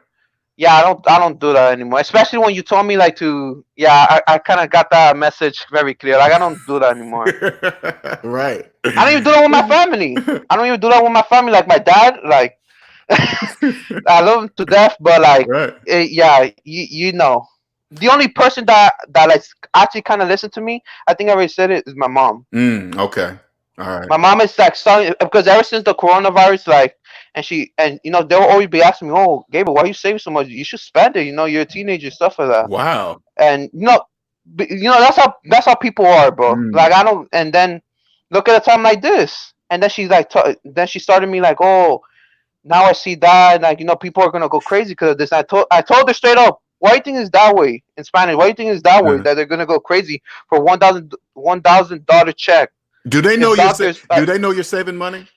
Yeah, I don't do that anymore. Especially when you told me like to. Yeah, I kind of got that message very clear. Like I don't do that anymore. Right. I don't even do that with my family. I don't even do that with my family. Like my dad, like I love him to death, but like, Right. yeah, the only person that like actually kind of listen to me, I think I already said it, is my mom. Okay. All right. My mom is like starting because ever since the coronavirus, like, and they'll always be asking me, "Oh, Gabriel, why you saving so much? You should spend it. You're a teenager, stuff like that." Wow. And that's how people are, bro. Like I don't. And then look at a time like this, and then she's like, then she started me like, "Oh, now I see that, like people are gonna go crazy because of this." And I told her straight up, "Why do you think it's that way in Spanish? Why do you think it's that way that they're gonna go crazy for $1,000 check?" Do they know If doctors, do they know you're saving money?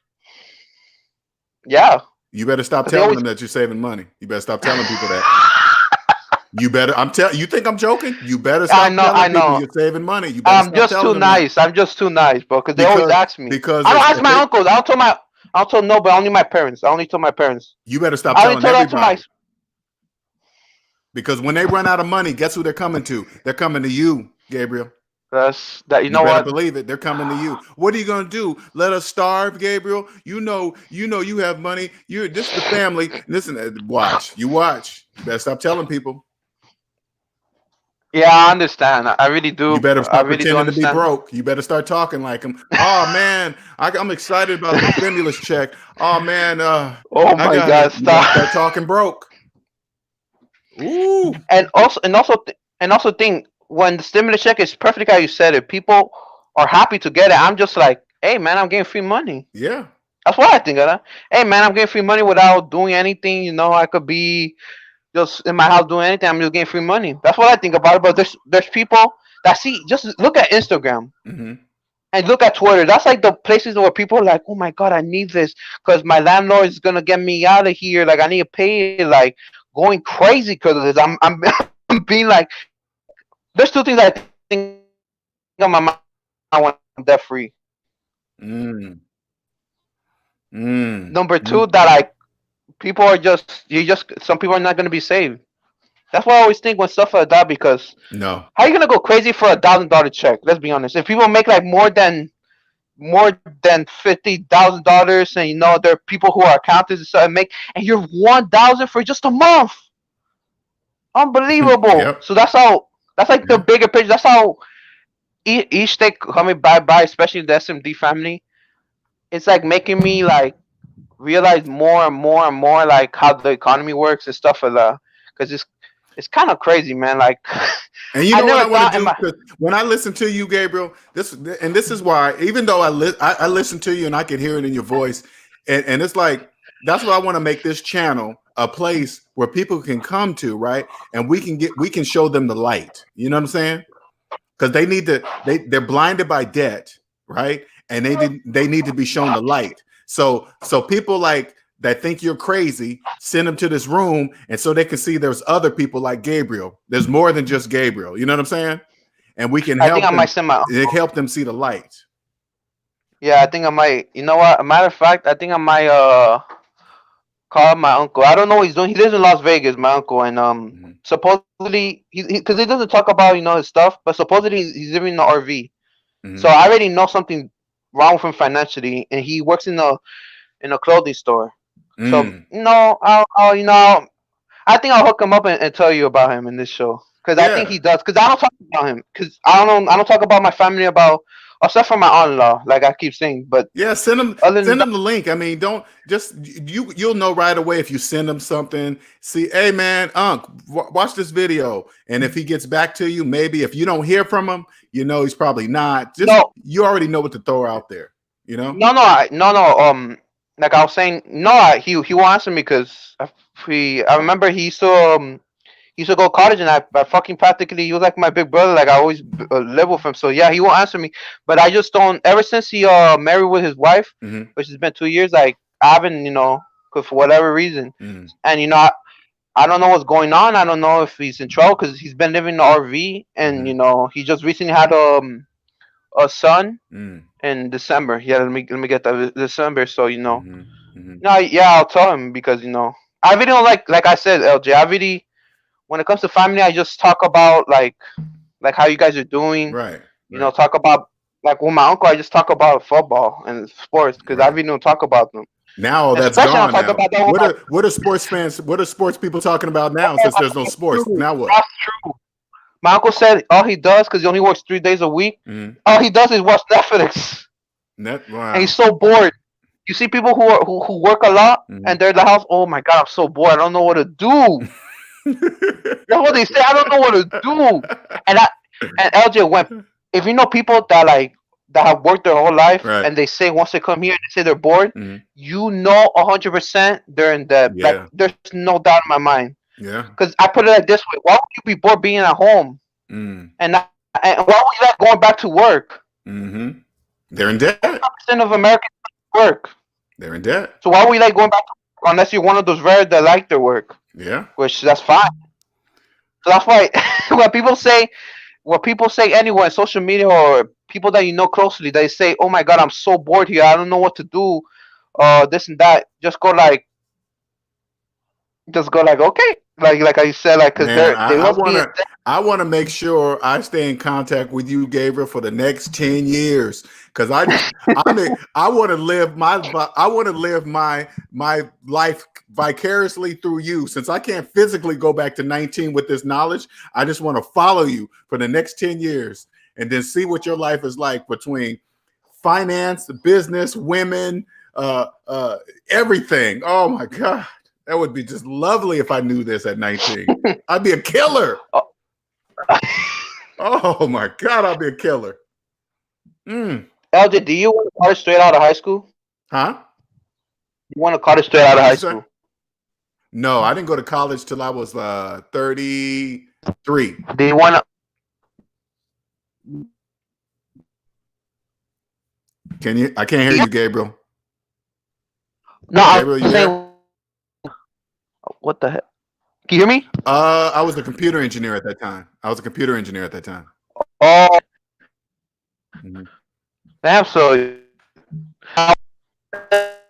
Yeah. You better stop 'Cause they telling always. them that you're saving money. You better stop telling people that. You better. You think I'm joking? You better I stop know, telling I people know. you're saving money. You better I'm stop just telling too them that nice. I'm just too nice, bro. Because they always because ask me. because I don't ask if my they, uncles. I don't tell my. I don't tell nobody. Only my parents. I only tell my parents. you better stop I only telling tell that to my. everybody because when they run out of money, guess who they're coming to? They're coming to you, Gabriel. That's that. You You know better what? believe it. They're coming to you. What are you gonna do? Let us starve, Gabriel? You have money. You're this is the family. Listen, watch. You watch. You better stop telling people. Yeah, I understand. I really You do. better I stop really do pretending to be understand. broke. You better start talking like them. Oh man, I'm excited about the stimulus check. Oh man, Oh I my got God! it. You better start Stop. talking broke. Ooh, And also think when the stimulus check is perfect how you said it, people are happy to get it. I'm just like, hey man, I'm getting free money. yeah. That's what I think of that. Hey man, I'm getting free money without doing anything. I could be just in my house doing anything. I'm just getting free money. That's what I think about it. But there's people that see. Just look at Instagram Hmm. and look at Twitter. That's like the places where people are like, oh my god, I need this because my landlord is gonna get me out of here. Like I need to pay. Like going crazy because of this. I'm I'm being like, there's two things I think on my mind when I'm debt free. Number two, that like Mm, people are mm, just mm. some people are not gonna be saved. That's what I always think when stuff like that because how you gonna go crazy for No. $1,000 check? Let's be honest. If people make like more than $50,000 and there are people who are accountants and stuff and make and you're 1,000 for just a month. Unbelievable. Yep. So that's like the Yeah. bigger picture. That's how each state coming by, especially the SMD family, it's like making me like realize more and more and more like how the economy works and stuff like that. Because it's kind of crazy, man. Like And you I know what I never want to thought in do? my 'Cause when I listen to you, Gabriel, this is why, even though I listen to you and I can hear it in your voice, and it's like that's why I want to make this channel a place where people can come to, right? And we can show them the light. You know what I'm saying? Because they need to they're blinded by debt, right? And they need to be shown the light. So people like that think you're crazy, send them to this room, and so they can see there's other people like Gabriel. There's more than just Gabriel. You know what I'm saying? And we can I think help I might them. send my Help them see the light. yeah, I think I might. You know what? A matter of fact, I think I might call my uncle. I don't know what he's doing. He lives in Las Vegas, my uncle, and Mm-hmm. supposedly he because he doesn't talk about his stuff, but supposedly he's living in an RV. So Mm-hmm. I already know something wrong with him financially, and he works in a clothing store. So Mm. I'll I think I'll hook him up and tell you about him in this show because I think Yeah. he does. Because I don't talk about him because I don't talk about my family about except for my aunt-in-law, like I keep saying. But Yeah, other than send that, them the link. I mean, don't just you'll know right away if you send them something. See, hey man, Unc, watch this video, and if he gets back to you, maybe if you don't hear from him, you know he's probably not. Just no, you already know what to throw out there. You know. no. Like I was saying, no, he won't answer me because I remember he used to go to college, and I fucking practically he was like my big brother. Like I always live with him. So yeah, he won't answer me. But I just don't. Ever since he married with his wife, Mm-hmm. which has been 2 years, like I haven't, 'cause for whatever reason, Mm-hmm. and I don't know what's going on. I don't know if he's in trouble because he's been living in the RV, and Mm-hmm. he just recently had a son Mm-hmm. in December. Yeah, let me get that December. So Mm-hmm. Mm-hmm. no, yeah, I'll tell him because I really don't like I said, LJ. I really when it comes to family, I just talk about like how you guys are doing. Right. Right. Talk about like with my uncle. I just talk about football and sports because I Right. really don't talk about them. Now all that's Especially I don't gone. talk Now, about that with my. what are sports fans? What are sports people talking about now? Oh, Since there's no that's sports, true. now what? That's true. My uncle said all he does because he only works 3 days a week. Mm-hmm. All he does is watch Netflix, and he's Wow. so bored. You see people who work a lot Mm-hmm. and they're in the house. Oh my god, I'm so bored. I don't know what to do. That's what they say. I don't know what to do. And LJ went. If you know people that have worked their whole life Right. and they say once they come here and they say they're bored, Mm-hmm. 100% they're in debt. Like Yeah. there's no doubt in my mind. Yeah. Because I put it like this way: why would you be bored being at home, Mm. and why would you like going back to work? Mm-hmm. They're in debt. 100% of Americans work. They're in debt. So why would we like going back to unless you're one of those rare that like their work, Yeah. which that's fine. So that's why when people say what people say anywhere on social media or people that you know closely, they say, "Oh my God, I'm so bored here. I don't know what to do. This and that." Just go like, okay, like I said, like because Man, they must be. I wanna make sure I stay in contact with you, Gabriel, for the next 10 years. Cause I want to live my life vicariously through you. Since I can't physically go back to 19 with this knowledge, I just want to follow you for the next 10 years and then see what your life is like between finance, business, women, everything. Oh my God. That would be just lovely if I knew this at 19. I'd be a killer. Oh my God, I'll be a killer. LJ, do you want to college straight out of high school? Huh? You want to college straight out of What'd high you say? school? No, I didn't go to college till I was 33. Do you want to? I can't hear you, Gabriel. No, I'm Gabriel, you there? saying. What the heck? Can you hear me? I was a computer engineer at that time. Oh, Mhm. damn. So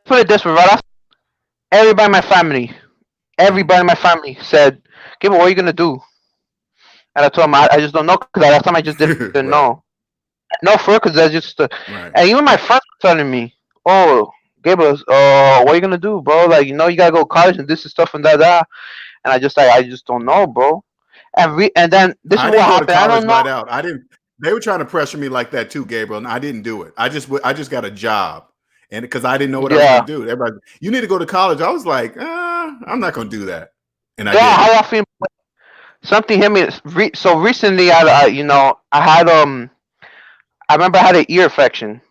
put it this way, right? Everybody in my family, said, "Gabriel, what are you gonna do?" And I told them, I just don't know because last time I just didn't Right. know. No, for because I just Right. and even my friends were telling me, "Oh, Gabriel, what are you gonna do, bro? Like, you gotta go to college and this and stuff and that." And I just don't know, bro. And then this is I what didn't go to happened. I college don't know. right out. I didn't. They were trying to pressure me like that too, Gabriel, and I didn't do it. I just got a job, and because I didn't know what I was Yeah, going to do. Everybody, you need to go to college. I was like, I'm not going to do that, and I yeah. didn't. How I feel. Something hit me. So recently, I had I remember I had an ear infection.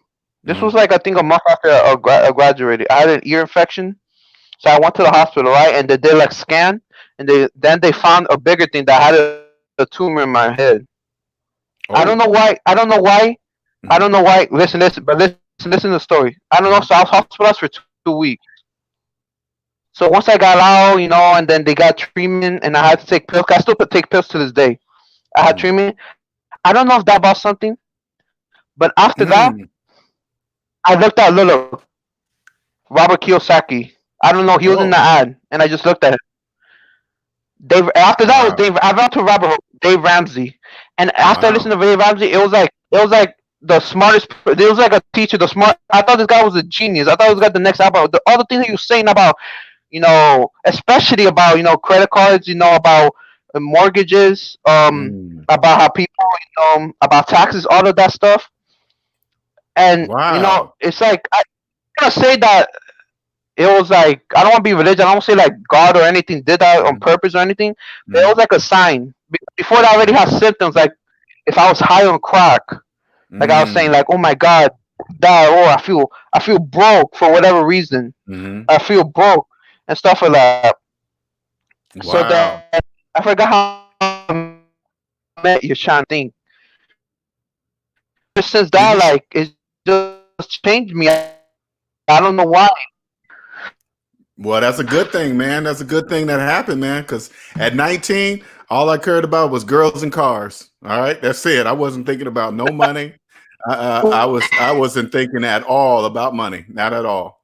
This was Mhm. like I think a month after I graduated. I had an ear infection, so I went to the hospital, right? And they did like scan, and they found a bigger thing that had a tumor in my head. I don't Oh. know why. I don't know why. I Mhm. don't know why. Listen. But listen to the story. I don't know. Mhm. So I was hospitalized for 2 weeks. So once I got out, and then they got treatment, and I had to take pills. I still take pills to this day. I had Mhm. treatment. I don't know if that about something, but after that, Mm. I looked at Lulu, Robert Kiyosaki. I don't know. He was in the Oh. ad, and I just looked at him. Dave. After that was Wow. Dave. I went to Dave Ramsey, and after I Wow. listened to Dave Ramsey, it was like the smartest. It was like a teacher. The smart. I thought this guy was a genius. I thought he was got the next album. All the things that he was saying about, especially about credit cards. About mortgages. Mm. About how people. About taxes. All of that stuff. And Wow. it's like I gonna say that it was like I don't want to be religious. I don't want to say like God or anything did that on Mhm. purpose or anything. But it was Mhm. like a sign. Before that, I already had symptoms. Like if I was high on crack, like I was saying, Mm. like, oh my God, that I feel broke for whatever reason. Mhm. I feel broke and stuff like that. So then Wow. I forgot how I met you, trying to think. Ever since Did that, you? like it just changed me. I don't know why. Well, that's a good thing, man. That's a good thing that happened, man. Because at 19, all I cared about was girls and cars. All right, that's it. I wasn't thinking about no money. I wasn't thinking at all about money. Not at all.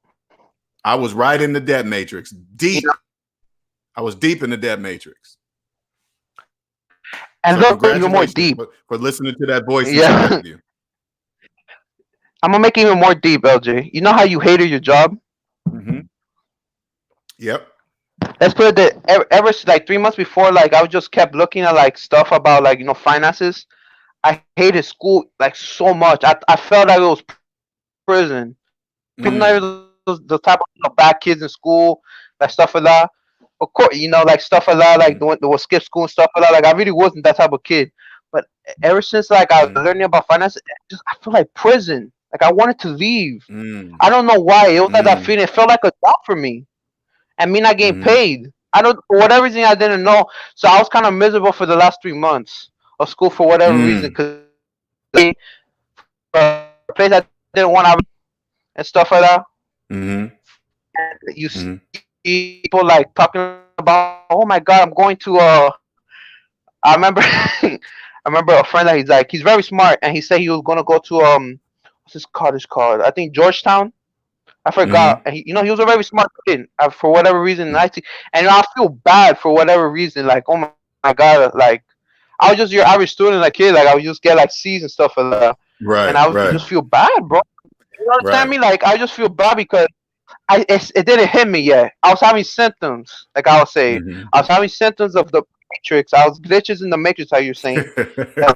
I was right in the debt matrix, You deep. know. I was deep in the debt matrix. And So look even more congratulations deep. for listening to that voice inside Yeah. of you. I'm gonna make it even more deep, LJ. You know how you hated your job? Hmm. Yep. Let's put it that like 3 months before, like I just kept looking at like stuff about like finances. I hated school like so much. I felt like it was prison. People know Mm. the type of bad kids in school, like stuff like that. Of course, like stuff like that, like Hmm. the one skip school and stuff like that. Like I really wasn't that type of kid. But ever since like I was Hmm. learning about finance, I feel like prison. Like I wanted to leave. Mm. I don't know why. It was like that Mm. feeling. It felt like a job for me, and me not getting Hmm. paid. I don't for whatever reason I didn't know. So I was kind of miserable for the last 3 months of school for whatever reason. Mm. Cause a place I didn't want to and stuff like that. Hmm. You Hmm. people like talking about, oh my god, I'm going to I remember I remember a friend that he's very smart, and he said he was gonna go to what's this college called? I think Georgetown. I forgot. Hmm. And he was a very smart kid. For whatever reason, and I feel bad for whatever reason. Like, oh my god, like I was just your average student, like kid. Like I would just get like C's and stuff like that, and Right, I would right, just feel bad, bro. You understand right. me? Like I just feel bad because it didn't hit me yet. I was having symptoms, like I would say. Hmm. I was having symptoms of the matrix. I was glitches in the matrix, how you're saying. Uh,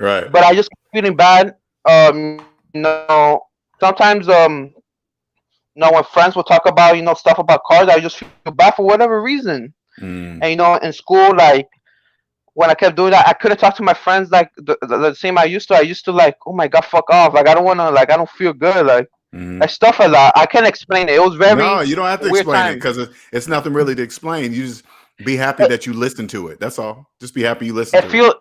Right. but I just kept feeling bad. Sometimes when friends will talk about stuff about cars, I just feel bad for whatever reason. Mm. And in school, like when I kept doing that, I couldn't talk to my friends like the same I used to. I used to like, oh my god, fuck off. Like I don't wanna, like I don't feel good. Like Hmm. stuff like that. I can't explain it. It was No, very you don't have to weird explain it time. because it's nothing really to explain. You just be happy It, that you listen to it. That's all. Just be happy you listen it to it. feel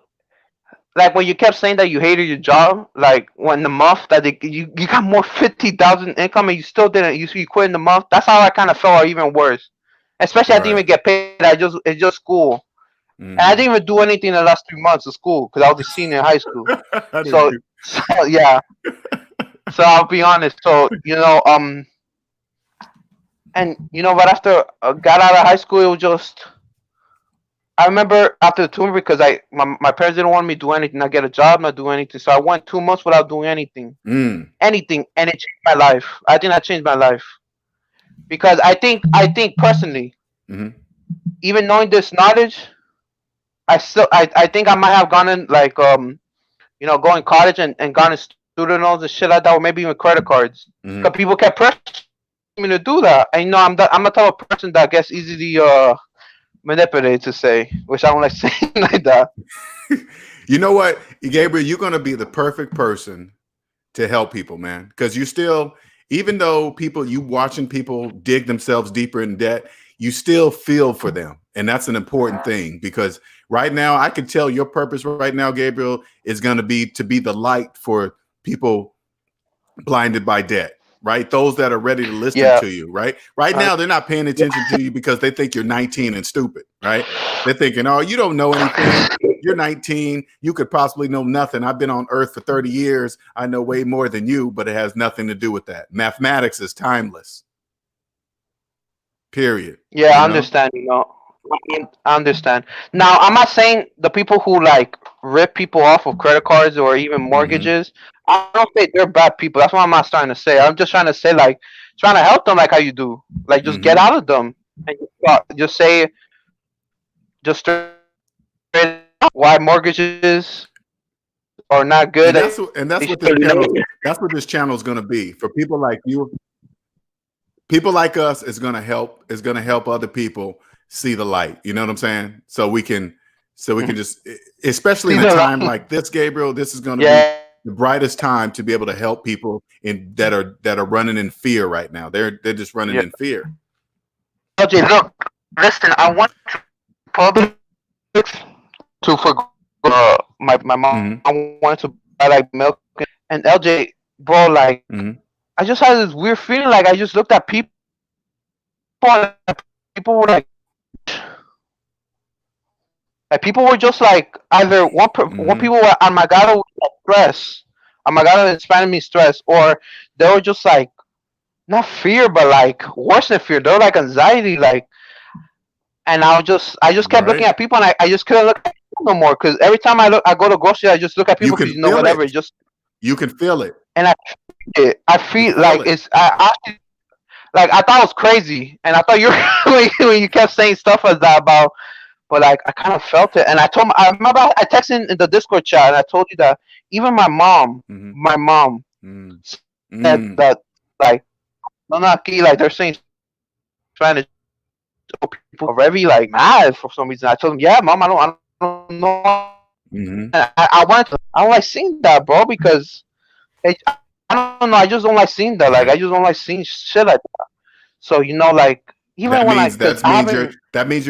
like when you kept saying that you hated your job, like when the month that you got more 50,000 income and you still didn't, you quit in the month. That's how I kind of felt, or even worse. Especially I didn't Right. even get paid. It's just school, and I Hmm. didn't even do anything in the last 3 months of school because I was a senior in high school. I didn't So, do. so yeah. So I'll be honest. So and but after I got out of high school, it was just. I remember after the 2 months because my parents didn't want me to do anything, not get a job, not do anything. So I went 2 months without doing Mm. anything, and it changed my life. I think that changed my life because I think personally, Hmm. even knowing this knowledge, I think I might have gone in like going college and gone in student loans and shit like that, or maybe even credit cards. Hmm. Because people kept pressuring me to do that, and I'm the type of person that gets easily manipulated to say, which I don't like saying like that. You know what, Gabriel, you're going to be the perfect person to help people, man, because you still, even though you watching people dig themselves deeper in debt, you still feel for them, and that's an important thing because right now I can tell your purpose right now, Gabriel, is going to be the light for people blinded by debt, right? Those that are ready to listen Yeah. to you, right Uh, now they're not paying attention to you because they think you're 19 and stupid, right? They're thinking, oh, you don't know anything, you're 19, you could possibly know nothing. I've been on earth for 30 years, I know way more than you, but it has nothing to do with that. Mathematics is timeless, period. Yeah, You I know. understand. I understand. Now, I'm not saying the people who like rip people off of credit cards or even Hmm. mortgages. I don't say they're bad people. That's what I'm not trying to say. I'm just trying to say like trying to help them like how you do. Like just get Hmm. out of them and just say just straight up why mortgages are not good. And that's They what this should channel, limit. that's what this channel is going to be for people like you. People like us is going to help other people see the light, you know what I'm saying, so we can just, especially in See a the time light. like this, Gabriel, this is going to be Yeah. the brightest time to be able to help people in that are running in fear right now. They're just running Yeah. in fear. Okay, look, listen. I want public to for my mom Hmm. wanted to buy like milk, and LJ, bro, like Hmm. I just had this weird feeling. Like I just looked at people, and people were like people were just like either one Hmm. people were Amagado with stress, Amagado inspired me stress, or they were just like not fear, but like worse than fear. They were like anxiety, like. And I just kept looking Right. at people, and I just couldn't look at people no more because every time I go to grocery, I just look at You people can because feel whatever. it. It just You can feel it. and I You feel feel like it. I actually like I thought it was crazy, and I thought you when you kept saying stuff like that about, but like I kind of felt it, and I remember I texted in the Discord chat, and I told you that even Hmm. my mom Mm. said Mm. that like no not key like they're saying Spanish people are very like mad for some reason. I told them, yeah, mom, I don't know. Hmm. And I don't like seeing that, bro, because I don't know. I just don't like seeing that. Like Right. I just don't like seeing shit like that. So like even That when means cause I haven't. that means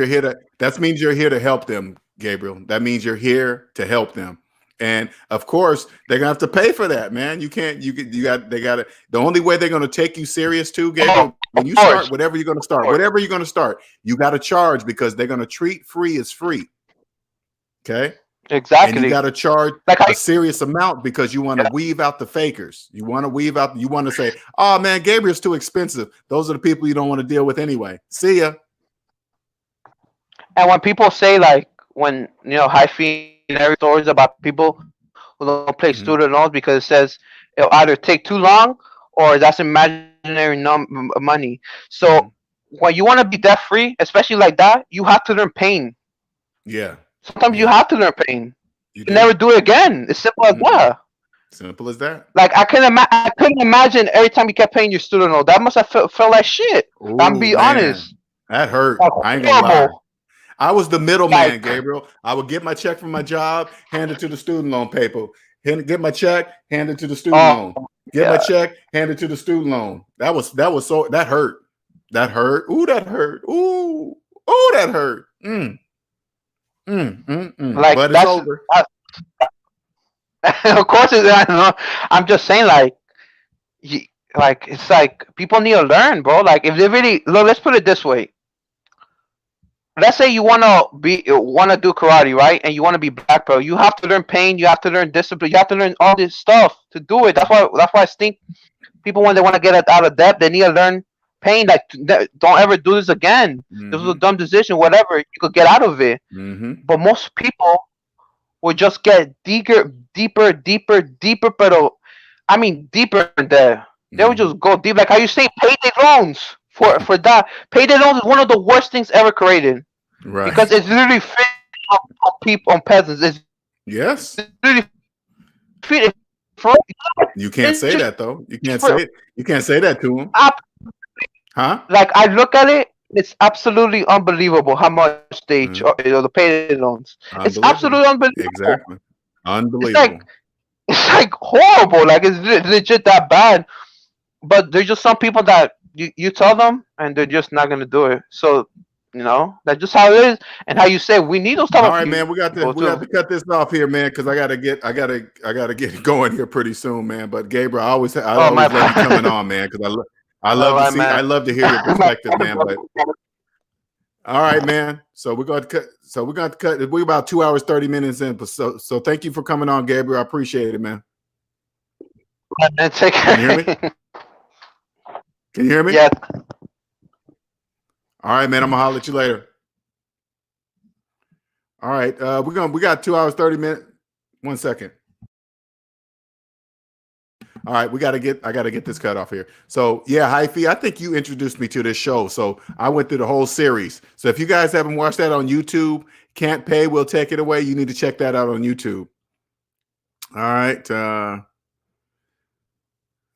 you're here to help them, Gabriel. That means you're here to help them. And of course, they're gonna have to pay for that, man. You can't, you got, they gotta, the only way they're gonna take you serious too, Oh, Gabriel, when you course, start whatever you're going to start, course. whatever you're going to start, you got to charge because they're going to treat free as free. Okay. And you Exactly. got to charge Like how a serious amount because you want to yeah. weave out the fakers. You want to weave out, you want to say, oh man, Gabriel's too expensive. Those are the people you don't want to deal with anyway. See ya. And when people say like when high fee and every stories about people who don't pay Mhm, student loans because it says it'll either take too long or that's imaginary money. So mhm. when you want to be debt free, especially like that, you have to learn pain. Yeah. Sometimes you Yeah. have to learn pain. You You can never do. do it again. It's simple as Mm-mm. that. Simple as that. Like I couldn't imagine every time you kept paying your student loan. That must have felt like shit. I'm Oh be man, honest. that hurt. Like I ain't gonna lie. horrible. I was the middleman, Like Gabriel. I would get my check from my job, hand it to the student loan paper. Get my check, hand it to the student loan. oh Get my yeah. check, hand it to the student loan. That hurt. That hurt. Ooh, that hurt. Ooh, ooh, that hurt. Like But it's over. of course I don't know. I'm just saying you, like it's like people need to learn, bro. Like if they really look, let's put it this way. Let's say you want to do karate, right? And you want to be black belt. You have to learn pain. You have to learn discipline. You have to learn all this stuff to do it. That's why I think people when they want to get out of debt, they need to learn pain. Like don't ever do this again. This was a Mm-hmm. dumb decision. Whatever, you could get out of it. Mm-hmm. But most people will just get deeper. But I mean, deeper in there. They will Mm-hmm. just go deep. Like how you say, payday loans for that. Payday loans is one of the worst things ever created because Right. it's literally fit on people on peasants. It's Yes. literally fit for You can't it's say just that though. You can't for say it. You can't say that to them. up. Huh? Like I look at it, it's absolutely unbelievable how much they Mhm. the payday loans. It's Unbelievable. absolutely unbelievable. Exactly. It's like Unbelievable. it's like horrible. Like it's legit that bad. But there's just some people that you tell them and they're just not gonna do it. So that's just how it is. And how you say we need those type All of right, man. people We got too. to cut this off here, man, because I gotta get going here pretty soon, man. But Gabriel, I Oh my always love you coming bad. on, man, because All right, I man. love to hear your perspective, man. But all right, man. So we're going to cut. So we're going to cut. We're about 2 hours 30 minutes in. But so thank you for coming on, Gabriel. I appreciate it, man. And take Can you hear me? care. Can you hear me? Yeah. All right, man. I'm gonna holler at you later. All right. We got 2 hours 30 minutes. 1 second. All right, I gotta get this cut off here. So yeah, Hyphy, I think you introduced me to this show. So I went through the whole series. So if you guys haven't watched that on YouTube, Can't Pay, We'll Take It Away, you need to check that out on YouTube. All right.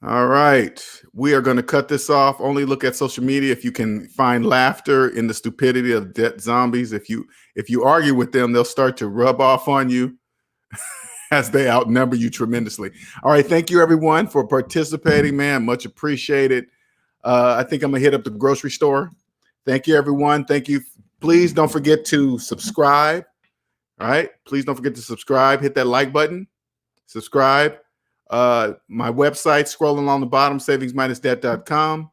All right. We are gonna cut this off. Only look at social media if you can find laughter in the stupidity of debt zombies. If you argue with them, they'll start to rub off on you as they outnumber you tremendously. All right. Thank you, everyone, for participating, man. Much appreciated. I think I'm going to hit up the grocery store. Thank you, everyone. Thank you. Please don't forget to subscribe. All right. Please don't forget to subscribe. Hit that like button. Subscribe. My website, scrolling along the bottom, savings-debt.com.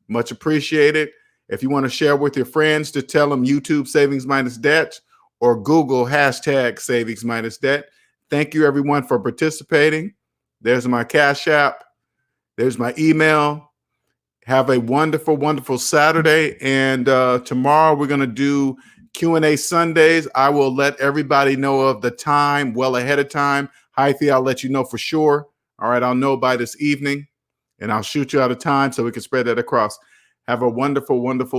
Much appreciated. If you want to share with your friends, to tell them YouTube Savings Minus Debt or Google hashtag Savings Minus Debt. Thank you, everyone, for participating. There's my Cash App. There's my email. Have a wonderful, wonderful Saturday. And tomorrow we're going to do Q&A Sundays. I will let everybody know of the time well ahead of time. Hyphy, I'll let you know for sure. All right, I'll know by this evening. And I'll shoot you out of time so we can spread that across. Have a wonderful, wonderful